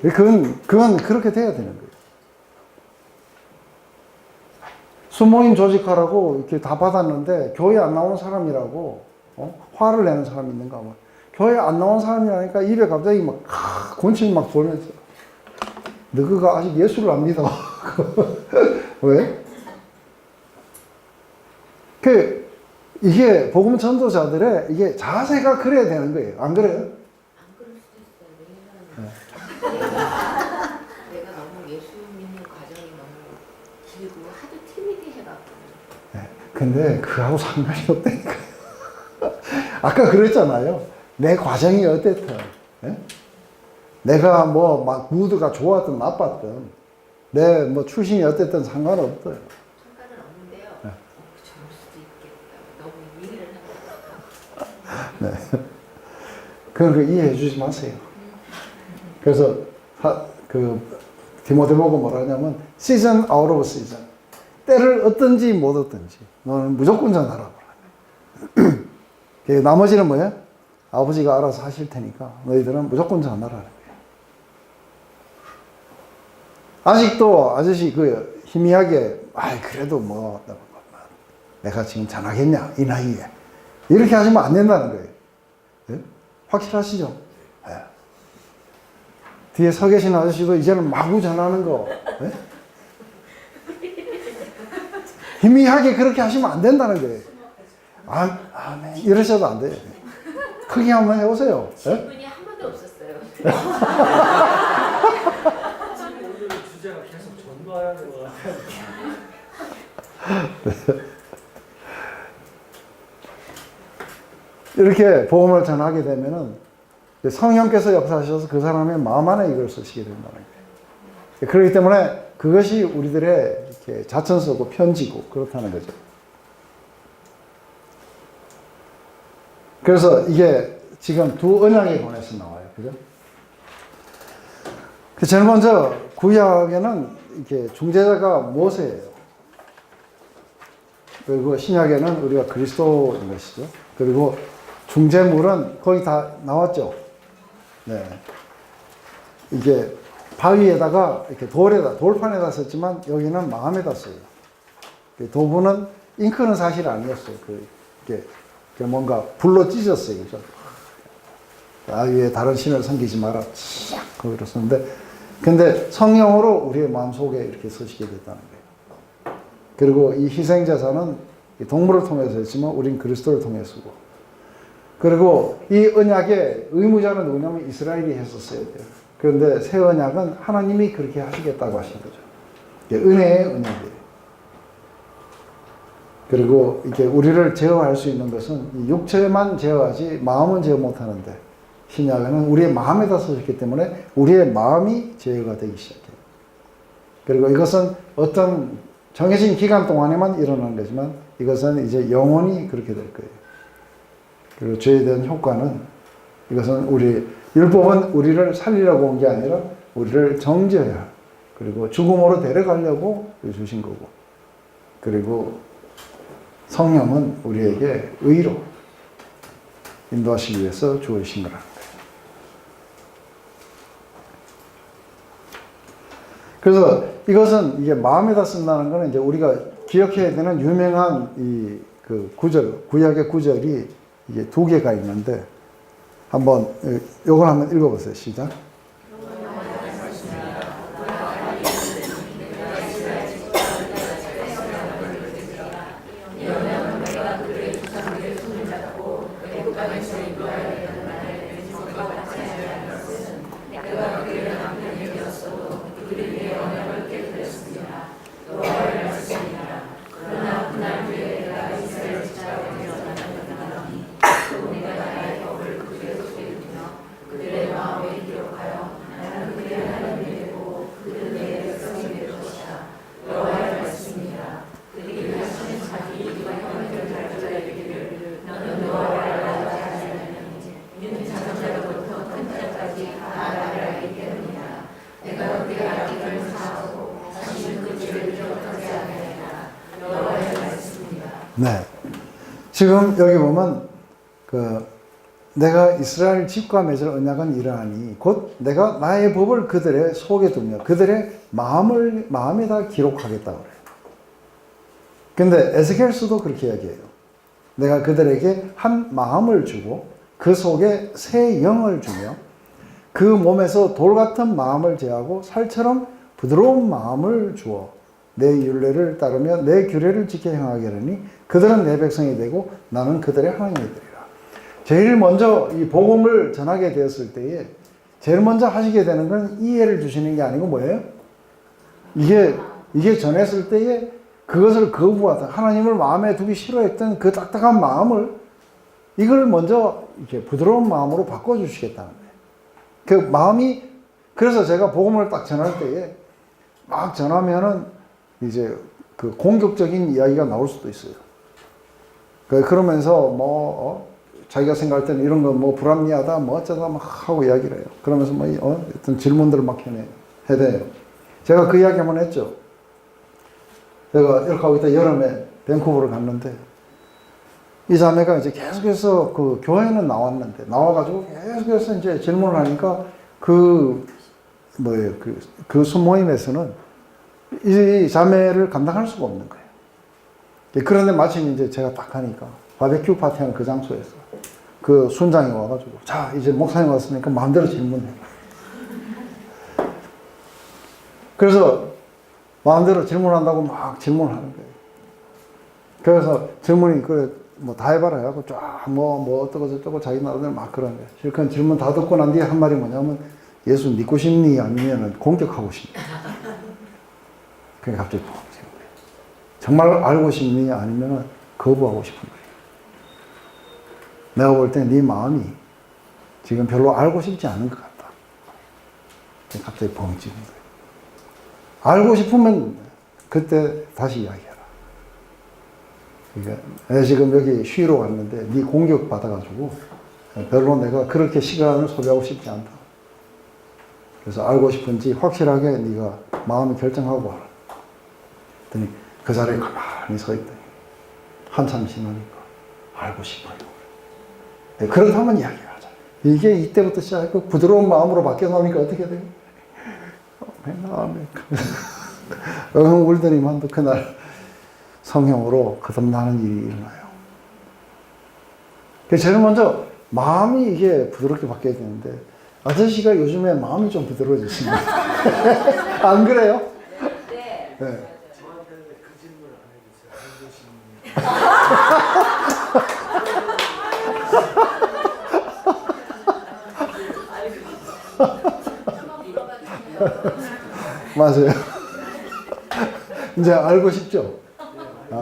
그건 그렇게 돼야 되는 거예요. 수모임 조직하라고 이렇게 다 받았는데 교회 안 나오는 사람이라고 화를 내는 사람이 있는가 하면 교회 안 나온 사람이라니까 입에 갑자기 막 군침이 막 돌면서 너가 아직 예수를 안 믿어. 왜? 이게 복음 전도자들의 이게 자세가 그래야 되는 거예요. 안 그래요? 안 그럴 수도 있어요. 왜냐면 내가 너무 예수 믿는 과정이 너무 길고 하도 TVD 해갖고. 네. 근데 그하고 상관이 없다니까요. 아까 그랬잖아요. 내 과정이 어땠든, 예? 내가 뭐 막 무드가 좋았든 나빴든, 내 뭐 출신이 어땠든 상관없어요. 상관은 없는데요. 좋을 수도 있겠다. 너무 이해를 하는 그건 그 이해해 주지 마세요. 그래서 디모데 보고 뭐라 하냐면 season out of season. 때를 얻든지 못 얻든지 너는 무조건 전하라. 나머지는 뭐야? 아버지가 알아서 하실 테니까 너희들은 무조건 전하라. 아직도 아저씨 그 희미하게 그래도 뭐 내가 지금 전하겠냐 이 나이에 이렇게 하시면 안 된다는 거예요. 예? 확실하시죠? 예. 뒤에 서 계신 아저씨도 이제는 마구 전하는 거. 예? 희미하게 그렇게 하시면 안 된다는 거예요. 아멘. 이러셔도 안 돼요. 크게 한번 해보세요. 예? 질문이 한 번도 없었어요. 지금 오늘 주제가 계속 전도하는 것 같아요. 이렇게 복음을 전하게 되면은 성령께서 역사하셔서 그 사람의 마음 안에 이걸 쓰시게 된다는 거예요. 그렇기 때문에 그것이 우리들의 이렇게 자천서고 편지고 그렇다는 거죠. 그래서 이게 지금 두 언약에 관해서 나와요. 그죠? 제일 먼저 구약에는 이렇게 중재자가 모세예요. 그리고 신약에는 우리가 그리스도인 것이죠. 그리고 중재물은 거기 다 나왔죠. 네. 이게 바위에다가 이렇게 돌판에다 썼지만 여기는 마음에다 써요. 도구는 잉크는 사실 아니었어요. 이게 뭔가 불로 찢었어요. 그죠? 위에 다른 신을 섬기지 마라. 거기로 썼는데, 근데 성령으로 우리의 마음속에 이렇게 서시게 됐다는 거예요. 그리고 이 희생제사는 동물을 통해서 했지만 우린 그리스도를 통해 쓰고, 그리고 이 언약의 의무자는 누구냐면 이스라엘이 했었어야 돼요. 그런데 새 언약은 하나님이 그렇게 하시겠다고 하신 거죠. 은혜의 언약이에요. 그리고 이게 우리를 제어할 수 있는 것은 육체만 제어하지 마음은 제어 못하는데, 신약에는 우리의 마음에다 쓰셨기 때문에 우리의 마음이 제어가 되기 시작해요. 그리고 이것은 어떤 정해진 기간 동안에만 일어나는 거지만 이것은 이제 영원히 그렇게 될 거예요. 그리고 죄에 대한 효과는, 이것은 율법은 우리를 살리려고 온 게 아니라 우리를 정죄해야, 그리고 죽음으로 데려가려고 주신 거고, 그리고 성령은 우리에게 의로 인도하시기 위해서 주어진 거라는 거예요. 그래서 이것은 이게 마음에다 쓴다는 것은 이제 우리가 기억해야 되는 유명한 그 구절, 구약의 구절이 이게 두 개가 있는데, 요걸 한번 읽어보세요. 시작. 네. 지금 여기 보면 내가 이스라엘 집과 맺을 언약은 이러하니 곧 내가 나의 법을 그들의 속에 두며 그들의 마음에다 기록하겠다고 그래요. 근데 에스겔서도 그렇게 이야기해요. 내가 그들에게 한 마음을 주고 그 속에 새 영을 주며 그 몸에서 돌 같은 마음을 제하고 살처럼 부드러운 마음을 주어 내 율례를 따르며 내 규례를 지켜 행하게 하리니 그들은 내 백성이 되고 나는 그들의 하나님이 되리라. 제일 먼저 이 복음을 전하게 되었을 때에 제일 먼저 하시게 되는 건 이해를 주시는 게 아니고 뭐예요? 이게 전했을 때에 그것을 거부하던, 하나님을 마음에 두기 싫어했던 그 딱딱한 마음을 이걸 먼저 이렇게 부드러운 마음으로 바꿔주시겠다는 거예요. 그 마음이, 그래서 제가 복음을 딱 전할 때에 막 전하면은 이제 그 공격적인 이야기가 나올 수도 있어요. 그러면서 자기가 생각할 때는 이런 거 뭐 불합리하다, 뭐 어쩌다 막 하고 이야기를 해요. 그러면서 어떤 질문들을 막 해대요. 제가 그 이야기 한번 했죠. 제가 이렇게 하고 있다 여름에 밴쿠버를 갔는데, 이 자매가 이제 계속해서 그 교회는 나왔는데, 나와가지고 계속해서 이제 질문을 하니까 그 수모임에서는 이 자매를 감당할 수가 없는 거예요. 그런데 마침 이제 제가 딱 하니까 바베큐 파티하는 그 장소에서 그 순장이 와가지고, 자, 이제 목사님 왔으니까 마음대로 질문해. 그래서 마음대로 질문한다고 막 질문하는 거예요. 그래서 질문이 뭐 다 해봐라 하고 쫙 어쩌고 저쩌고 자기 나름대로 막 그런 거예요. 실컷 질문 다 듣고 난 뒤에 한 말이 뭐냐면, 예수 믿고 싶니? 아니면 공격하고 싶니? 그게 갑자기 뻥 치는 거예요. 정말 알고 싶니? 아니면 거부하고 싶은 거예요. 내가 볼 때 네 마음이 지금 별로 알고 싶지 않은 것 같다. 갑자기 뻥 치는 거예요. 알고 싶으면 그때 다시 이야기해라. 그러니까 내가 지금 여기 쉬러 왔는데 네 공격 받아가지고 별로 내가 그렇게 시간을 소비하고 싶지 않다. 그래서 알고 싶은지 확실하게 네가 마음을 결정하고 와라. 그랬더니 그 자리에 가만히 서 있더니 한참 지나니까 알고 싶어요. 네, 그렇다면 이야기하자. 이게 이때부터 시작하고 부드러운 마음으로 바뀌어 나오니까 어떻게 돼요? 엉엉 울더니만도 그날 성령으로 거듭나는 일이 일어나요. 그래서 제일 먼저 마음이 이게 부드럽게 바뀌어야 되는데, 아저씨가 요즘에 마음이 좀 부드러워지시네요. 안 그래요? 네. 네. 저한테는 그 질문 안 해주세요. 맞아요. 이제 알고 싶죠? 네.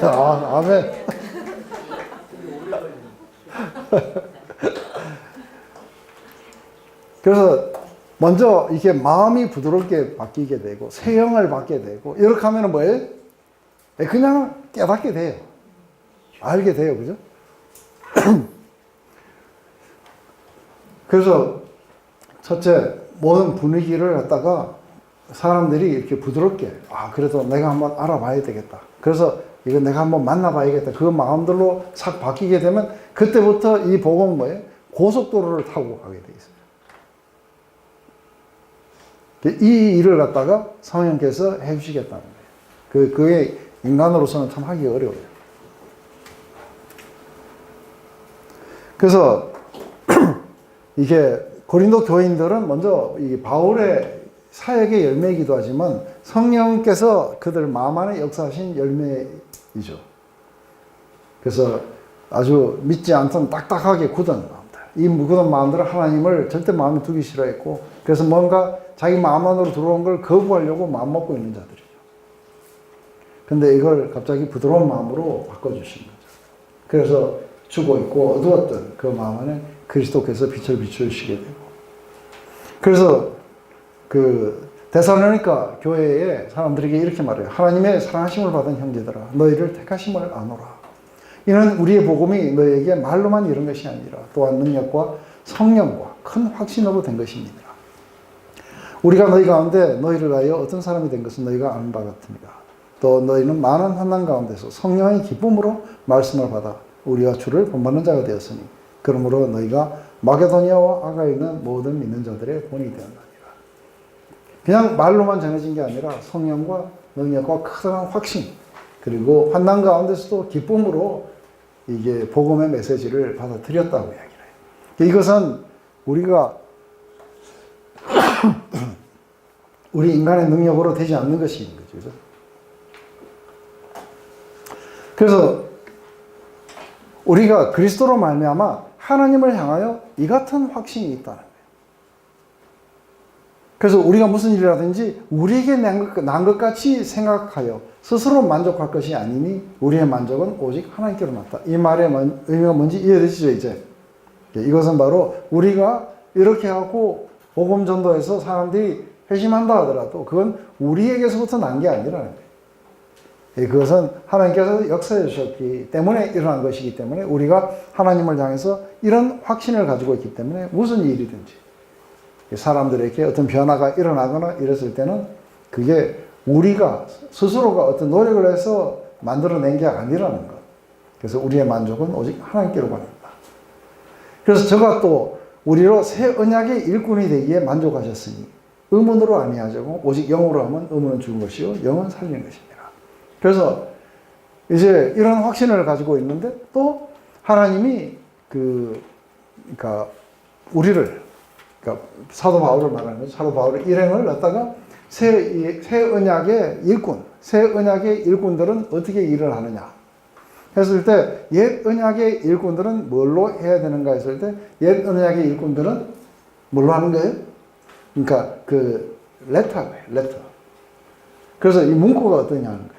아멘. 그래서 먼저 이게 마음이 부드럽게 바뀌게 되고 새 영을 받게 되고, 이렇게 하면 뭐예요? 그냥 깨닫게 돼요. 알게 돼요. 그죠? 그래서 첫째, 모든 분위기를 갖다가 사람들이 이렇게 부드럽게, 그래도 내가 한번 알아봐야 되겠다. 그래서 이거 내가 한번 만나봐야겠다. 그 마음들로 싹 바뀌게 되면 그때부터 이 복음은 뭐예요? 고속도로를 타고 가게 돼 있어요. 이 일을 갖다가 성령께서 해주시겠다는 거예요. 그게 인간으로서는 참 하기 어려워요. 그래서 이게 고린도 교인들은 먼저 이 바울의 사역의 열매이기도 하지만 성령께서 그들 마음 안에 역사하신 열매이죠. 그래서 아주 믿지 않던 딱딱하게 굳은 마음들, 이 굳은 마음들은 하나님을 절대 마음에 두기 싫어했고, 그래서 뭔가 자기 마음 안으로 들어온 걸 거부하려고 마음먹고 있는 자들이죠. 근데 이걸 갑자기 부드러운 마음으로 바꿔주신 거죠. 그래서 죽어 있고 어두웠던 그 마음 안에 그리스도께서 빛을 비추시게 되고, 그래서 그 데살로니가 교회의 사람들에게 이렇게 말해요. 하나님의 사랑하심을 받은 형제들아, 너희를 택하심을 아노라. 이는 우리의 복음이 너희에게 말로만 이런 것이 아니라 또한 능력과 성령과 큰 확신으로 된 것입니다. 우리가 너희 가운데 너희를 위하여 어떤 사람이 된 것은 너희가 아는 바 같으니라. 또 너희는 많은 환난 가운데서 성령의 기쁨으로 말씀을 받아 우리와 주를 본받는 자가 되었으니, 그러므로 너희가 마게도니아와 아가에 있는 모든 믿는 자들의 본이 되었나니라. 그냥 말로만 전해진 게 아니라 성령과 능력과 커다란 확신, 그리고 환난 가운데서도 기쁨으로 이게 복음의 메시지를 받아들였다고 이야기를 해요. 이것은 우리가 우리 인간의 능력으로 되지 않는 것인 거죠. 그죠? 그래서 우리가 그리스도로 말미암아 하나님을 향하여 이 같은 확신이 있다는 거예요. 그래서 우리가 무슨 일이라든지 우리에게 난 것 같이 생각하여 스스로 만족할 것이 아니니 우리의 만족은 오직 하나님께로 났다. 이 말의 의미가 뭔지 이해되시죠, 이제? 이것은 바로 우리가 이렇게 하고 복음 전도해서 사람들이 회심한다 하더라도 그건 우리에게서부터 난 게 아니라는 거예요. 그것은 하나님께서 역사해 주셨기 때문에 일어난 것이기 때문에 우리가 하나님을 향해서 이런 확신을 가지고 있기 때문에 무슨 일이든지 사람들에게 어떤 변화가 일어나거나 이랬을 때는 그게 우리가 스스로가 어떤 노력을 해서 만들어낸 게 아니라는 것. 그래서 우리의 만족은 오직 하나님께로 갑니다. 그래서 저가 또 우리로 새 언약의 일꾼이 되기에 만족하셨으니 의문으로 아니하자고 오직 영으로 하면 의문은 죽은 것이요 영은 살리는 것입니다. 그래서 이제 이런 확신을 가지고 있는데 또 하나님이 그러니까 우리를 그러니까 사도 바울을 말하는 거죠. 사도 바울의 일행을 갖다가 새 언약의 일꾼, 새 언약의 일꾼들은 어떻게 일을 하느냐 했을 때 옛 언약의 일꾼들은 뭘로 해야 되는가 했을 때 옛 언약의 일꾼들은 뭘로 하는 거예요? 그러니까 그 레터예요, 레터. 그래서 이 문구가 어떠냐는 거예요.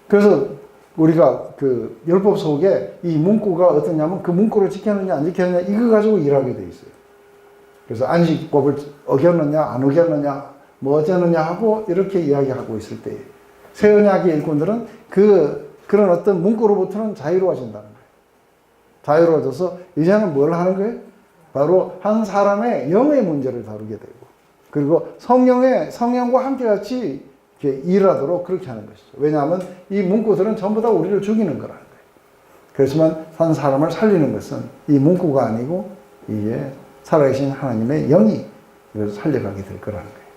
그래서 우리가 그 율법 속에 이 문구가 어떠냐면 그 문구를 지켰느냐 안 지켰느냐 이거 가지고 일하게 돼 있어요. 그래서 안식법을 어겼느냐 안 어겼느냐 뭐 어쩌느냐 하고 이렇게 이야기하고 있을 때 새 언약의 일꾼들은 그런 어떤 문구로부터는 자유로워진다는 거예요. 자유로워져서 이제는 뭘 하는 거예요? 바로 한 사람의 영의 문제를 다루게 되고 그리고 성령과 함께 같이 이렇게 일하도록 그렇게 하는 것이죠. 왜냐하면 이 문구들은 전부 다 우리를 죽이는 거라는 거예요. 그렇지만 한 사람을 살리는 것은 이 문구가 아니고 이게 살아계신 하나님의 영이 이걸 살려가게 될 거라는 거예요.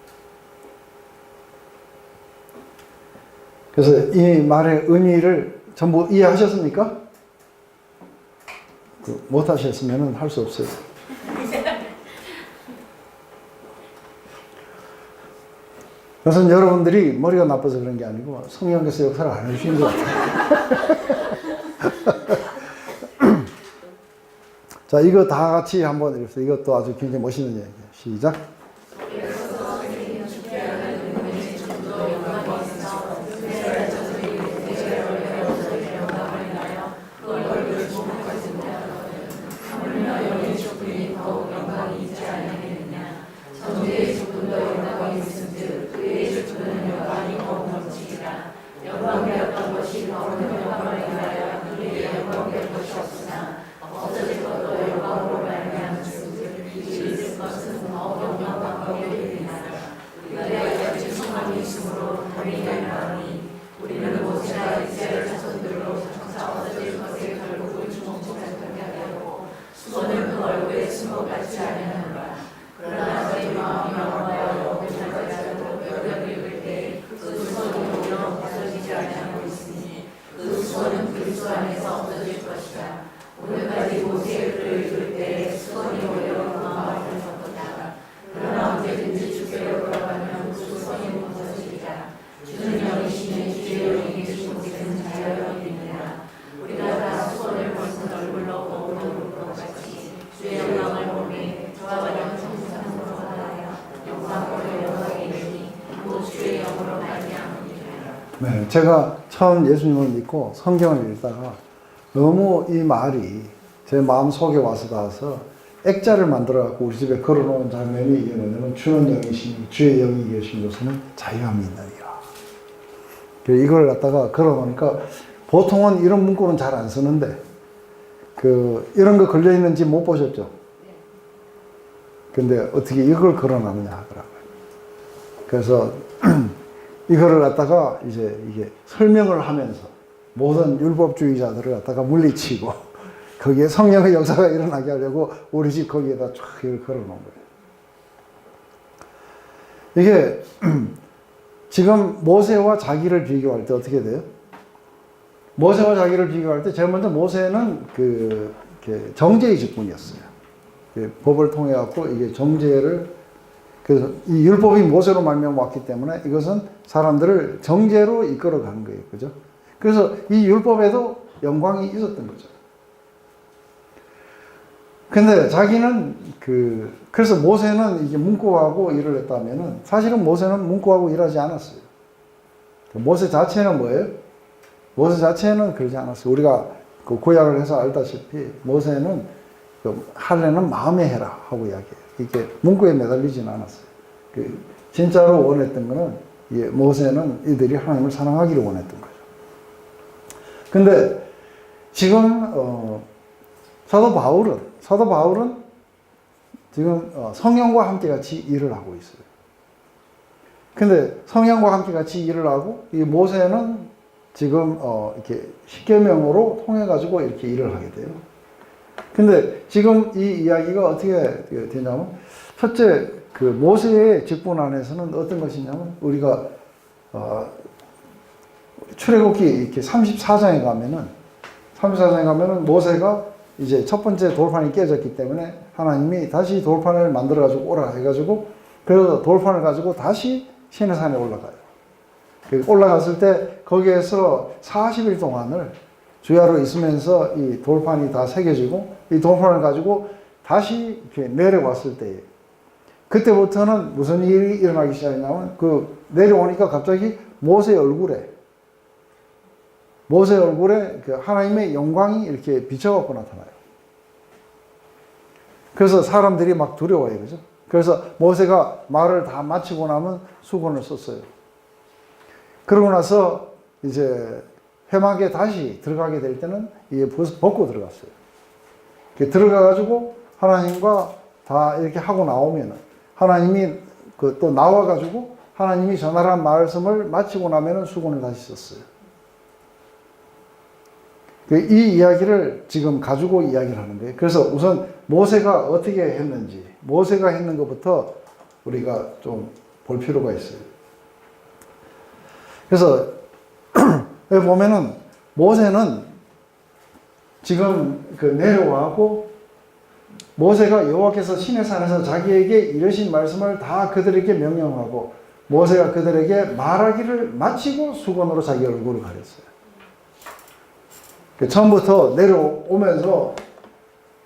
그래서 이 말의 의미를 전부 이해하셨습니까? 못하셨으면 할 수 없어요. 그것은 여러분들이 머리가 나빠서 그런 게 아니고 성령께서 역사를 안 해주시는 것 같아요. 자, 이거 다 같이 한번 읽읍시다. 이것도 아주 굉장히 멋있는 이야기예요. 시작. 네, 제가 처음 예수님을 믿고 성경을 읽다가 너무 이 말이 제 마음속에 와서 닿아서 액자를 만들어 갖고 우리 집에 걸어놓은 장면이 이게 뭐냐면 주는 영이시니 주의 영이 계신 곳에는 자유함이 있느니라. 이걸 갖다가 걸어놓으니까 보통은 이런 문구는 잘 안 쓰는데 이런 거 걸려 있는지 못 보셨죠? 근데 어떻게 이걸 걸어놨느냐 하더라고요. 그래서 이거를 갖다가 이제 이게 설명을 하면서 모든 율법주의자들을 갖다가 물리치고 거기에 성령의 역사가 일어나게 하려고 우리 집 거기에다 쫙 이걸 걸어 놓은 거예요. 이게 지금 모세와 자기를 비교할 때 어떻게 돼요? 모세와 자기를 비교할 때 제일 먼저 모세는 정죄의 직분이었어요. 법을 통해 갖고 이게 정죄를 그래서 이 율법이 모세로 말미암아 왔기 때문에 이것은 사람들을 정죄로 이끌어 가는 거예요. 그죠? 그래서 이 율법에도 영광이 있었던 거죠. 근데 자기는 그래서 모세는 이게 문고하고 일을 했다면은 사실은 모세는 문고하고 일하지 않았어요. 모세 자체는 뭐예요? 모세 자체는 그러지 않았어요. 우리가 그 구약을 해서 알다시피 모세는 할례는 마음에 해라 하고 이야기해요. 이게 문구에 매달리지는 않았어요. 진짜로 원했던 거는 모세는 이들이 하나님을 사랑하기를 원했던 거죠. 근데 지금 사도 바울은 지금 성령과 함께 같이 일을 하고 있어요. 근데 성령과 함께 같이 일을 하고 이 모세는 지금 이렇게 십계명으로 통해 가지고 이렇게 일을 하게 돼요. 근데 지금 이 이야기가 어떻게 되냐면 첫째 그 모세의 직분 안에서는 어떤 것이냐면 우리가 출애굽기 이렇게 34장에 가면은 모세가 이제 첫 번째 돌판이 깨졌기 때문에 하나님이 다시 돌판을 만들어 가지고 오라 해가지고 그래서 돌판을 가지고 다시 시내산에 올라가요. 올라갔을 때 거기에서 40일 동안을 주야로 있으면서 이 돌판이 다 새겨지고 이 돌판을 가지고 다시 이렇게 내려왔을 때에 그때부터는 무슨 일이 일어나기 시작했냐면 내려오니까 갑자기 모세의 얼굴에 그 하나님의 영광이 이렇게 비춰갖고 나타나요. 그래서 사람들이 막 두려워해요. 그죠? 그래서 모세가 말을 다 마치고 나면 수건을 썼어요. 그러고 나서 이제 회막에 다시 들어가게 될 때는 이게 벗고 들어갔어요. 들어가가지고 하나님과 다 이렇게 하고 나오면은 하나님이 또 나와가지고 하나님이 전하란 말씀을 마치고 나면은 수건을 다시 썼어요. 이 이야기를 지금 가지고 이야기를 하는 거예요. 그래서 우선 모세가 어떻게 했는지, 모세가 했는 것부터 우리가 좀 볼 필요가 있어요. 그래서 여기 보면은 모세는 지금 내려와고 모세가 여호와께서 시내산에서 자기에게 이르신 말씀을 다 그들에게 명령하고 모세가 그들에게 말하기를 마치고 수건으로 자기 얼굴을 가렸어요. 처음부터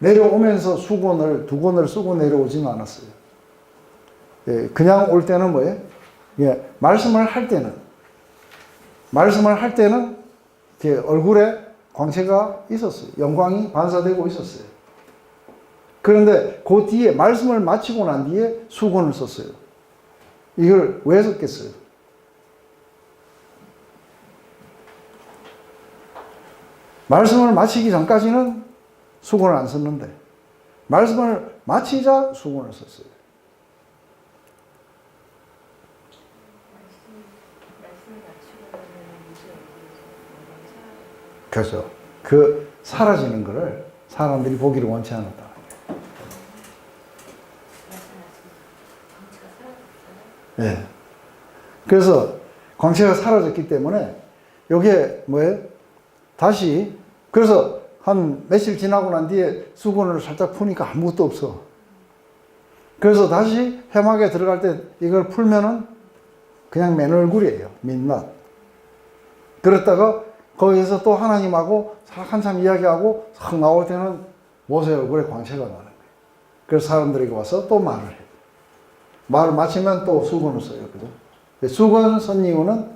내려오면서 수건을 두 권을 쓰고 내려오지는 않았어요. 그냥 올 때는 뭐예요? 말씀을 할 때는 이렇게 얼굴에 광채가 있었어요. 영광이 반사되고 있었어요. 그런데 그 뒤에 말씀을 마치고 난 뒤에 수건을 썼어요. 이걸 왜 썼겠어요? 말씀을 마치기 전까지는 수건을 안 썼는데 말씀을 마치자 수건을 썼어요. 그렇죠. 사라지는 것을 사람들이 보기를 원치 않았다. 예. 그래서 광채가 사라졌기 때문에 이게 뭐예요? 다시 그래서 한 며칠 지나고 난 뒤에 수건을 살짝 푸니까 아무것도 없어. 그래서 다시 회막에 들어갈 때 이걸 풀면은 그냥 맨 얼굴이에요. 민낯. 그랬다가 거기에서 또 하나님하고 한참 이야기하고 싹 나올 때는 모세 얼굴에 광채가 나는 거예요. 그래서 사람들에게 와서 또 말을 해요. 말을 마치면 또 수건을 써요. 그죠? 수건 쓴 이유는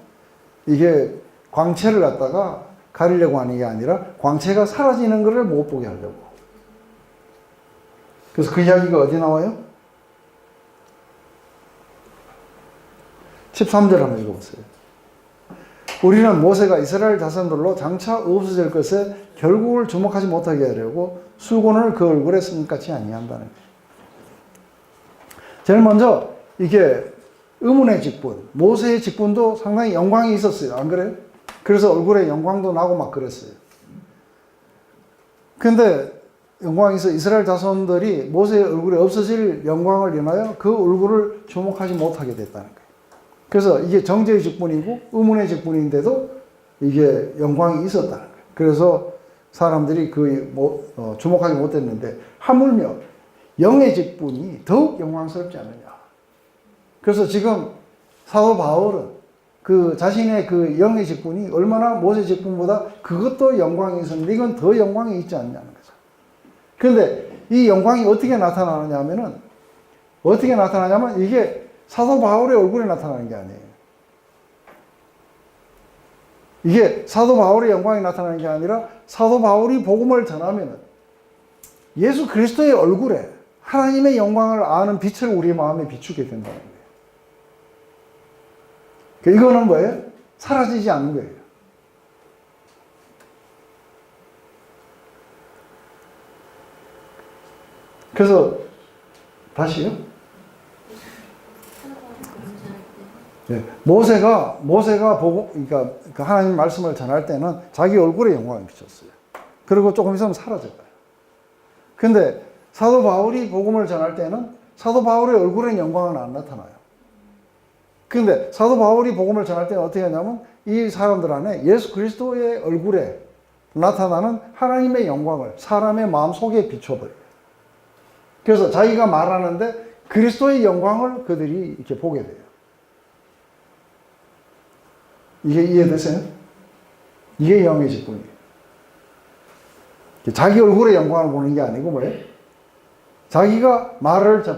이게 광채를 갖다가 가리려고 하는 게 아니라 광채가 사라지는 것을 못 보게 하려고. 그래서 그 이야기가 어디 나와요? 13절 한번 읽어보세요. 우리는 모세가 이스라엘 자손들로 장차 없어질 것에 결국을 주목하지 못하게 하려고 수건을 그 얼굴에 쓴 것 같이 아니한다는 거예요. 제일 먼저 이게 의문의 직분, 모세의 직분도 상당히 영광이 있었어요. 안 그래요? 그래서 얼굴에 영광도 나고 막 그랬어요. 근데 영광이 있어 이스라엘 자손들이 모세의 얼굴에 없어질 영광을 인하여 그 얼굴을 주목하지 못하게 됐다는 거예요. 그래서 이게 정죄의 직분이고 의문의 직분인데도 이게 영광이 있었다는 거예요. 그래서 사람들이 주목하지 못했는데 하물며 영의 직분이 더욱 영광스럽지 않느냐. 그래서 지금 사도 바울은 자신의 영의 직분이 얼마나 모세 직분보다 그것도 영광이 있었는데 이건 더 영광이 있지 않냐는 거죠. 그런데 이 영광이 어떻게 나타나느냐 하면은, 어떻게 나타나냐면 이게 사도 바울의 얼굴에 나타나는 게 아니에요. 이게 사도 바울의 영광이 나타나는 게 아니라 사도 바울이 복음을 전하면은 예수 그리스도의 얼굴에 하나님의 영광을 아는 빛을 우리 마음에 비추게 된다는 거예요. 이거는 뭐예요? 사라지지 않는 거예요. 그래서 다시요. 네, 모세가 그러니까 그 하나님 말씀을 전할 때는 자기 얼굴에 영광을 비쳤어요. 그리고 조금 있으면 사라져요. 근데 사도 바울이 복음을 전할 때는 사도 바울의 얼굴에 영광은 안 나타나요. 근데 사도 바울이 복음을 전할 때는 어떻게 하냐면 이 사람들 안에 예수 그리스도의 얼굴에 나타나는 하나님의 영광을 사람의 마음 속에 비춰버려요. 그래서 자기가 말하는데 그리스도의 영광을 그들이 이렇게 보게 돼요. 이게 이해되세요? 이게 영의 직분이에요. 자기 얼굴의 영광을 보는 게 아니고 뭐예요? 자기가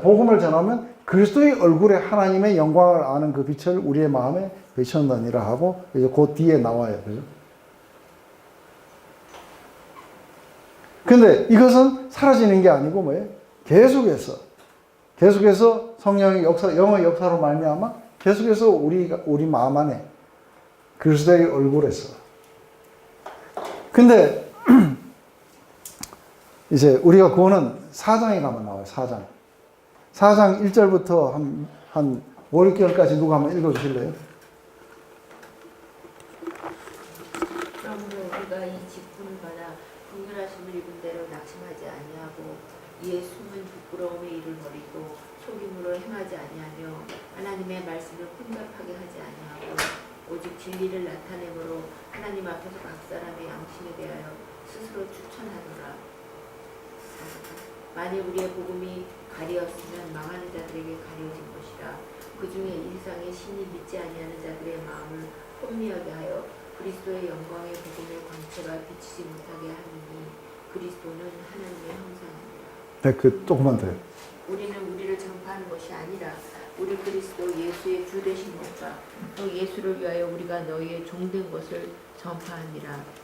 복음을 전하면 그리스도의 얼굴에 하나님의 영광을 아는 그 빛을 우리의 마음에 비춘다니라 하고 이제 그 뒤에 나와요. 그죠? 근데 이것은 사라지는 게 아니고 뭐예요? 계속해서 성령의 역사, 영의 역사로 말미암아 계속해서 우리 마음 안에 그리스도의 얼굴에서. 근데 이제 우리가 그거는 4장에 가면 나와요. 4장 1절부터 한 5, 6절까지 누가 한번 읽어주실래요? 그러므로 우리가 이 직분을 받아 긍휼하심을 입은 대로 낙심하지 아니하고 이에 숨은 부끄러움의 일을 버리고 속임으로 행하지 아니하며 하나님의 말씀을 혼잡하게 하지 아니하고 오직 진리를 나타내므로 하나님 앞에서 각 사람의 양심에 대하여 스스로 추천하노라. 만일 우리의 복음이 가리었으면 망하는 자들에게 가려진 것이라. 그 중에 이 세상의 신이 믿지 아니하는 자들의 마음을 혼미하게 하여 그리스도의 영광의 복음의 광채가 비치지 못하게 하느니 그리스도는 하나님의 형상이니라. 네, 조금만 더요. 우리는 우리를 전파하는 것이 아니라 우리 그리스도 예수의 주 되신 것과 또 예수를 위하여 우리가 너희의 종된 것을 전파하니라.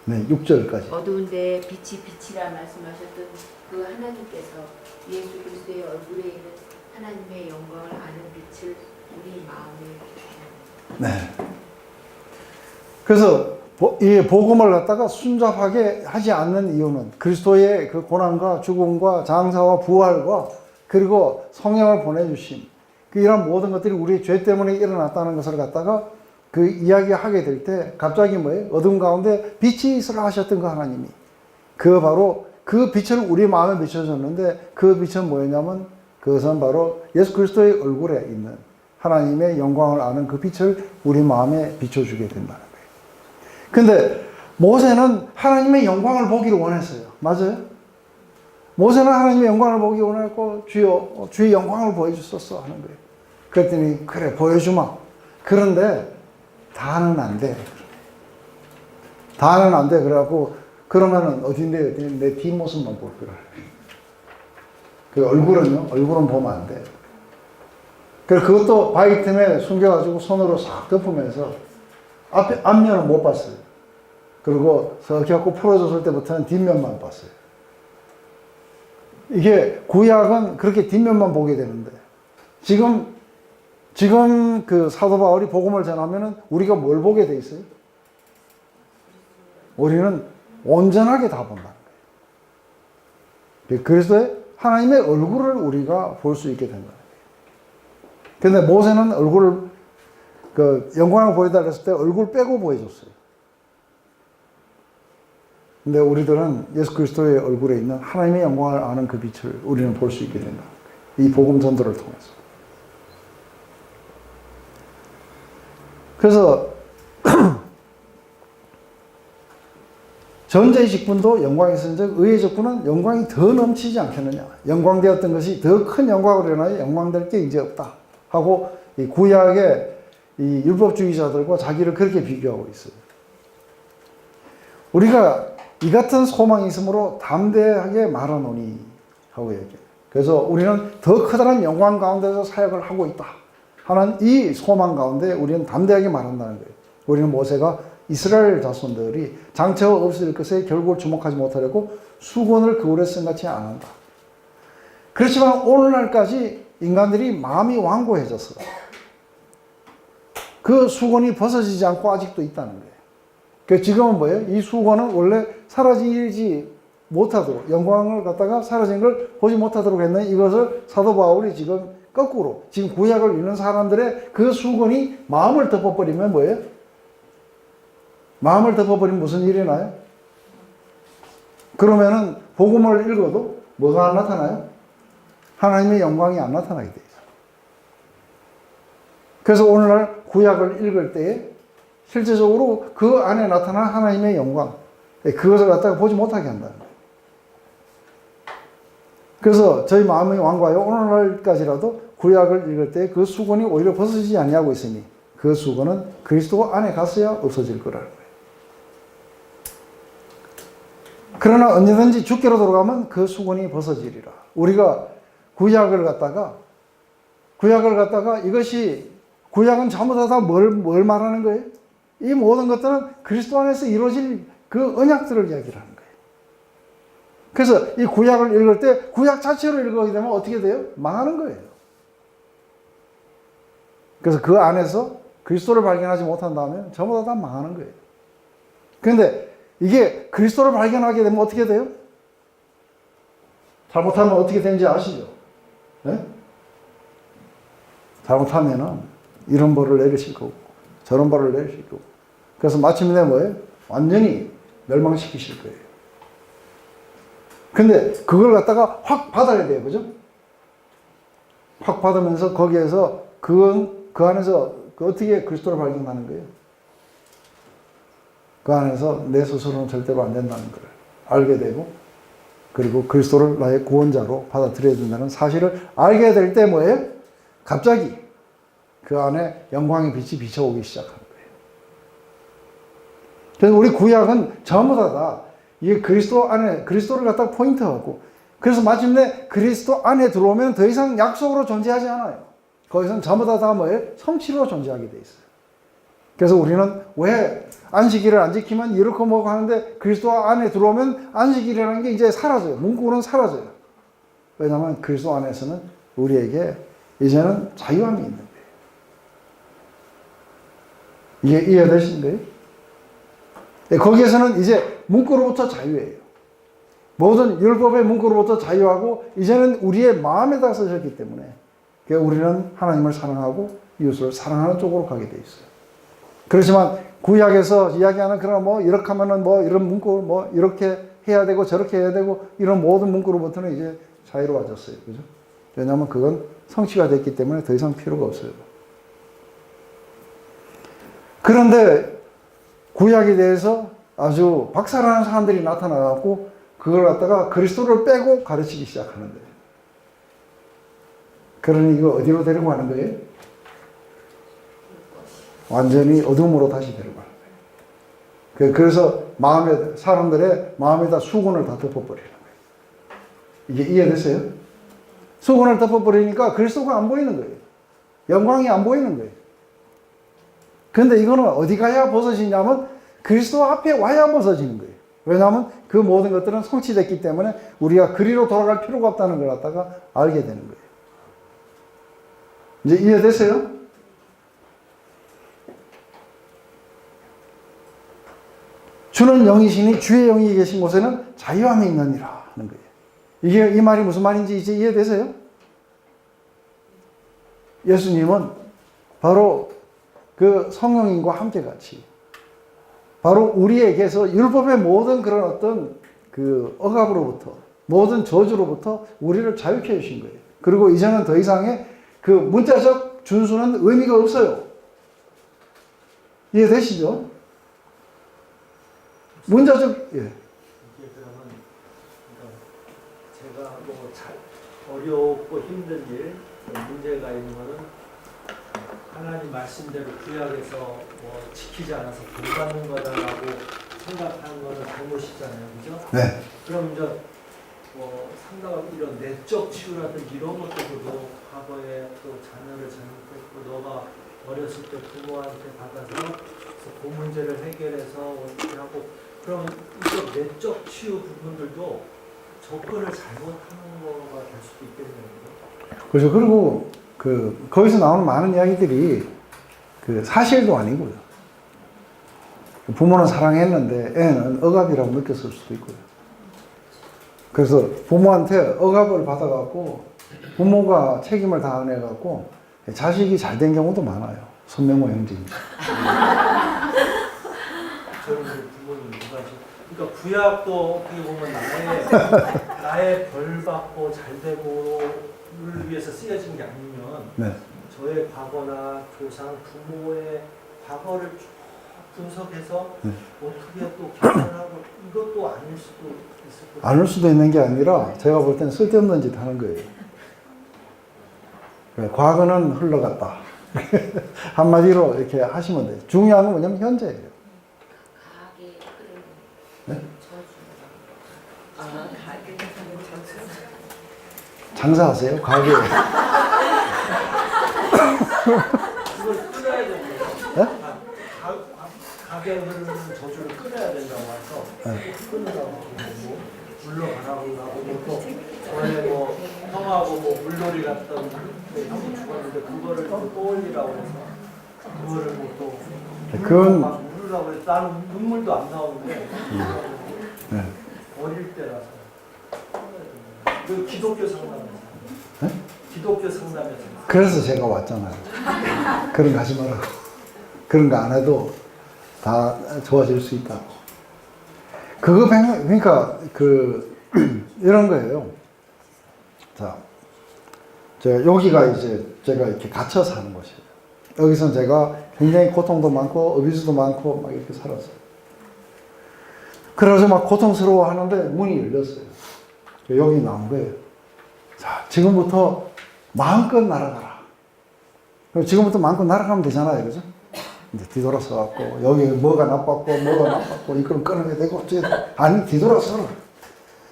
네, 6절까지. 어두운 데에 빛이 빛이라 말씀하셨던 그 하나님께서 예수 그리스도의 얼굴에 있는 하나님의 영광을 아는 빛을 우리 마음에 비추셨다. 네. 그래서 이 복음을 갖다가 순잡하게 하지 않는 이유는 그리스도의 그 고난과 죽음과 장사와 부활과 그리고 성령을 보내주심, 이런 모든 것들이 우리의 죄 때문에 일어났다는 것을 갖다가 그 이야기하게 될 때 갑자기 뭐예요? 어둠 가운데 빛이 있으라 하셨던 그 하나님이 바로 그 빛을 우리 마음에 비춰줬는데 그 빛은 뭐였냐면 그것은 바로 예수 그리스도의 얼굴에 있는 하나님의 영광을 아는 그 빛을 우리 마음에 비춰주게 된다는 거예요. 근데 모세는 하나님의 영광을 보기를 원했어요. 맞아요? 모세는 하나님의 영광을 보기 원했고 주여 주의 영광을 보여주소서 하는 거예요. 그랬더니 그래 보여주마. 그런데 다는 안 돼. 다는 안 돼. 그래갖고 그러면은 어딘데 내 뒷모습만 볼 거라. 그 얼굴은 보면 안 돼. 그래서 그것도 바위 틈에 숨겨가지고 손으로 싹 덮으면서 앞면은 못 봤어요. 그리고 이렇게 갖고 풀어줬을 때부터는 뒷면만 봤어요. 이게 구약은 그렇게 뒷면만 보게 되는데 지금 그 사도 바울이 복음을 전하면은 우리가 뭘 보게 돼 있어요? 우리는 온전하게 다 본다는 거예요. 그래서 하나님의 얼굴을 우리가 볼 수 있게 된다는 거예요. 근데 모세는 얼굴을 영광을 보여달라 했을 때 얼굴 빼고 보여줬어요. 근데 우리들은 예수 그리스도의 얼굴에 있는 하나님의 영광을 아는 그 빛을 우리는 볼 수 있게 된다는 거예요. 이 복음 전도를 통해서. 그래서 전제의 직분도 영광이 있은즉 의의 직분은 영광이 더 넘치지 않겠느냐. 영광되었던 것이 더 큰 영광으로 일어나야 영광될 게 이제 없다 하고 이 구약의 이 율법주의자들과 자기를 그렇게 비교하고 있어요. 우리가 이 같은 소망이 있으므로 담대하게 말하노니 하고 얘기해요. 그래서 우리는 더 커다란 영광 가운데서 사역을 하고 있다 하는 이 소망 가운데 우리는 담대하게 말한다는 거예요. 우리는 모세가 이스라엘 자손들이 장차가 없을 것에 결국을 주목하지 못하려고 수건을 그 오래 쓴 같이 안 한다. 그렇지만 오늘날까지 인간들이 마음이 완고해져서 그 수건이 벗어지지 않고 아직도 있다는 거예요. 그 지금은 뭐예요? 이 수건은 원래 사라지지 못하도록 영광을 갖다가 사라진 걸 보지 못하도록 했는 이것을 사도 바울이 지금 거꾸로 지금 구약을 읽는 사람들의 그 수건이 마음을 덮어버리면 뭐예요? 마음을 덮어버리면 무슨 일이 나요? 그러면은 복음을 읽어도 뭐가 안 나타나요? 하나님의 영광이 안 나타나게 돼 있어요. 그래서 오늘날 구약을 읽을 때에 실제적으로 그 안에 나타난 하나님의 영광, 그것을 갖다가 보지 못하게 한다는 거예요. 그래서 저희 마음이 완고하여 오늘날까지라도 구약을 읽을 때 그 수건이 오히려 벗어지지 아니하고 있으니 그 수건은 그리스도 안에 갔어야 없어질 거라는 거예요. 그러나 언제든지 주께로 돌아가면 그 수건이 벗어지리라. 우리가 구약을 갖다가 이것이 구약은 전부 다 뭘 말하는 거예요? 이 모든 것들은 그리스도 안에서 이루어질 그 언약들을 이야기를 하는 거예요. 그래서 이 구약을 읽을 때 구약 자체로 읽게 되면 어떻게 돼요? 망하는 거예요. 그래서 그 안에서 그리스도를 발견하지 못한다면 전부 다 망하는 거예요. 그런데 이게 그리스도를 발견하게 되면 어떻게 돼요? 잘못하면 어떻게 되는지 아시죠? 네? 잘못하면은 이런 벌을 내리실 거고 저런 벌을 내리실 거고 그래서 마침내 뭐예요? 완전히 멸망시키실 거예요. 근데 그걸 갖다가 확 받아야 돼요. 그죠? 확 받으면서 거기에서 그 안에서 어떻게 그리스도를 발견하는 거예요? 그 안에서 내 스스로는 절대로 안 된다는 걸 알게 되고 그리고 그리스도를 나의 구원자로 받아들여야 된다는 사실을 알게 될 때 뭐예요? 갑자기 그 안에 영광의 빛이 비춰오기 시작하는 거예요. 그래서 우리 구약은 전부 다 이게 그리스도 안에 그리스도를 갖다가 포인트하고 그래서 마침내 그리스도 안에 들어오면 더 이상 약속으로 존재하지 않아요. 거기서는 전부 다 뭐예요? 성취로 존재하게 돼 있어요. 그래서 우리는 왜 안식일을 안 지키면 이렇게 뭐고 하는데 그리스도 안에 들어오면 안식일이라는 게 이제 사라져요. 문구는 사라져요. 왜냐하면 그리스도 안에서는 우리에게 이제는 자유함이 있는 거예요. 이게 이해되신 거예요? 네, 거기에서는 이제 문구로부터 자유예요. 모든 율법의 문구로부터 자유하고 이제는 우리의 마음에다 쓰셨기 때문에 우리는 하나님을 사랑하고 이웃을 사랑하는 쪽으로 가게 돼 있어요. 그렇지만 구약에서 이야기하는 그런 뭐 이렇게 하면은 뭐 이런 문구 뭐 이렇게 해야 되고 저렇게 해야 되고 이런 모든 문구로부터는 이제 자유로워졌어요. 그죠? 왜냐하면 그건 성취가 됐기 때문에 더 이상 필요가 없어요. 그런데 구약에 대해서 아주 박살나는 사람들이 나타나고 그걸 갖다가 그리스도를 빼고 가르치기 시작하는데 그러니 이거 어디로 데리고 가는 거예요? 완전히 어둠으로 다시 데려가는 거예요. 그래서 사람들의 마음에다 수건을 다 덮어버리는 거예요. 이게 이해됐어요? 수건을 덮어버리니까 그리스도가 안 보이는 거예요. 영광이 안 보이는 거예요. 그런데 이거는 어디 가야 벗어지냐면 그리스도 앞에 와야 벗어지는 거예요. 왜냐하면 그 모든 것들은 성취됐기 때문에 우리가 그리로 돌아갈 필요가 없다는 걸 갖다가 알게 되는 거예요. 이제 이해되세요? 주는 영이시니 주의 영이 계신 곳에는 자유함이 있느니라 하는 거예요. 이 말이 무슨 말인지 이제 이해되세요? 예수님은 바로 그 성령님과 함께 같이 바로 우리에게서 율법의 모든 그런 어떤 그 억압으로부터 모든 저주로부터 우리를 자유케 해주신 거예요. 그리고 이제는 더 이상의 그 문자적 준수는 의미가 없어요. 이해되시죠? 문자적, 예. 이게 그러면 제가 뭐 어렵고 힘든 일, 문제가 있는 거는 하나님 말씀대로 구약에서 뭐 지키지 않아서 돈 받는 거다라고 생각하는 거는 잘못이잖아요. 그죠? 네. 그럼 이제 상당한 이런 내적 치유라든지 이런 것들도 과거에 또 자녀를 잘못했고 너가 어렸을 때 부모한테 받아서 그 문제를 해결해서 어떻게 하고 그럼 이런 내적 치유 부분들도 접근을 잘못하는 거가 될 수도 있겠네요. 그렇죠. 그리고 거기서 나오는 많은 이야기들이 사실도 아니고요. 부모는 사랑했는데 애는 억압이라고 느꼈을 수도 있고요. 그래서 부모한테 억압을 받아갖고 부모가 책임을 다 안 해갖고 자식이 잘 된 경우도 많아요. 손명호 형제님. 저는 부모님 누가 그러니까 구약도 어떻게 보면 나의 벌 받고 잘 되고를 위해서 쓰여진 게 아니면 네. 저의 과거나 조상 부모의 과거를 쭉 분석해서 어떻게 또 개선하고 이것도 아닐 수도 있을 것 같아요. 아닐 수도 있는 게 아니라 제가 볼 때는 쓸데없는 짓 하는 거예요. 과거는 흘러갔다. 한마디로 이렇게 하시면 돼요. 중요한 건 뭐냐면 현재예요. 가게 끓는 네? 저주. 가게 끓는 저주. 장사하세요? 가게. 그걸 끊어야 됩니다. 네? 가게 흐르는 저주를 끊어야 된다고 해서 끊으라고 하고 물러가라고 하고 또 원래 뭐 형하고 뭐 물놀이 갔던 형이 죽었는데 그거를 또 떠올리라고 해서 그거를 뭐 그건 막 울으라고 해서 나는 눈물도 안 나오는데 네. 어릴 때라서 그 기독교 상담에서 네? 기독교 상담에서 그래서 제가 왔잖아요. 그런 거 하지 말라고. 그런 거 안 해도 다 좋아질 수 있다고. 그러니까 이런 거예요. 자, 여기가 이제 제가 이렇게 갇혀 사는 곳이에요. 여기서 제가 굉장히 고통도 많고 어비스도 많고 막 이렇게 살았어요. 그래서 막 고통스러워 하는데 문이 열렸어요. 여기 나온 거예요. 자, 지금부터 마음껏 날아가라. 그럼 지금부터 마음껏 날아가면 되잖아요. 그죠? 이제 뒤돌아서 갖고, 여기 뭐가 나빴고, 이걸 끊어야 되고, 어쩌고. 아니, 뒤돌아서라.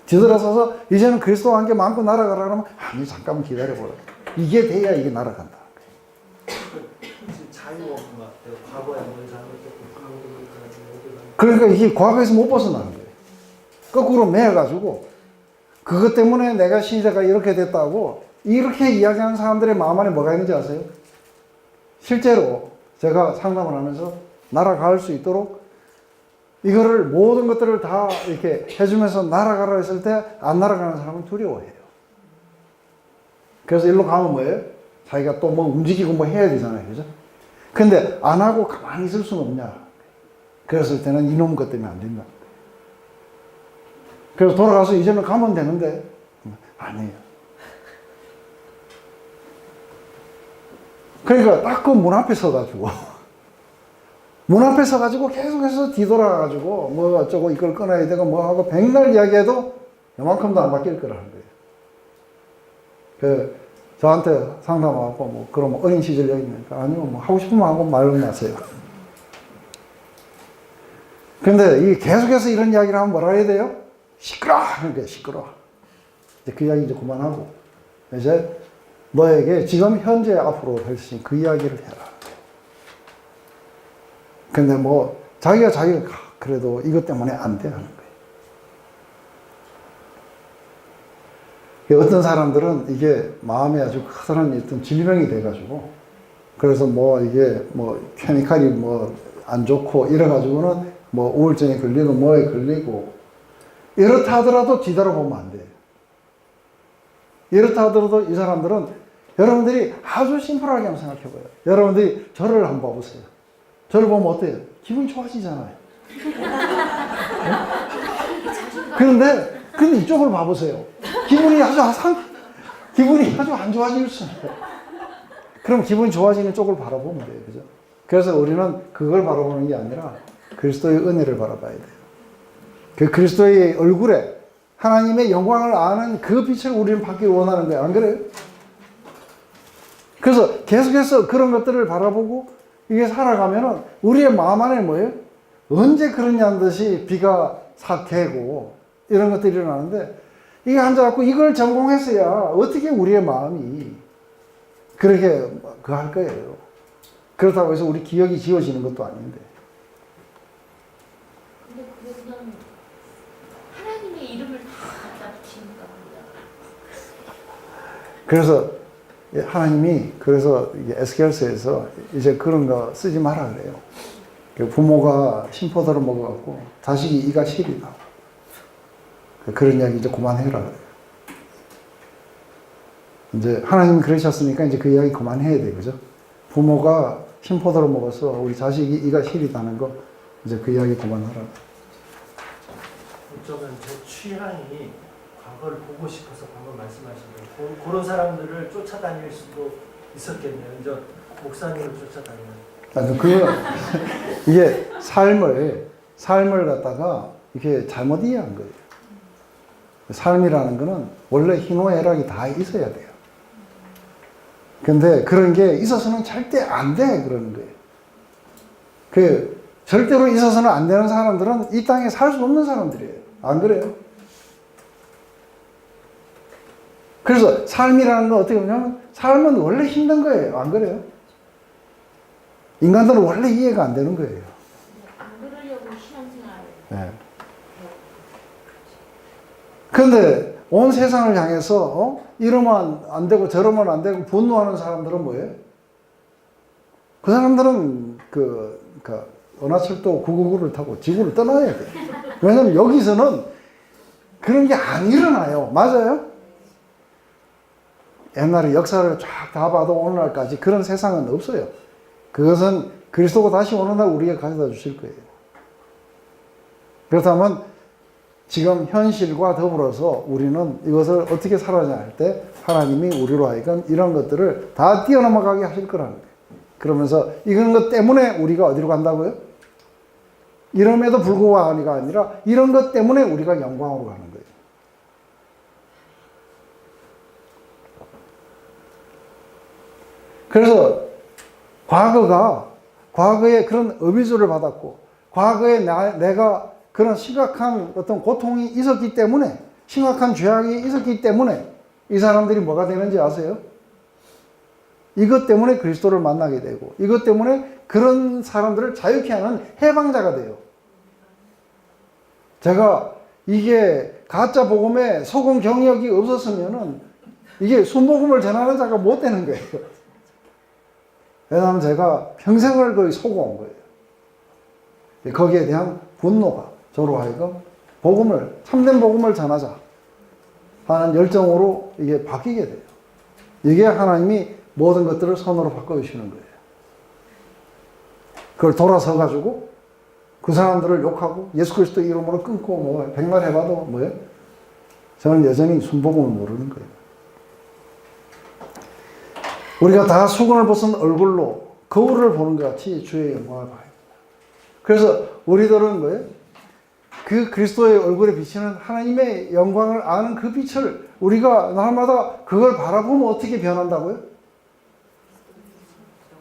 뒤돌아서서, 이제는 그리스도와 함께 마음껏 날아가라 그러면, 아니, 잠깐만 기다려보라. 이게 돼야 이게 날아간다. 자유가 없는 것 같아요. 과거에 뭘 잘못했고, 그러니까 이게 과거에서 못 벗어나는 거예요. 거꾸로 매여가지고, 그것 때문에 내가 신자가 이렇게 됐다고, 이렇게 이야기하는 사람들의 마음 안에 뭐가 있는지 아세요? 실제로 제가 상담을 하면서 날아갈 수 있도록 이거를 모든 것들을 다 이렇게 해주면서 날아가라 했을 때 안 날아가는 사람은 두려워해요. 그래서 일로 가면 뭐예요? 자기가 또 뭐 움직이고 뭐 해야 되잖아요. 그죠? 근데 안 하고 가만히 있을 수는 없냐. 그랬을 때는 이놈 것 때문에 안 된다. 그래서 돌아가서 이제는 가면 되는데 아니에요. 그러니까 딱 그 문 앞에 서가지고 문 앞에 서가지고 계속해서 뒤돌아가지고 뭐 어쩌고 이걸 끊어야 되고 뭐 하고 백날 이야기해도 요만큼도 안 바뀔 거라는 거예요. 저한테 상담하고 뭐 그럼 어린 시절 얘기니까 아니요 뭐 하고 싶으면 하고 말은 마세요. 근데 이 계속해서 이런 이야기를 하면 뭐라 해야 돼요? 시끄러! 하는 거예요. 시끄러. 이제 그 이야기 이제 그만하고 이제 너에게 지금 현재 앞으로 할 수 있는 그 이야기를 해라. 근데 뭐 자기가 그래도 이것 때문에 안 돼 하는 거예요. 어떤 사람들은 이게 마음에 아주 커다란 어떤 질병이 돼가지고 그래서 뭐 이게 뭐 케미칼이 뭐 안 좋고 이래가지고는 뭐 우울증에 걸리고 뭐에 걸리고 이렇다 하더라도 뒤돌아보면 안 돼요. 이렇다 하더라도 이 사람들은 여러분들이 아주 심플하게 한번 생각해봐요. 여러분들이 저를 한번 봐보세요. 저를 보면 어때요? 기분이 좋아지잖아요. 네? 근데 이쪽을 봐보세요. 기분이 아주 안 좋아질 수 있어요. 그럼 기분이 좋아지는 쪽을 바라보면 돼요. 그죠? 그래서 우리는 그걸 바라보는 게 아니라 그리스도의 은혜를 바라봐야 돼요. 그 그리스도의 얼굴에 하나님의 영광을 아는 그 빛을 우리는 받기 원하는 거예요. 안 그래요? 그래서 계속해서 그런 것들을 바라보고 이게 살아가면은 우리의 마음 안에 뭐예요? 언제 그러냐는 듯이 비가 삭 개고 이런 것들이 일어나는데 이게 앉아갖고 이걸 전공했어야 어떻게 우리의 마음이 그렇게 그 할 거예요. 그렇다고 해서 우리 기억이 지워지는 것도 아닌데. 근데 그거는 하나님의 이름을 다 갖다 붙이니까 그래서 하나님이 그래서 에스겔서에서 이제 그런 거 쓰지 마라 그래요. 부모가 심포도를 먹어갖고 자식이 이가 시리다. 그런 이야기 이제 그만해라 그래요. 이제 하나님이 그러셨으니까 이제 그 이야기 그만해야 돼, 그죠? 부모가 심포도를 먹어서 우리 자식이 이가 시리다는 거 이제 그 이야기 그만하라. 어쩌면 제 취향이 과거를 보고 싶어서 방금 말씀하신 대로 그런 사람들을 쫓아다닐 수도 있었겠네요. 이제 목사님을 쫓아다니는. 아니, 이게 삶을 갖다가 이렇게 잘못 이해한 거예요. 삶이라는 거는 원래 희노애락이 다 있어야 돼요. 근데 그런 게 있어서는 절대 안 돼, 그러는 거예요. 절대로 있어서는 안 되는 사람들은 이 땅에 살 수 없는 사람들이에요. 안 그래요? 그래서 삶이라는 건 어떻게 보냐면 삶은 원래 힘든 거예요. 안 그래요? 인간들은 원래 이해가 안 되는 거예요. 안 그러려고 신앙생활을. 네. 그런데 온 세상을 향해서 이러면 안 되고 저러면 안 되고 분노하는 사람들은 뭐예요? 그 사람들은 은하철도 999를 타고 지구를 떠나야 돼요. 왜냐하면 여기서는 그런 게 안 일어나요. 맞아요? 옛날에 역사를 쫙 다 봐도 오늘날까지 그런 세상은 없어요. 그것은 그리스도가 다시 오는 날 우리에게 가져다 주실 거예요. 그렇다면 지금 현실과 더불어서 우리는 이것을 어떻게 살아야 할 때 하나님이 우리로 하여금 이런 것들을 다 뛰어넘어가게 하실 거라는 거예요. 그러면서 이런 것 때문에 우리가 어디로 간다고요? 이름에도 불구하고가 아니라 이런 것 때문에 우리가 영광으로 가는 거예요. 그래서 과거에 그런 어비주를 받았고 과거에 내가 그런 심각한 어떤 고통이 있었기 때문에 심각한 죄악이 있었기 때문에 이 사람들이 뭐가 되는지 아세요? 이것 때문에 그리스도를 만나게 되고 이것 때문에 그런 사람들을 자유케 하는 해방자가 돼요. 제가 이게 가짜 복음에 속은 경력이 없었으면은 이게 순복음을 전하는 자가 못 되는 거예요. 왜냐하면 제가 평생을 거의 속아온 거예요. 거기에 대한 분노가 저로 하여금 참된 복음을 전하자 하는 열정으로 이게 바뀌게 돼요. 이게 하나님이 모든 것들을 선으로 바꿔주시는 거예요. 그걸 돌아서가지고 그 사람들을 욕하고 예수 그리스도 이름으로 끊고 백날 해봐도 뭐예요? 저는 여전히 순복음을 모르는 거예요. 우리가 다 수건을 벗은 얼굴로 거울을 보는 것 같이 주의 영광을 봐야 됩니다. 그래서 우리들은 뭐예요? 그 그리스도의 얼굴에 비치는 하나님의 영광을 아는 그 빛을 우리가 날마다 그걸 바라보면 어떻게 변한다고요?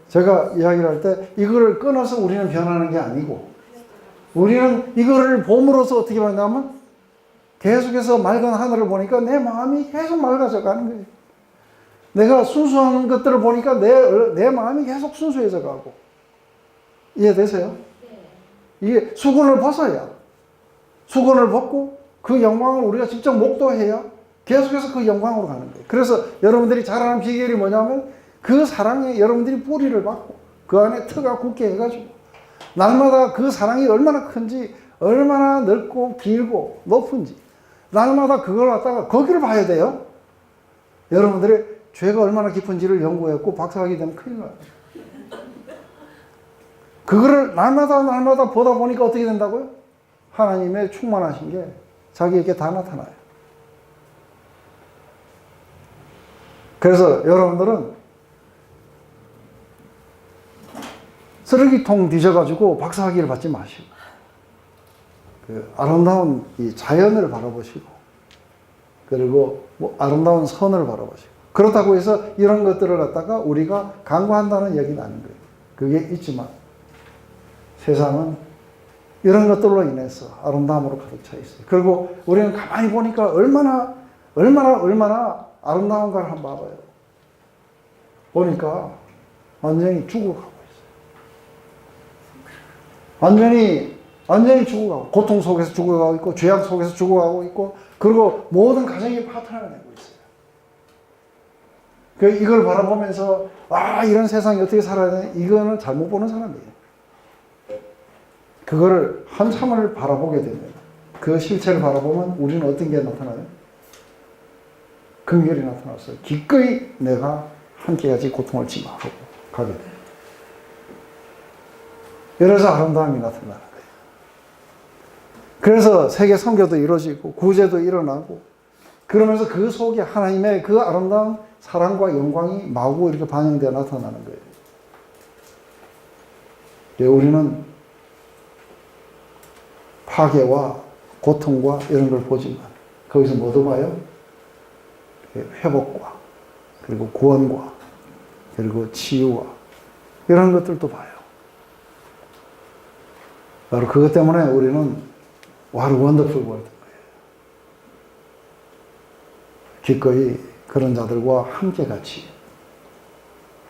제가 이야기를 할 때 이거를 끊어서 우리는 변하는 게 아니고 우리는 이거를 봄으로써 어떻게 변하냐면 계속해서 맑은 하늘을 보니까 내 마음이 계속 맑아져 가는 거예요. 내가 순수한 것들을 보니까 내 마음이 계속 순수해져 가고. 이해되세요? 이게 수건을 벗어야 수건을 벗고 그 영광을 우리가 직접 목도해야 계속해서 그 영광으로 가는 거예요. 그래서 여러분들이 잘하는 비결이 뭐냐면 그 사랑에 여러분들이 뿌리를 받고 그 안에 터가 굳게 해가지고 날마다 그 사랑이 얼마나 큰지 얼마나 넓고 길고 높은지 날마다 그걸 갖다가 거기를 봐야 돼요. 여러분들의 죄가 얼마나 깊은지를 연구했고 박사하게 되면 큰일 나요. 그거를 날마다 보다 보니까 어떻게 된다고요? 하나님의 충만하신 게 자기에게 다 나타나요. 그래서 여러분들은 쓰레기통 뒤져가지고 박사학위를 받지 마시고 그 아름다운 이 자연을 바라보시고 그리고 아름다운 선을 바라보시고 그렇다고 해서 이런 것들을 갖다가 우리가 간과한다는 얘기는 아닌 거예요. 그게 있지만 세상은 이런 것들로 인해서 아름다움으로 가득 차 있어요. 그리고 우리는 가만히 보니까 얼마나 얼마나 아름다운가를 한번 봐봐요. 보니까 완전히 죽어가고 있어요. 완전히 죽어가고, 고통 속에서 죽어가고 있고, 죄악 속에서 죽어가고 있고, 그리고 모든 가정이 파탄을 내고 있어요. 이걸 바라보면서, 이런 세상이 어떻게 살아야 되나? 이거는 잘못 보는 사람이에요. 그거를 한참을 바라보게 됩니다. 그 실체를 바라보면 우리는 어떤 게 나타나요? 긍휼이 나타났어요. 기꺼이 내가 함께같이 고통을 지마하고 가게 돼요. 이래서 아름다움이 나타나는 거예요. 그래서 세계 선교도 이루어지고 구제도 일어나고 그러면서 그 속에 하나님의 그 아름다운 사랑과 영광이 마구 이렇게 반영되어 나타나는 거예요. 우리는 파괴와 고통과 이런 걸 보지만 거기서 뭐도 봐요? 회복과 그리고 구원과 그리고 치유와 이런 것들도 봐요. 바로 그것 때문에 우리는 What a wonderful world 거예요. 기꺼이 그런 자들과 함께 같이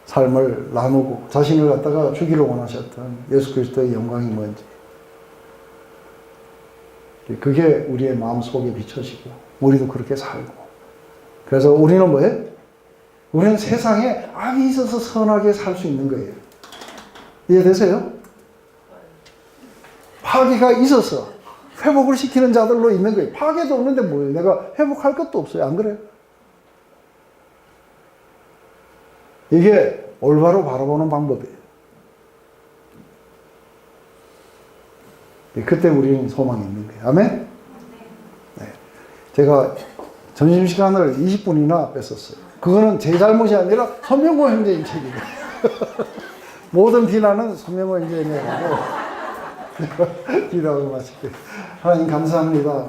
삶을 나누고 자신을 갖다가 주기를 원하셨던 예수 그리스도의 영광이 뭔지 그게 우리의 마음속에 비춰지고 우리도 그렇게 살고 그래서 우리는 뭐예요? 우리는 세상에 악이 있어서 선하게 살 수 있는 거예요. 이해되세요? 파괴가 있어서 회복을 시키는 자들로 있는 거예요. 파괴도 없는데 뭐예요? 내가 회복할 것도 없어요. 안 그래요? 이게 올바로 바라보는 방법이에요. 그때 우리는 소망이 있는 거예요. 아멘? 네. 제가 점심시간을 20분이나 뺐었어요. 그거는 제 잘못이 아니라 손명호 형제님 책이에요. 모든 비난은 손명호 형제님이 하고 기도하고 마칠게요. 하나님 감사합니다.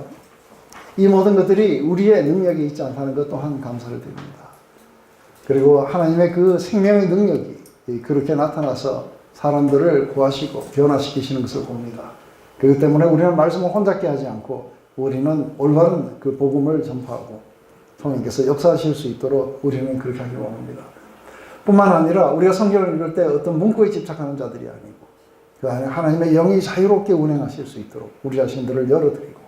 이 모든 것들이 우리의 능력이 있지 않다는 것 또한 감사를 드립니다. 그리고 하나님의 그 생명의 능력이 그렇게 나타나서 사람들을 구하시고 변화시키시는 것을 봅니다. 그렇기 때문에 우리는 말씀을 혼잡게 하지 않고 우리는 올바른 그 복음을 전파하고 성령께서 역사하실 수 있도록 우리는 그렇게 하기를 원합니다. 뿐만 아니라 우리가 성경을 읽을 때 어떤 문구에 집착하는 자들이 아니고 그 안에 하나님의 영이 자유롭게 운행하실 수 있도록 우리 자신들을 열어드리고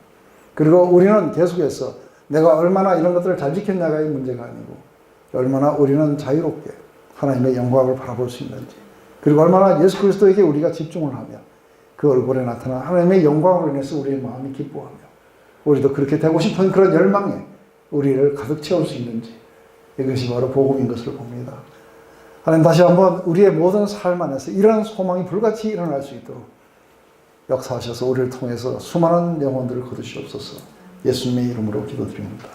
그리고 우리는 계속해서 내가 얼마나 이런 것들을 잘 지켰냐가의 문제가 아니고 얼마나 우리는 자유롭게 하나님의 영광을 바라볼 수 있는지 그리고 얼마나 예수 그리스도에게 우리가 집중을 하며 그 얼굴에 나타난 하나님의 영광으로 인해서 우리의 마음이 기뻐하며 우리도 그렇게 되고 싶은 그런 열망에 우리를 가득 채울 수 있는지 이것이 바로 복음인 것을 봅니다. 하나님 다시 한번 우리의 모든 삶 안에서 이런 소망이 불같이 일어날 수 있도록 역사하셔서 우리를 통해서 수많은 영혼들을 거두시옵소서. 예수님의 이름으로 기도드립니다.